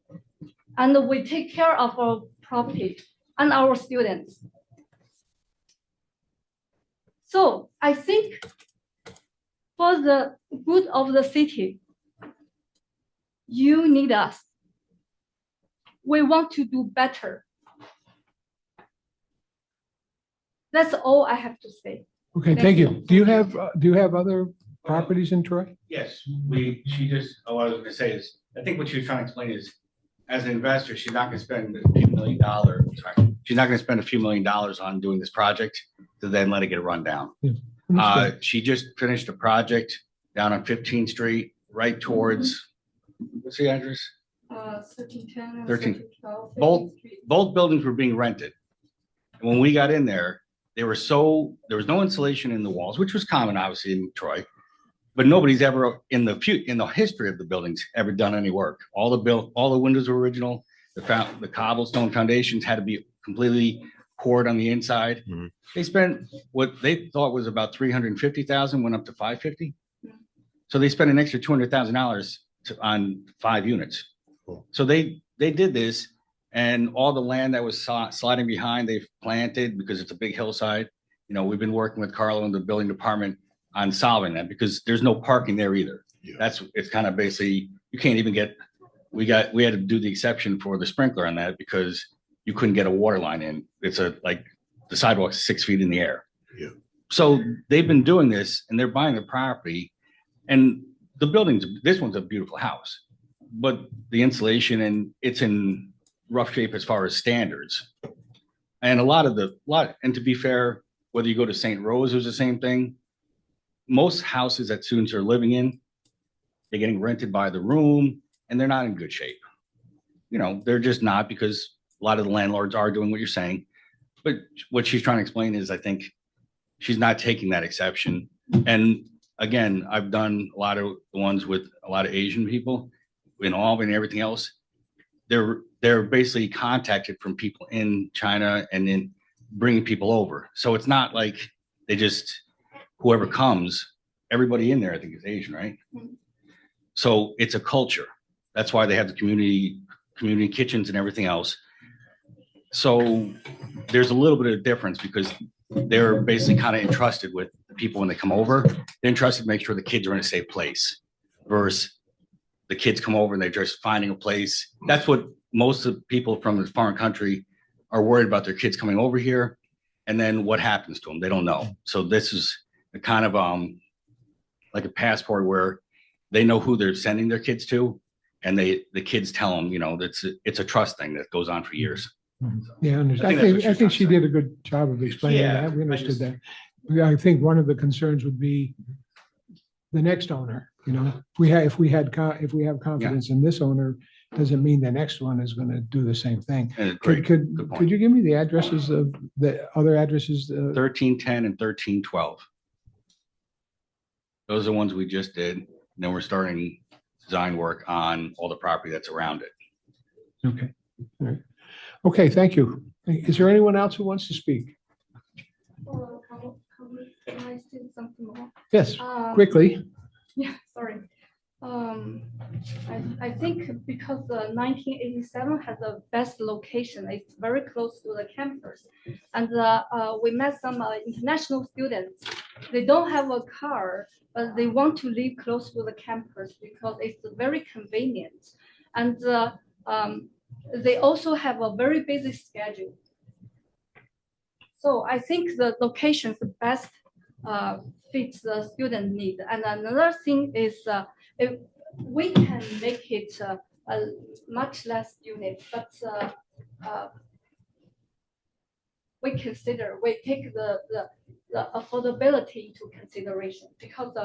And we take care of our property and our students. So I think for the good of the city, you need us. We want to do better. That's all I have to say. Okay, thank you. Do you have other properties in Troy? Yes, all I was gonna say is, I think what she was trying to explain is, as an investor, she's not gonna spend a few million dollars, she's not gonna spend a few million dollars on doing this project to then let it get run down. Yeah. She just finished a project down on 15th Street, right towards, what's the address? 1310 and 13. 1312. Both buildings were being rented. And when we got in there, there was no insulation in the walls, which was common obviously in Troy, but nobody's ever in the history of the buildings ever done any work. All the windows were original. The cobblestone foundations had to be completely court on the inside. Mhm. They spent what they thought was about 350,000, went up to 550. So they spent an extra $200,000 on 5 units. So they did this, and all the land that was sliding behind, they've planted because it's a big hillside. You know, we've been working with Carlo and the building department on solving that because there's no parking there either. It's kind of basically, you can't even get, we had to do the exception for the sprinkler on that because you couldn't get a water line in. It's like the sidewalk's 6 feet in the air. Yeah. So they've been doing this and they're buying the property, and the buildings, this one's a beautiful house, but the insulation and it's in rough shape as far as standards. And and to be fair, whether you go to St. Rose, it's the same thing. Most houses that students are living in, they're getting rented by the room and they're not in good shape. You know, they're just not, because a lot of the landlords are doing what you're saying. But what she's trying to explain is, I think she's not taking that exception. And again, I've done a lot of the ones with a lot of Asian people in Albany and everything else. They're basically contacted from people in China and then bringing people over. So it's not like they just, whoever comes, everybody in there, I think, is Asian, right? So it's a culture. That's why they have the community kitchens and everything else. So there's a little bit of difference because they're basically kind of entrusted with the people when they come over. They're entrusted to make sure the kids are in a safe place versus the kids come over and they're just finding a place. That's what most of the people from the foreign country are worried about, their kids coming over here. And then what happens to them? They don't know. So this is a kind of like a passport where they know who they're sending their kids to. And the kids tell them, you know, it's a trust thing that goes on for years. Yeah, I think I think she did a good job of explaining that. We understood that. I think one of the concerns would be the next owner, you know, if we have confidence in this owner, doesn't mean the next one is going to do the same thing. Could you give me the addresses of the other addresses? 1310 and 1312. Those are the ones we just did. And then we're starting design work on all the property that's around it. Okay. All right. Okay, thank you. Is there anyone else who wants to speak? Can I say something more? Yes, quickly. Yeah, sorry. I think because the 1987 has the best location, it's very close to the campus. And we met some international students. They don't have a car, but they want to live close to the campus because it's very convenient. And they also have a very busy schedule. So I think the location is the best fits the student need. And another thing is if we can make it a much less unit, but we take the affordability into consideration, because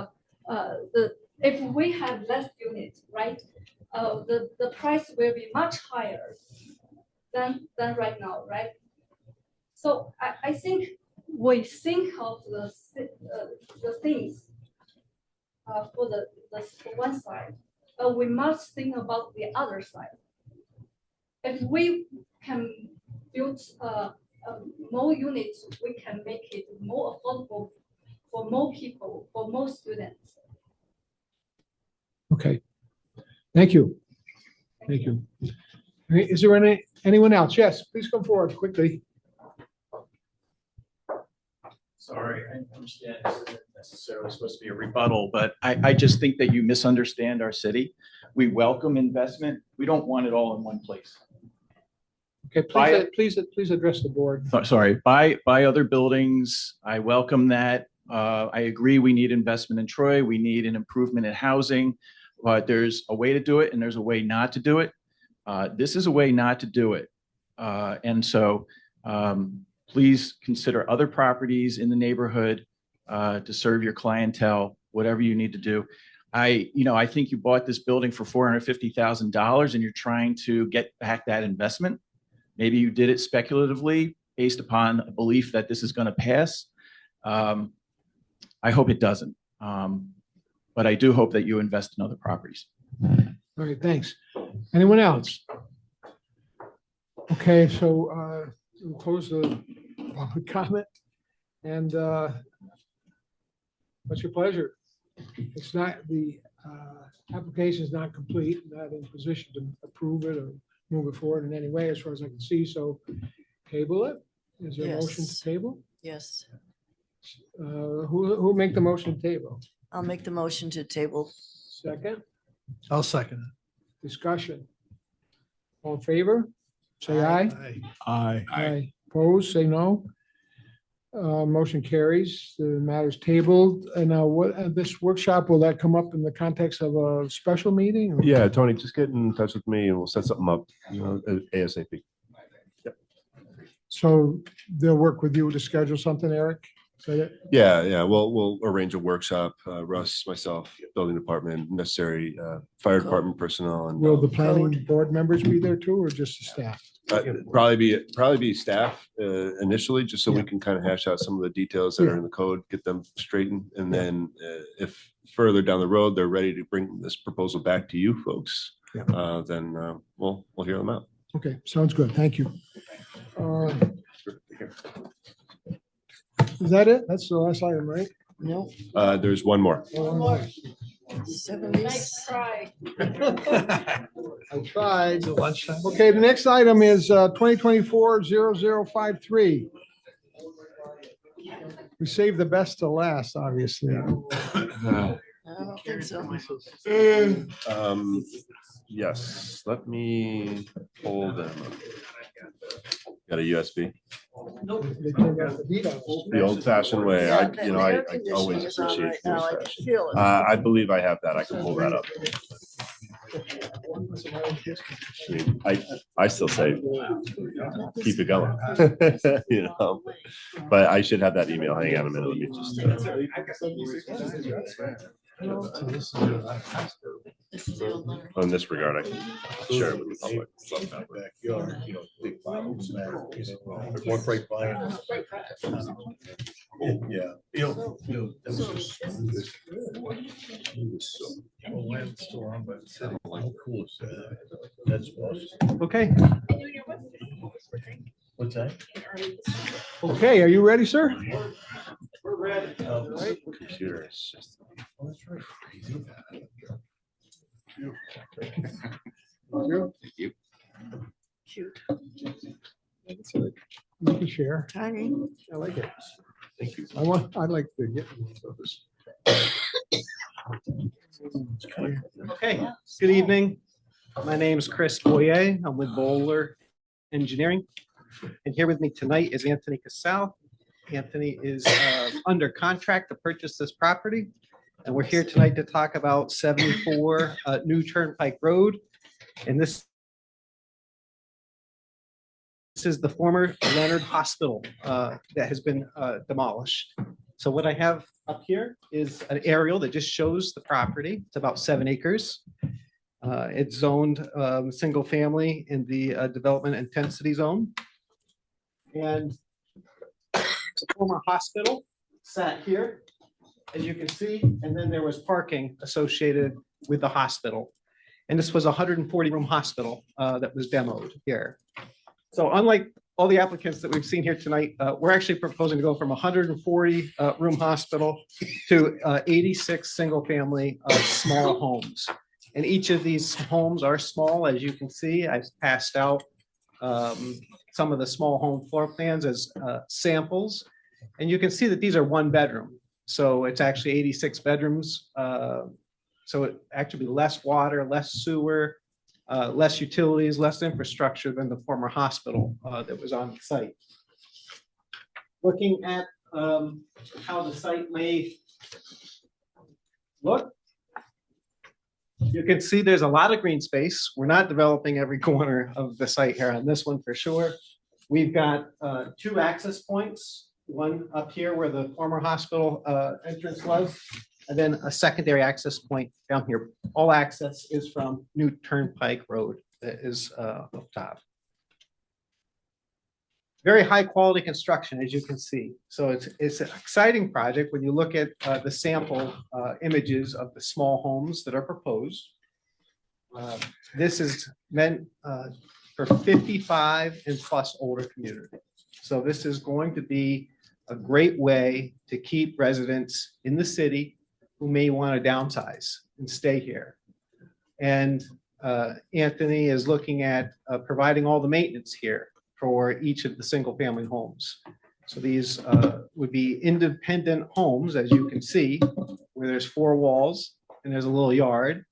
if we have less units, right, the price will be much higher than right now, right? So I think we think of the things for the one side, but we must think about the other side. If we can build more units, we can make it more affordable for more people, for more students. Okay. Thank you. Thank you. Is there anyone else? Yes, please come forward quickly. Sorry, I understand this isn't necessarily supposed to be a rebuttal, but I just think that you misunderstand our city. We welcome investment. We don't want it all in one place. Okay, please address the board. Sorry, buy other buildings. I welcome that. I agree we need investment in Troy. We need an improvement in housing, but there's a way to do it and there's a way not to do it. This is a way not to do it. And so please consider other properties in the neighborhood to serve your clientele, whatever you need to do. I think you bought this building for $450,000 and you're trying to get back that investment. Maybe you did it speculatively based upon a belief that this is going to pass. I hope it doesn't. But I do hope that you invest in other properties. All right, thanks. Anyone else? Okay, so we'll close the public comment. And what's your pleasure? It's not, the application is not complete, not in position to approve it or move it forward in any way as far as I can see, so table it. Is there a motion to Yes. table? Yes, Who make the motion to table? I'll make the motion to table. Second, I'll second discussion. All in favor? Say aye. it. Aye. Aye. Opposed, say no. Motion carries. The matter's tabled. And now what, this workshop, will that come up in the context of a special meeting? or- Yeah, Tony, just get in touch with me and we'll set something up, ASAP. So they'll work with you to schedule something, Eric? Is that it? Yeah, we'll arrange a workshop, Russ, myself, building department, necessary, fire department personnel and. Will the planning board members be there too, or just the staff? Probably be staff initially, just so we can kind of hash out some of the details that are in the code, get them straightened. And then if further down the road, they're ready to bring this proposal back to you folks, then we'll hear them out. Okay, sounds good. Thank you. Is that it? That's the last item, right? No. There's one more. Try. I tried. Okay, the next item is 2024-0053. We saved the best to last, obviously. I don't think so. Yes, let me pull them. Got a USB? The old fashioned way. I always appreciate the old fashioned. I believe I have that. I can pull that up. I still say, keep it going, but I should have that email. Hang on a minute. Let me just. In this regard, I can share it with the public. One break by. Yeah. That's awesome. Okay. What's that? Okay, are you ready, sir? We're ready. Computer is just. Cute. You can share. Tiny. I like it. Thank you. I'd like to get this. Okay, good evening. My name is Chris Boyer. I'm with Bowler Engineering. And here with me tonight is Anthony Casal. Anthony is under contract to purchase this property. And we're here tonight to talk about 74 New Turnpike Road. And this is the former Leonard Hospital that has been demolished. So what I have up here is an aerial that just shows the property. It's about 7 acres. It's zoned single family in the development intensity zone. And the former hospital sat here, as you can see, and then there was parking associated with the hospital. And this was a 140-room hospital that was demoed here. So unlike all the applicants that we've seen here tonight, we're actually proposing to go from 140-room hospital to 86 single-family small homes. And each of these homes are small, as you can see. I've passed out some of the small home floor plans as samples. And you can see that these are 1 bedroom. So it's actually 86 bedrooms. So it actually be less water, less sewer, less utilities, less infrastructure than the former hospital that was on the site. Looking at how the site may look, you can see there's a lot of green space. We're not developing every corner of the site here on this one for sure. We've got 2 access points, one up here where the former hospital entrance was, and then a secondary access point down here. All access is from New Turnpike Road that is up top. Very high quality construction, as you can see. So it's an exciting project when you look at the sample images of the small homes that are proposed. This is meant for 55 and plus older community. So this is going to be a great way to keep residents in the city who may want to downsize and stay here. And Anthony is looking at providing all the maintenance here for each of the single-family homes. So these would be independent homes, as you can see, where there's 4 walls and there's a little yard,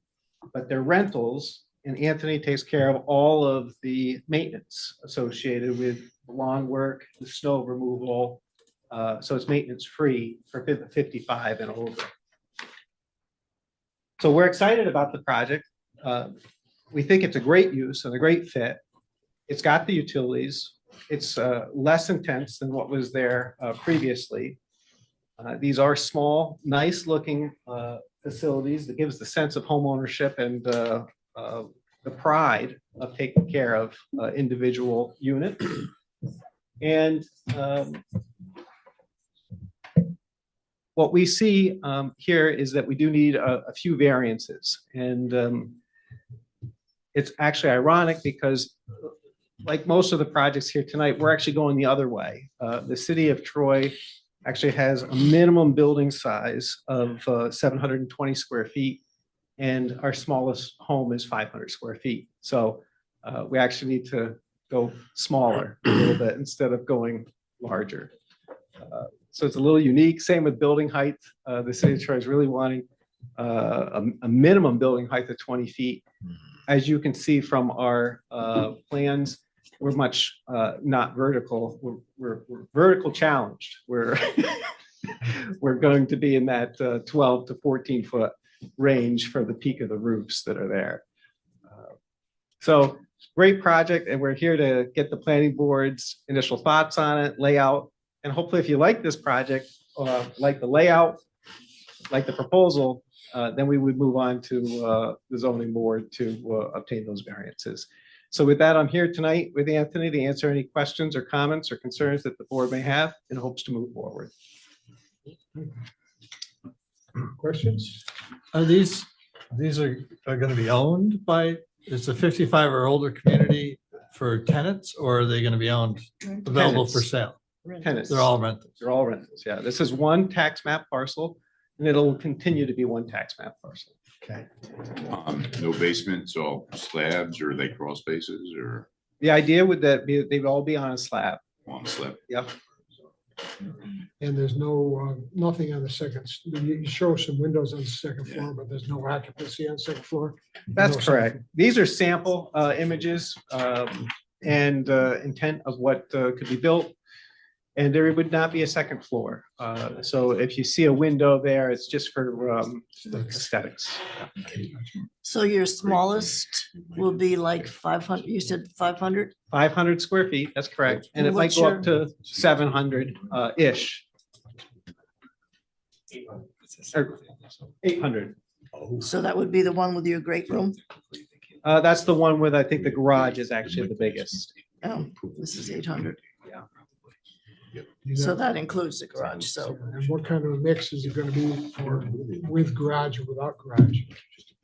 but they're rentals, and Anthony takes care of all of the maintenance associated with the lawn work, the snow removal. So it's maintenance-free for 55 and over. So we're excited about the project. We think it's a great use and a great fit. It's got the utilities. It's less intense than what was there previously. These are small, nice-looking facilities that gives the sense of home ownership and the pride of taking care of individual units. And what we see here is that we do need a few variances. And it's actually ironic because like most of the projects here tonight, we're actually going the other way. The city of Troy actually has a minimum building size of 720 square feet, and our smallest home is 500 square feet. So we actually need to go smaller a little bit instead of going larger. So it's a little unique. Same with building height. The city of Troy is really wanting a minimum building height of 20 feet. As you can see from our plans, we're much not vertical. We're vertical challenged. We're we're going to be in that 12 to 14 foot range for the peak of the roofs that are there. So great project, and we're here to get the planning board's initial thoughts on it, layout, and hopefully if you like this project, like the layout, like the proposal, then we would move on to the zoning board to obtain those variances. So with that, I'm here tonight with Anthony to answer any questions or comments or concerns that the board may have in hopes to move forward. Questions? Are these are going to be owned by, is the 55 or older community for tenants, or are they going to be owned, available for Tenants. sale? Tenants. They're all rentals. They're all rentals, yeah. This is one tax map parcel, and it'll continue to be one tax map parcel. Okay. No basements, all slabs, or are they crawl spaces, or The idea would that be, they'd all be on a slab. on slab? Yep. And there's no, nothing on the second, you show some windows on the second floor, but there's no occupancy on the second floor. That's No correct. These are sample images and intent of what could be built. And there would not be a second floor. So if you see a window there, it's just for aesthetics. So your smallest will be like 500, you said 500? 500 square feet, that's correct. And it might What's go up to 700-ish. Or 800. So that would be the one with your great room? That's the one with, I think the garage is actually the biggest. Oh, this is 800. You So know, that includes the garage, so. And what kind of a mix is it gonna be for with garage or without garage?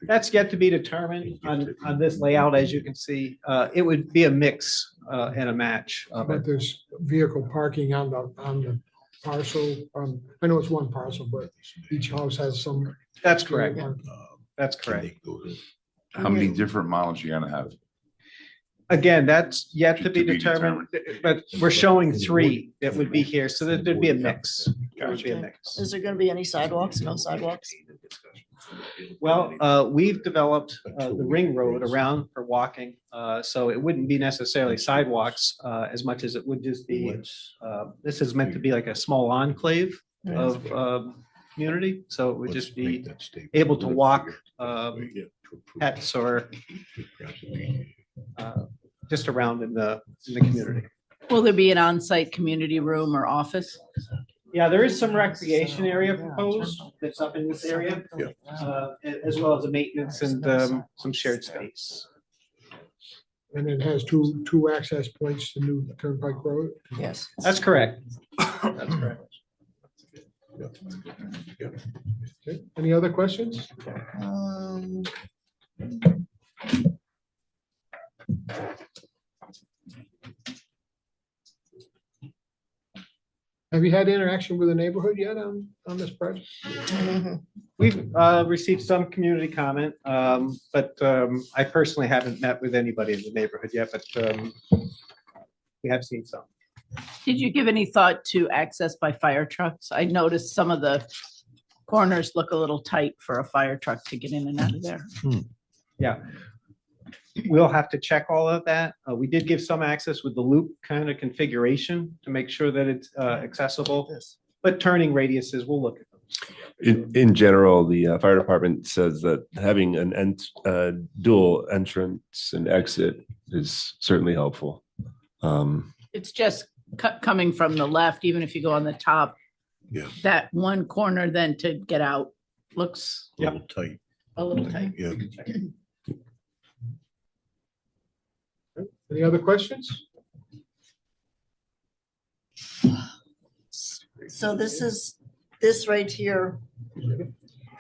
That's yet to be determined on this layout, as you can see. It would be a mix and a match of But it. there's vehicle parking on the parcel. I know it's one parcel, but each house has some. That's correct. That's correct. How many different models you gonna have? Again, that's yet to be determined, but we're showing 3 that would be here, so that there'd be a mix. There would be a mix. Is there gonna be any sidewalks? No sidewalks? Well, we've developed the ring road around for walking, so it wouldn't be necessarily sidewalks as much as it would just be, this is meant to be like a small enclave of community, so it would just be able to walk pets or just around in the community. Will there be an on-site community room or office? Yeah, there is some recreation area proposed that's up in this area, as well as a maintenance and some shared space. And it has two access points to New Turnpike Road. Yes. That's correct. That's correct. Okay. Any other questions? Have you had interaction with the neighborhood yet on this project? We've received some community comment, but I personally haven't met with anybody in the neighborhood yet, but we have seen some. Did you give any thought to access by fire trucks? I noticed some of the corners look a little tight for a fire truck to get in and out of there. Yeah. We'll have to check all of that. We did give some access with the loop kind of configuration to make sure that it's accessible, but turning radiuses, we'll look at them. In general, the fire department says that having dual entrance and exit is certainly helpful. It's just coming from the left, even if you go on the top. Yeah. That one corner then to get out looks A little tight. a little tight. Yeah. Any other questions? So this right here,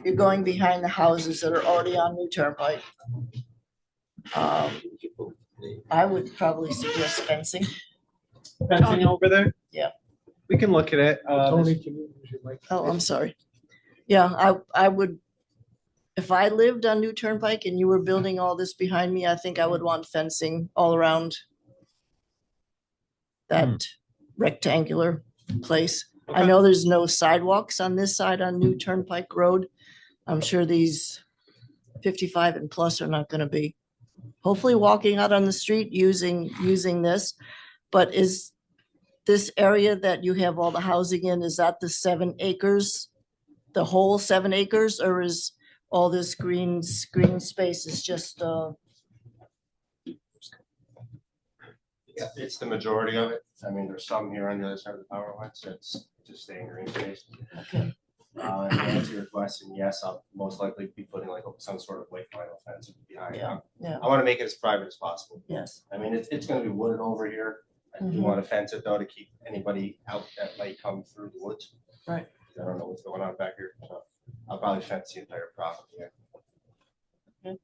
you're going behind the houses that are already on New Turnpike. I would probably suggest fencing. Fencing over there? Yeah. We can look at it. Tony, can you use your mic? Oh, I'm sorry. Yeah, I would, if I lived on New Turnpike and you were building all this behind me, I think I would want fencing all around that rectangular place. I know there's no sidewalks on this side on New Turnpike Road. I'm sure these 55 and plus are not going to be. Hopefully walking out on the street using this, but is this area that you have all the housing in, is that the 7 acres? The whole 7 acres, or is all this green space is just Yeah, it's the majority of it. I mean, there's some here on the other side of the power line, so it's just staying green space. Okay. And to answer your question, yes, I'll most likely be putting like some sort of white vinyl fence behind. Yeah, yeah. I want to make it as private as possible. Yes. I mean, it's going to be wooded over here. I do Mhm. want to fence it though to keep anybody out that might come through the woods. Right. I don't know what's going on back here. So I'll probably fence the entire property. Yeah.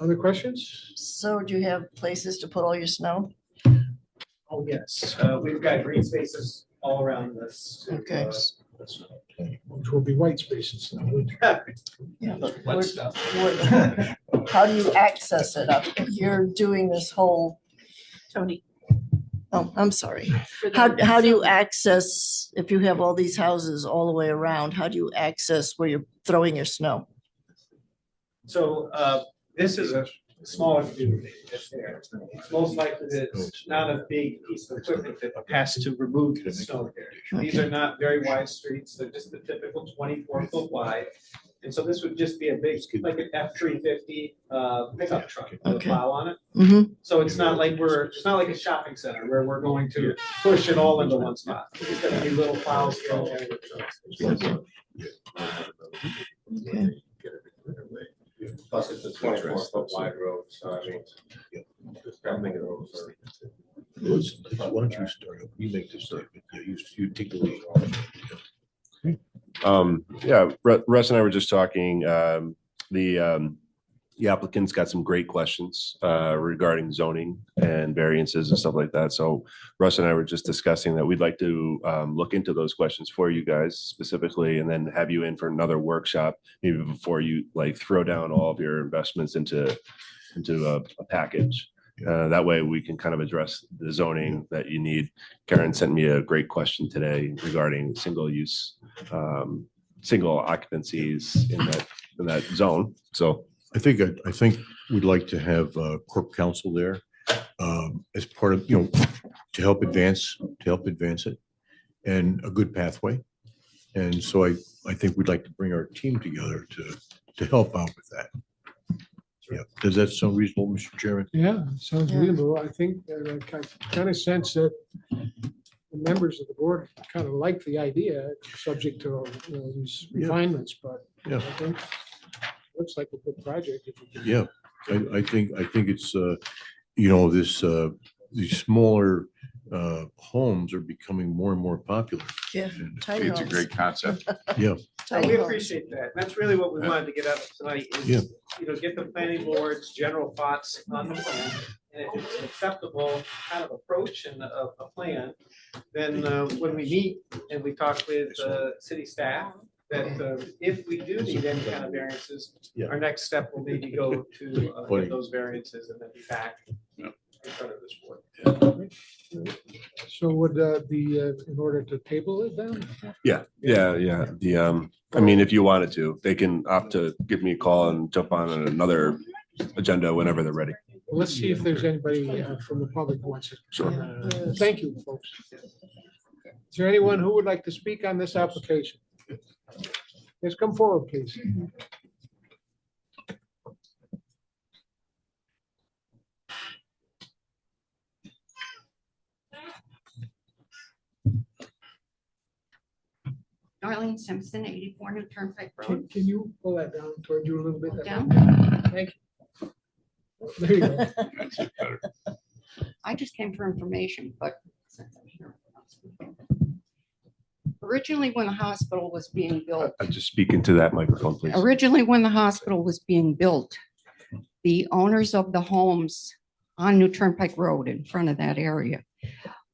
Other questions? So do you have places to put all your snow? Oh, yes. We've got green spaces all around this. Okay. Which will be white spaces. Yeah. What stuff? How do you access it up if you're doing this whole? Tony. Oh, I'm sorry. How do you access, if you have all these houses all the way around, how do you access where you're throwing your snow? So this is a smaller community. It's there. It's most likely that it's not a big piece of equipment that has to remove the snow there. These are not very wide streets. They're just the typical 24-foot wide. And so this would just be a big, like an F-350 pickup truck with a Okay. plow on it. Mhm. So it's not like it's not like a shopping center where we're going to push it all into one spot. It's gonna be little plows here and there with trucks. Okay. Plus it's a 24-foot wide road, so I mean. Why don't you start? You make this statement. Yeah, you take the lead. Yeah, Russ and I were just talking, the applicant's got some great questions regarding zoning and variances and stuff like that. So Russ and I were just discussing that we'd like to look into those questions for you guys specifically, and then have you in for another workshop, maybe before you like throw down all of your investments into a package. That way we can kind of address the zoning that you need. Karen sent me a great question today regarding single use, single occupancies in that zone. So I think we'd like to have corp counsel there as part of, to help advance it and a good pathway. And so I think we'd like to bring our team together to help out with that. Yeah. Does that sound reasonable, Mr. Chairman? Yeah, sounds Yeah. reasonable. I think I kind of sense that the members of the board kind of like the idea, subject to these Yeah. refinements, but Yeah. I think looks like a good project. if we can- Yeah, I think it's, these smaller homes are becoming more and more popular. Yeah. tiny It's a homes. great concept. Yeah. Tiny We homes. appreciate that. That's really what we wanted to get out of tonight Yeah. is, get the planning board's general thoughts on the plan. and if it's an acceptable kind of approach and a plan, then when we meet and we talk with city staff, that if we do need any kind of variances, our next step will maybe go to get those variances and then be back in front of this board. So would be in order to table it then? Yeah. I mean, if you wanted to, they can opt to give me a call and jump on another agenda whenever they're ready. Well, let's see if there's anybody from the public who wants to. Sure. Thank you, folks. Is there anyone who would like to speak on this application? Yes, come forward, please. Darlene Simpson, 84 New Turnpike Road. Can you pull that down toward you a little bit? Down? Thank you. There you go. I just came for information, but since I'm here. Originally, when the hospital was being built, Just speak into that microphone, please. originally when the hospital was being built, the owners of the homes on New Turnpike Road in front of that area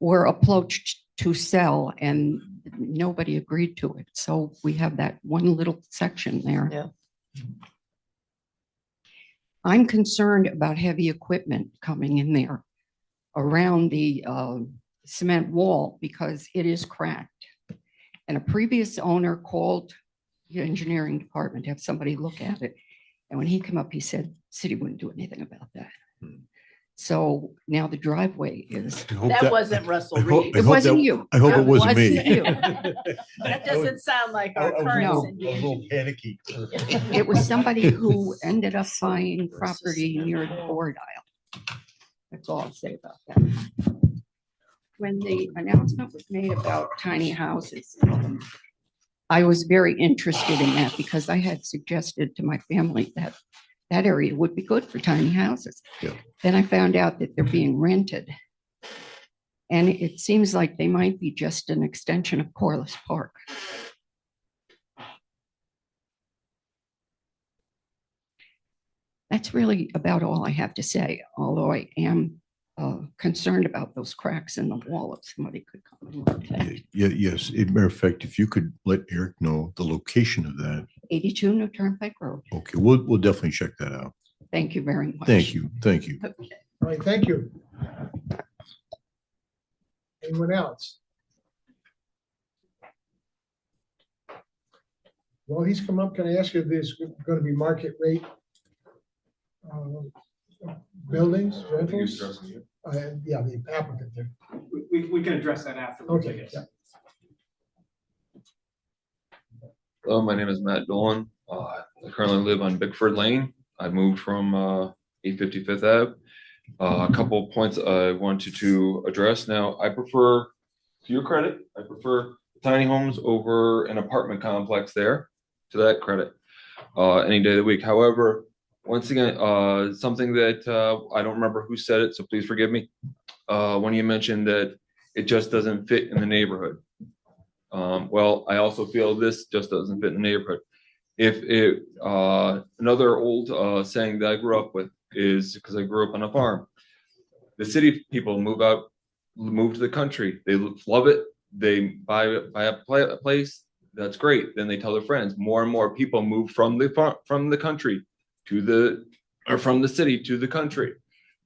were approached to sell and nobody agreed to it. So we have that one little section there. Yeah. I'm concerned about heavy equipment coming in there around the cement wall because it is cracked. And a previous owner called the engineering department to have somebody look at it. And when he came up, he said, city wouldn't do anything about that. So now the driveway is. That wasn't Russell Reed. It wasn't you. I hope it wasn't me. you. That doesn't sound like our current. panicky. It was somebody who ended up buying property near the board aisle. That's all I'll say about that. When the announcement was made about tiny houses, I was very interested in that because I had suggested to my family that that area would be good for tiny houses. Yeah. Then I found out that they're being rented. And it seems like they might be just an extension of Corliss Park. That's really about all I have to say, although I am concerned about those cracks in the wall if somebody could come and look at it. Yeah, yes. As a matter of fact, if you could let Eric know the location of that. 82 New Turnpike Road. Okay, we'll definitely check that out. Thank you very much. Thank you. Thank you. Okay. All right, thank you. Anyone else? Well, he's come up. Can I ask you if there's going to be market rate buildings, rentals? Yeah, the applicant there. We can address that afterwards, I Okay. guess. Yeah. Hello, my name is Matt Dolan. I currently live on Bickford Lane. I moved from 855th Ave. A couple of points I wanted to address. Now, I prefer, to your credit, I prefer tiny homes over an apartment complex there, to that credit, any day of the week. However, once again, something that I don't remember who said it, so please forgive me. When you mentioned that it just doesn't fit in the neighborhood. Well, I also feel this just doesn't fit in the neighborhood. If it, another old saying that I grew up with is, because I grew up on a farm, the city people move to the country. They love it. They buy a place. That's great. Then they tell their friends. More and more people move from the country from the city to the country.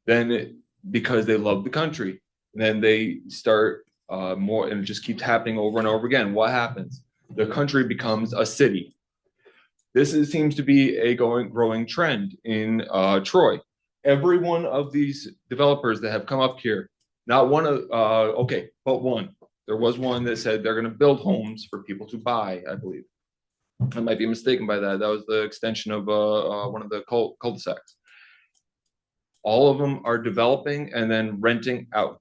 Then because they love the country, then they start more, and it just keeps happening over and over again. What happens? The country becomes a city. Seems to be a growing trend in Troy. Every one of these developers that have come up here, not one of, but one. There was one that said they're going to build homes for people to buy, I believe. I might be mistaken by that. That was the extension of one of the cul-de-sacs. All of them are developing and then renting out.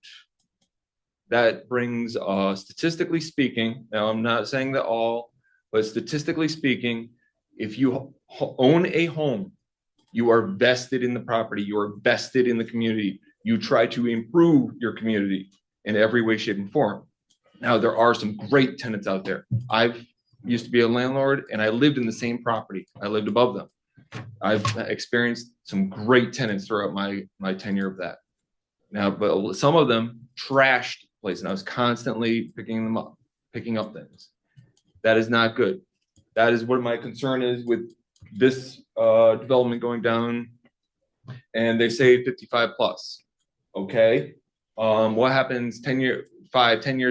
That brings, statistically speaking, now I'm not saying that all, but statistically speaking, if you own a home, you are vested in the property, you are vested in the community. You try to improve your community in every way, shape, and form. Now, there are some great tenants out there. I've used to be a landlord and I lived in the same property. I lived above them. I've experienced some great tenants throughout my tenure of that. Now, but some of them trashed the place, and I was constantly picking up things. That is not good. That is what my concern is with this development going down. And they say 55 plus. Okay. What happens 10 years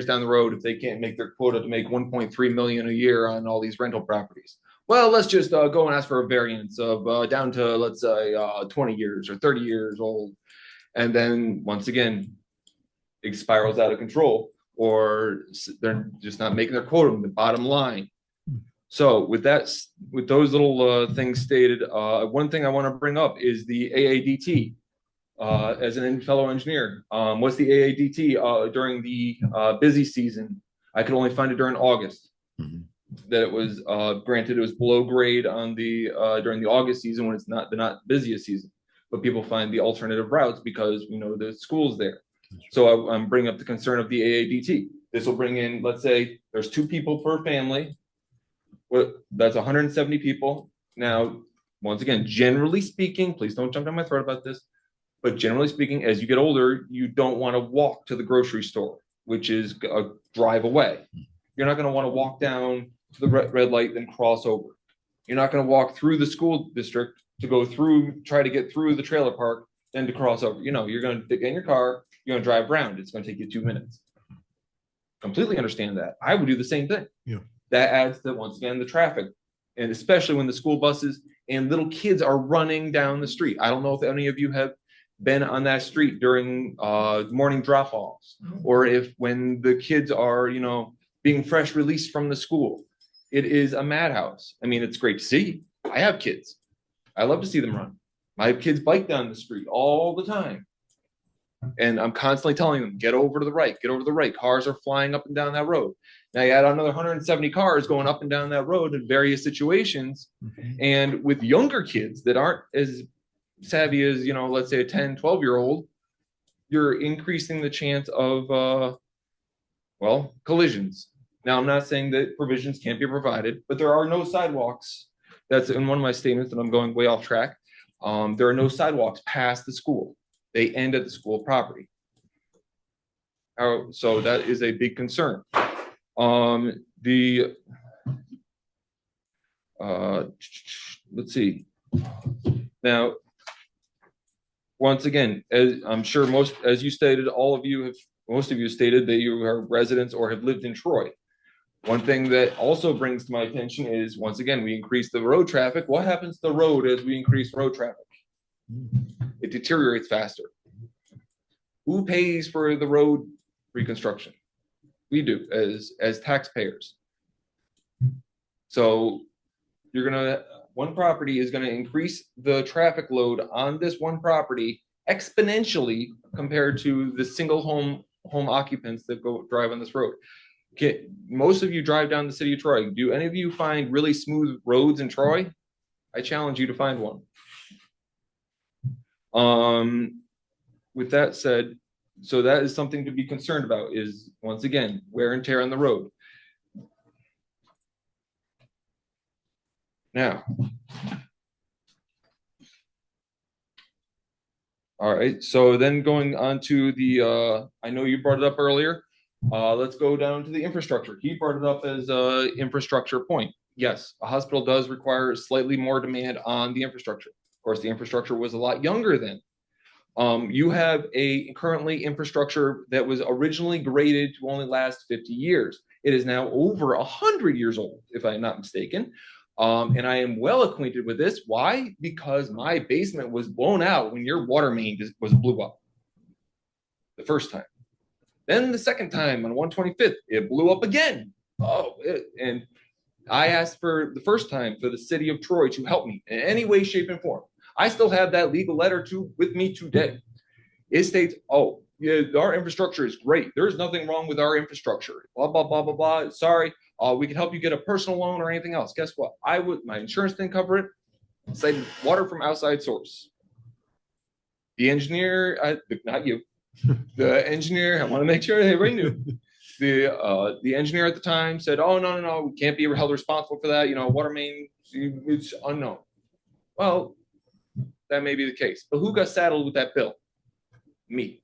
down the road if they can't make their quota to make 1.3 million a year on all these rental properties? Well, let's just go and ask for a variance of down to, let's say, 20 years or 30 years old. And then once again, it spirals out of control, or they're just not making their quota, the bottom line. So with those little things stated, one thing I want to bring up is the AADT. As a fellow engineer, what's the AADT during the busy season? I could only find it during August. That it was granted it was below grade on the during the August season when it's not the busiest season, but people find the alternative routes because we know the school's there. So I'm bringing up the concern of the AADT. This will bring in, let's say there's 2 people per family. That's 170 people. Now, once again, generally speaking, please don't jump down my throat about this, but generally speaking, as you get older, you don't want to walk to the grocery store, which is a drive away. You're not going to want to walk down to the red light, then cross over. You're not going to walk through the school district to go through, try to get through the trailer park, then to cross over. You know, you're going to get in your car, you're going to drive around. It's going to take you 2 minutes. Completely understand that. I would do the same thing. Yeah. That adds to, once again, the traffic. And especially when the school buses and little kids are running down the street. I don't know if any of you have been on that street during morning drop-offs, or if when the kids are, you know, being fresh released from the school. It is a madhouse. I mean, it's great to see. I have kids. I love to see them run. My kids bike down the street all the time. And I'm constantly telling them, get over to the right, get over to the right. Cars are flying up and down that road. Now you add another 170 cars going up and down that road in various situations. And with younger kids that aren't as savvy as, you know, let's say a 10, 12-year-old, you're increasing the chance of, well, collisions. Now, I'm not saying that provisions can't be provided, but there are no sidewalks. That's in one of my statements that I'm going way off track. There are no sidewalks past the school. They end at the school property. So that is a big concern. Let's see. Now, once again, as I'm sure as you stated, most of you stated that you are residents or have lived in Troy. One thing that also brings to my attention is, once again, we increase the road traffic. What happens to the road as we increase road traffic? It deteriorates faster. Who pays for the road reconstruction? We do as taxpayers. So one property is gonna increase the traffic load on this one property exponentially compared to the single home occupants that drive on this road. Okay, most of you drive down the city of Troy. Do any of you find really smooth roads in Troy? I challenge you to find one. With that said, so that is something to be concerned about, is once again, wear and tear on the road. Now, all right, so then going on to the, I know you brought it up earlier. Let's go down to the infrastructure. He brought it up as a infrastructure point. Yes, a hospital does require slightly more demand on the infrastructure. Of course, the infrastructure was a lot younger then. You have currently infrastructure that was originally graded to only last 50 years. It is now over 100 years old, if I'm not mistaken. And I am well acquainted with this. Why? Because my basement was blown out when your water main was blew up the first time. Then the second time on 125th, it blew up again. And I asked for the first time for the city of Troy to help me in any way, shape, and form. I still have that legal letter with me today. It states, oh, yeah, our infrastructure is great. There's nothing wrong with our infrastructure. Blah, blah, blah, blah, blah. Sorry, we can help you get a personal loan or anything else. Guess what? My insurance didn't cover it. Cited water from outside source. The engineer, not you, the engineer, I want to make sure everybody knew. The engineer at the time said, oh, no, we can't be held responsible for that. You know, water main, it's unknown. Well, that may be the case. But who got saddled with that bill? Me.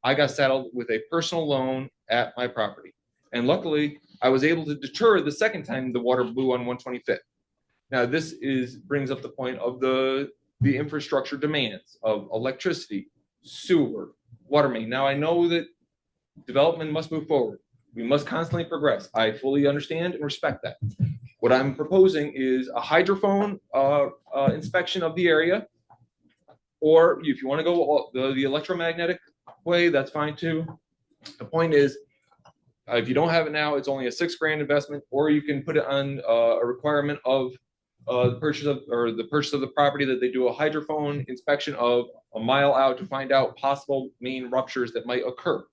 I got saddled with a personal loan at my property. And luckily, I was able to deter the second time the water blew on 125th. Now, this brings up the point of the infrastructure demands of electricity, sewer, water main. Now, I know that development must move forward. We must constantly progress. I fully understand and respect that. What I'm proposing is a hydrophone inspection of the area. Or if you want to go the electromagnetic way, that's fine too. The point is, if you don't have it now, it's only a $6,000 investment, or you can put it on a requirement of the purchase of the property, that they do a hydrophone inspection of a mile out to find out possible main ruptures that might occur.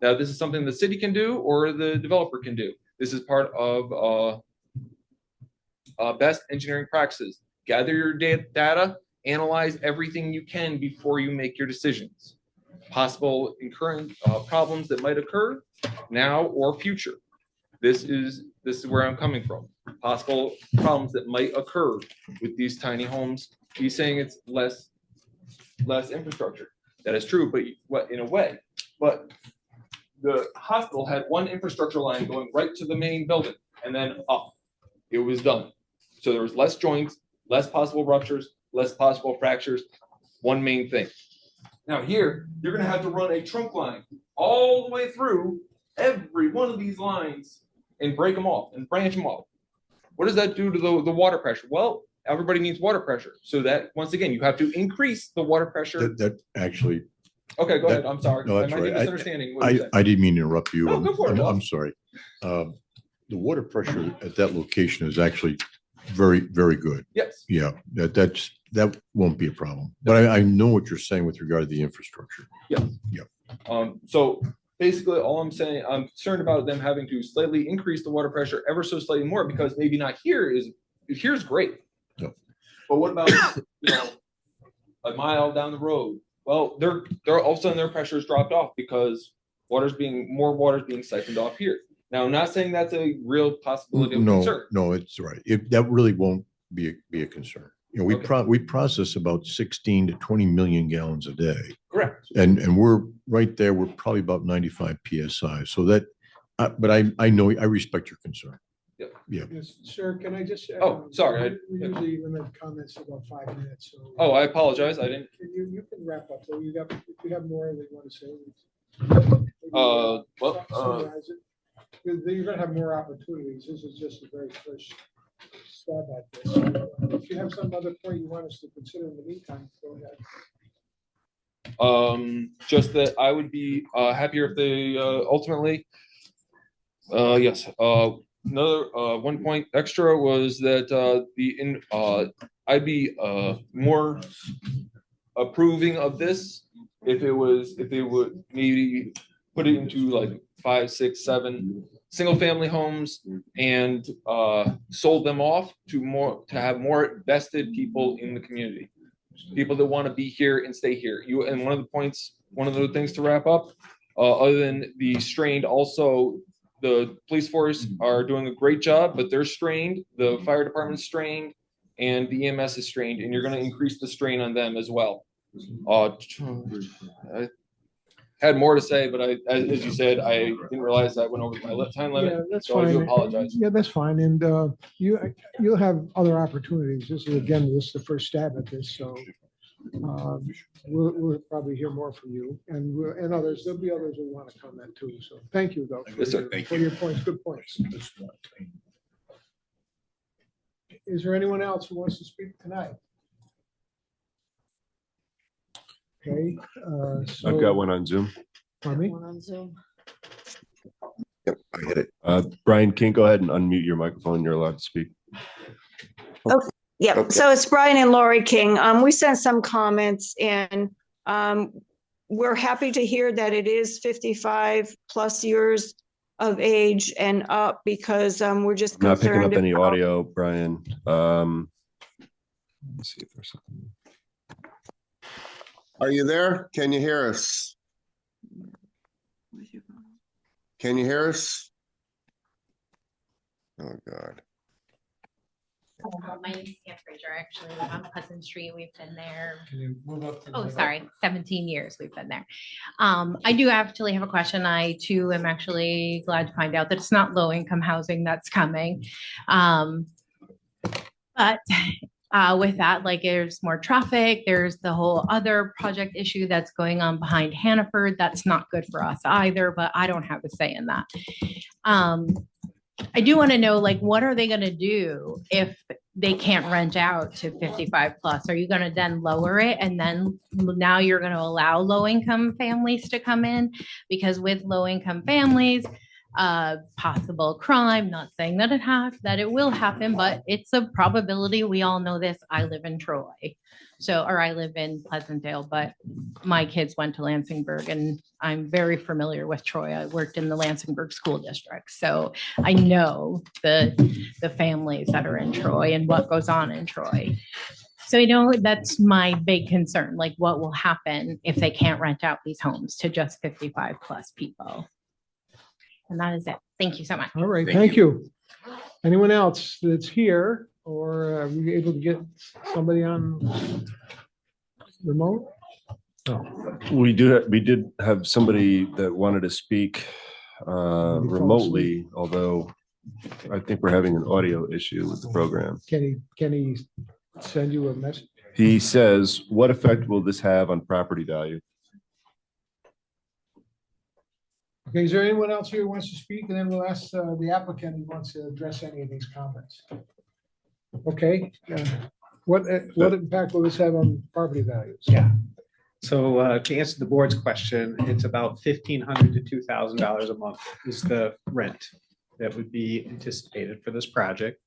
Now, this is something the city can do or the developer can do. This is part of best engineering practices. Gather your data, analyze everything you can before you make your decisions. Possible incurring problems that might occur now or future. This is where I'm coming from. Possible problems that might occur with these tiny homes. He's saying it's less infrastructure. That is true, but in a way. But the hospital had one infrastructure line going right to the main building and then up. It was done. So there was less joints, less possible ruptures, less possible fractures. One main thing. Now here, you're going to have to run a trunk line all the way through every one of these lines and break them off and branch them off. What does that do to the water pressure? Well, everybody needs water pressure. So that, once again, you have to increase the water pressure. That actually. Okay, go ahead. I'm sorry. No, that's I might be right. misunderstanding what you're saying. I didn't mean to interrupt you. No, go for it. I'm sorry. The water pressure at that location is actually very, very good. Yes. Yeah, that won't be a problem. But I know what you're saying with regard to the infrastructure. Yeah. Yeah. So basically, all I'm saying, I'm concerned about them having to slightly increase the water pressure ever so slightly more, because maybe not here's great. No. But what about a mile down the road? Well, they're all of a sudden their pressure is dropped off because more water's being siphoned off here. Now, I'm not saying that's a real possibility of concern. No, it's right. That really won't be a concern. You know, we process about 16 to 20 million gallons a day. Correct. And we're right there. We're probably about 95 PSI. So that, but I know, I respect your concern. Yep. Yeah. Yes, sir, can I just? Oh, sorry. We usually limit comments to about 5 minutes, so. Oh, I apologize. I didn't. You can wrap up, so if you have more that you want to say. Summarize it. You're gonna have more opportunities. This is just the very first stab at this. If you have some other point you want us to consider in the meantime, go ahead. Just that I would be happier if they ultimately, yes. Another 1 point extra was that I'd be more approving of this if they would maybe put it into like 5, 6, 7 single family homes and sold them off to have more vested people in the community, people that want to be here and stay here. And one of the things to wrap up, other than the strained, also the police force are doing a great job, but they're strained. The fire department's strained, and the EMS is strained, and you're going to increase the strain on them as well. I had more to say, but as you said, I didn't realize I went over my time limit. Yeah, that's so fine. I do apologize. Yeah, that's fine. And you'll have other opportunities. This is the first stab at this, so we'll probably hear more from you and others. There'll be others who want to comment too. So thank you though for your points. Good points. Is there anyone else who wants to speak tonight? Okay. I've got one on Zoom. Pardon me? One on Zoom. Yep, I hit it. Brian King, go ahead and unmute your microphone. You're allowed to speak. Okay. Yeah, okay. So it's Brian and Lori King. We sent some comments and we're happy to hear that it is 55 plus years of age and up, because we're just I'm not picking up any about audio, Brian. Let's see if there's something. Are you there? Can you hear us? Can you hear us? Oh, God. My name's Ann Fraser, actually, on Pleasant Street. We've been there. Can you move up? to the Oh, middle? sorry, 17 years we've been there. I do actually have a question. I too am actually glad to find out that it's not low income housing that's coming. But with that, like there's more traffic, there's the whole other project issue that's going on behind Hannaford. That's not good for us either, but I don't have a say in that. I do want to know, like, what are they going to do if they can't rent out to 55 plus? Are you going to then lower it? And then now you're going to allow low income families to come in? Because with low income families, possible crime, not saying that it will happen, but it's a probability. We all know this. I live in Troy. Or I live in Pleasantdale, but my kids went to Lansingburg and I'm very familiar with Troy. I worked in the Lansingburg School District. So I know the families that are in Troy and what goes on in Troy. So, that's my big concern, like what will happen if they can't rent out these homes to just 55 plus people. And that is it. Thank you so much. All right, thank you. Anyone else that's here, or are we able to get somebody on remote? Oh, We did have somebody that wanted to speak remotely, although I think we're having an audio issue with the program. can he send you a message? He says, what effect will this have on property value? Okay, is there anyone else here who wants to speak? And then we'll ask the applicant who wants to address any of these comments. Okay, what impact will this have on property values? Yeah. So to answer the board's question, it's about $1,500 to $2,000 a month is the rent that would be anticipated for this project.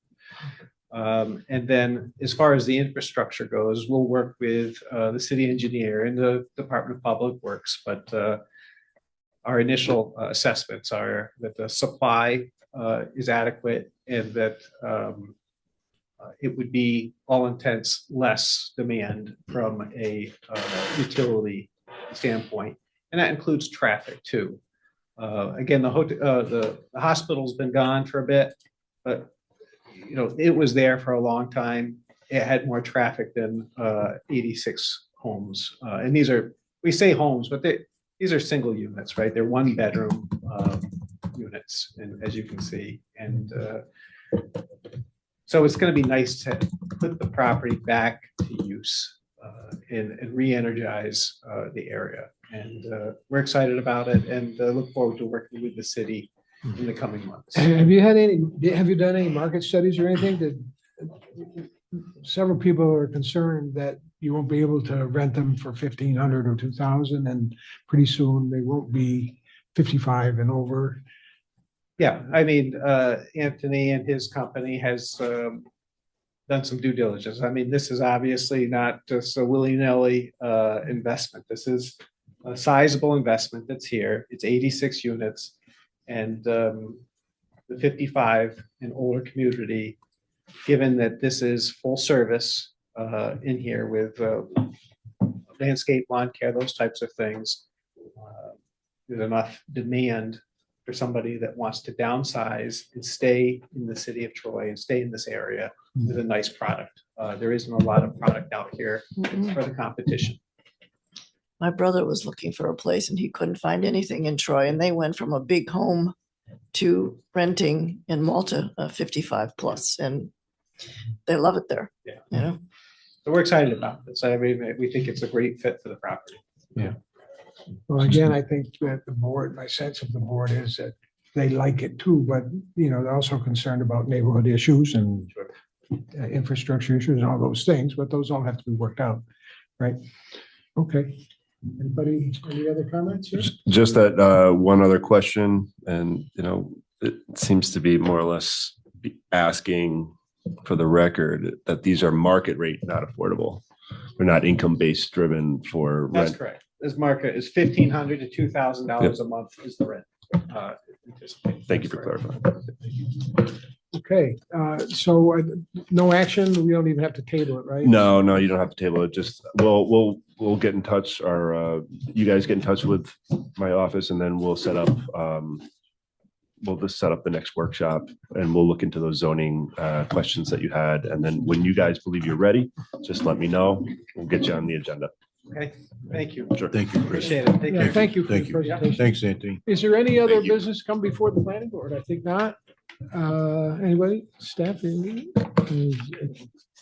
And then as far as the infrastructure goes, we'll work with the city engineer and the Department of Public Works, but our initial assessments are that the supply is adequate and that it would be all intents less demand from a utility standpoint. And that includes traffic too. Again, the hospital's been gone for a bit, but it was there for a long time. It had more traffic than 86 homes. And we say homes, but these are single units, right? They're 1-bedroom units, and as you can see. And so it's going to be nice to put the property back to use and re-energize the area. And we're excited about it and look forward to working with the city in the coming months. Have you done any market studies or anything? Several people are concerned that you won't be able to rent them for 1,500 or 2,000, and pretty soon they won't be 55 and over. Yeah, I mean, Anthony and his company has done some due diligence. I mean, this is obviously not just a willy-nilly investment. This is a sizable investment that's here. It's 86 units, and the 55 and older community, given that this is full service in here with landscape, lawn care, those types of things, there's enough demand for somebody that wants to downsize and stay in the city of Troy and stay in this area with a nice product. There isn't a lot of product out here for the competition. My brother was looking for a place and he couldn't find anything in Troy, and they went from a big home to renting in Malta, 55 plus, and they love it there. Yeah. So we're excited about this. I mean, we think it's a great fit for the property. Yeah. Well, again, I think that my sense of the board is that they like it too, but they're also concerned about neighborhood issues and infrastructure issues and all those things, but those all have to be worked out, right? Okay. Any other comments here? Just that one other question, and it seems to be more or less asking for the record that these are market rate, not affordable. We're not income based driven for rent. That's correct. This market is $1,500 to $2,000 a month is the rent. Thank you for clarifying. Okay, so no action. We don't even have to table it, right? No, you don't have to table it. Just we'll get in touch. You guys get in touch with my office, and then we'll set up we'll just set up the next workshop and we'll look into those zoning questions that you had. And then when you guys believe you're ready, just let me know. We'll get you on the agenda. Okay, thank you. Sure. Thank you, Chris. Appreciate it. Take Yeah, care. thank you for the Thank you. presentation. Thanks, Anthony. Is there any other Thank you. business come before the planning board? I think not. Anybody, staff, anything?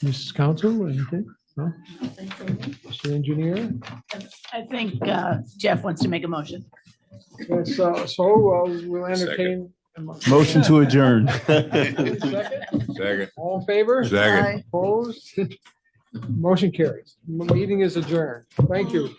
Mrs. Council, anything? No? Mr. Engineer? I think Jeff wants to make a motion. Yes, so we'll entertain. a Motion to adjourn. Second? Second. All in favor? Second. Aye. Opposed? Motion carries. Meeting is adjourned. Thank you.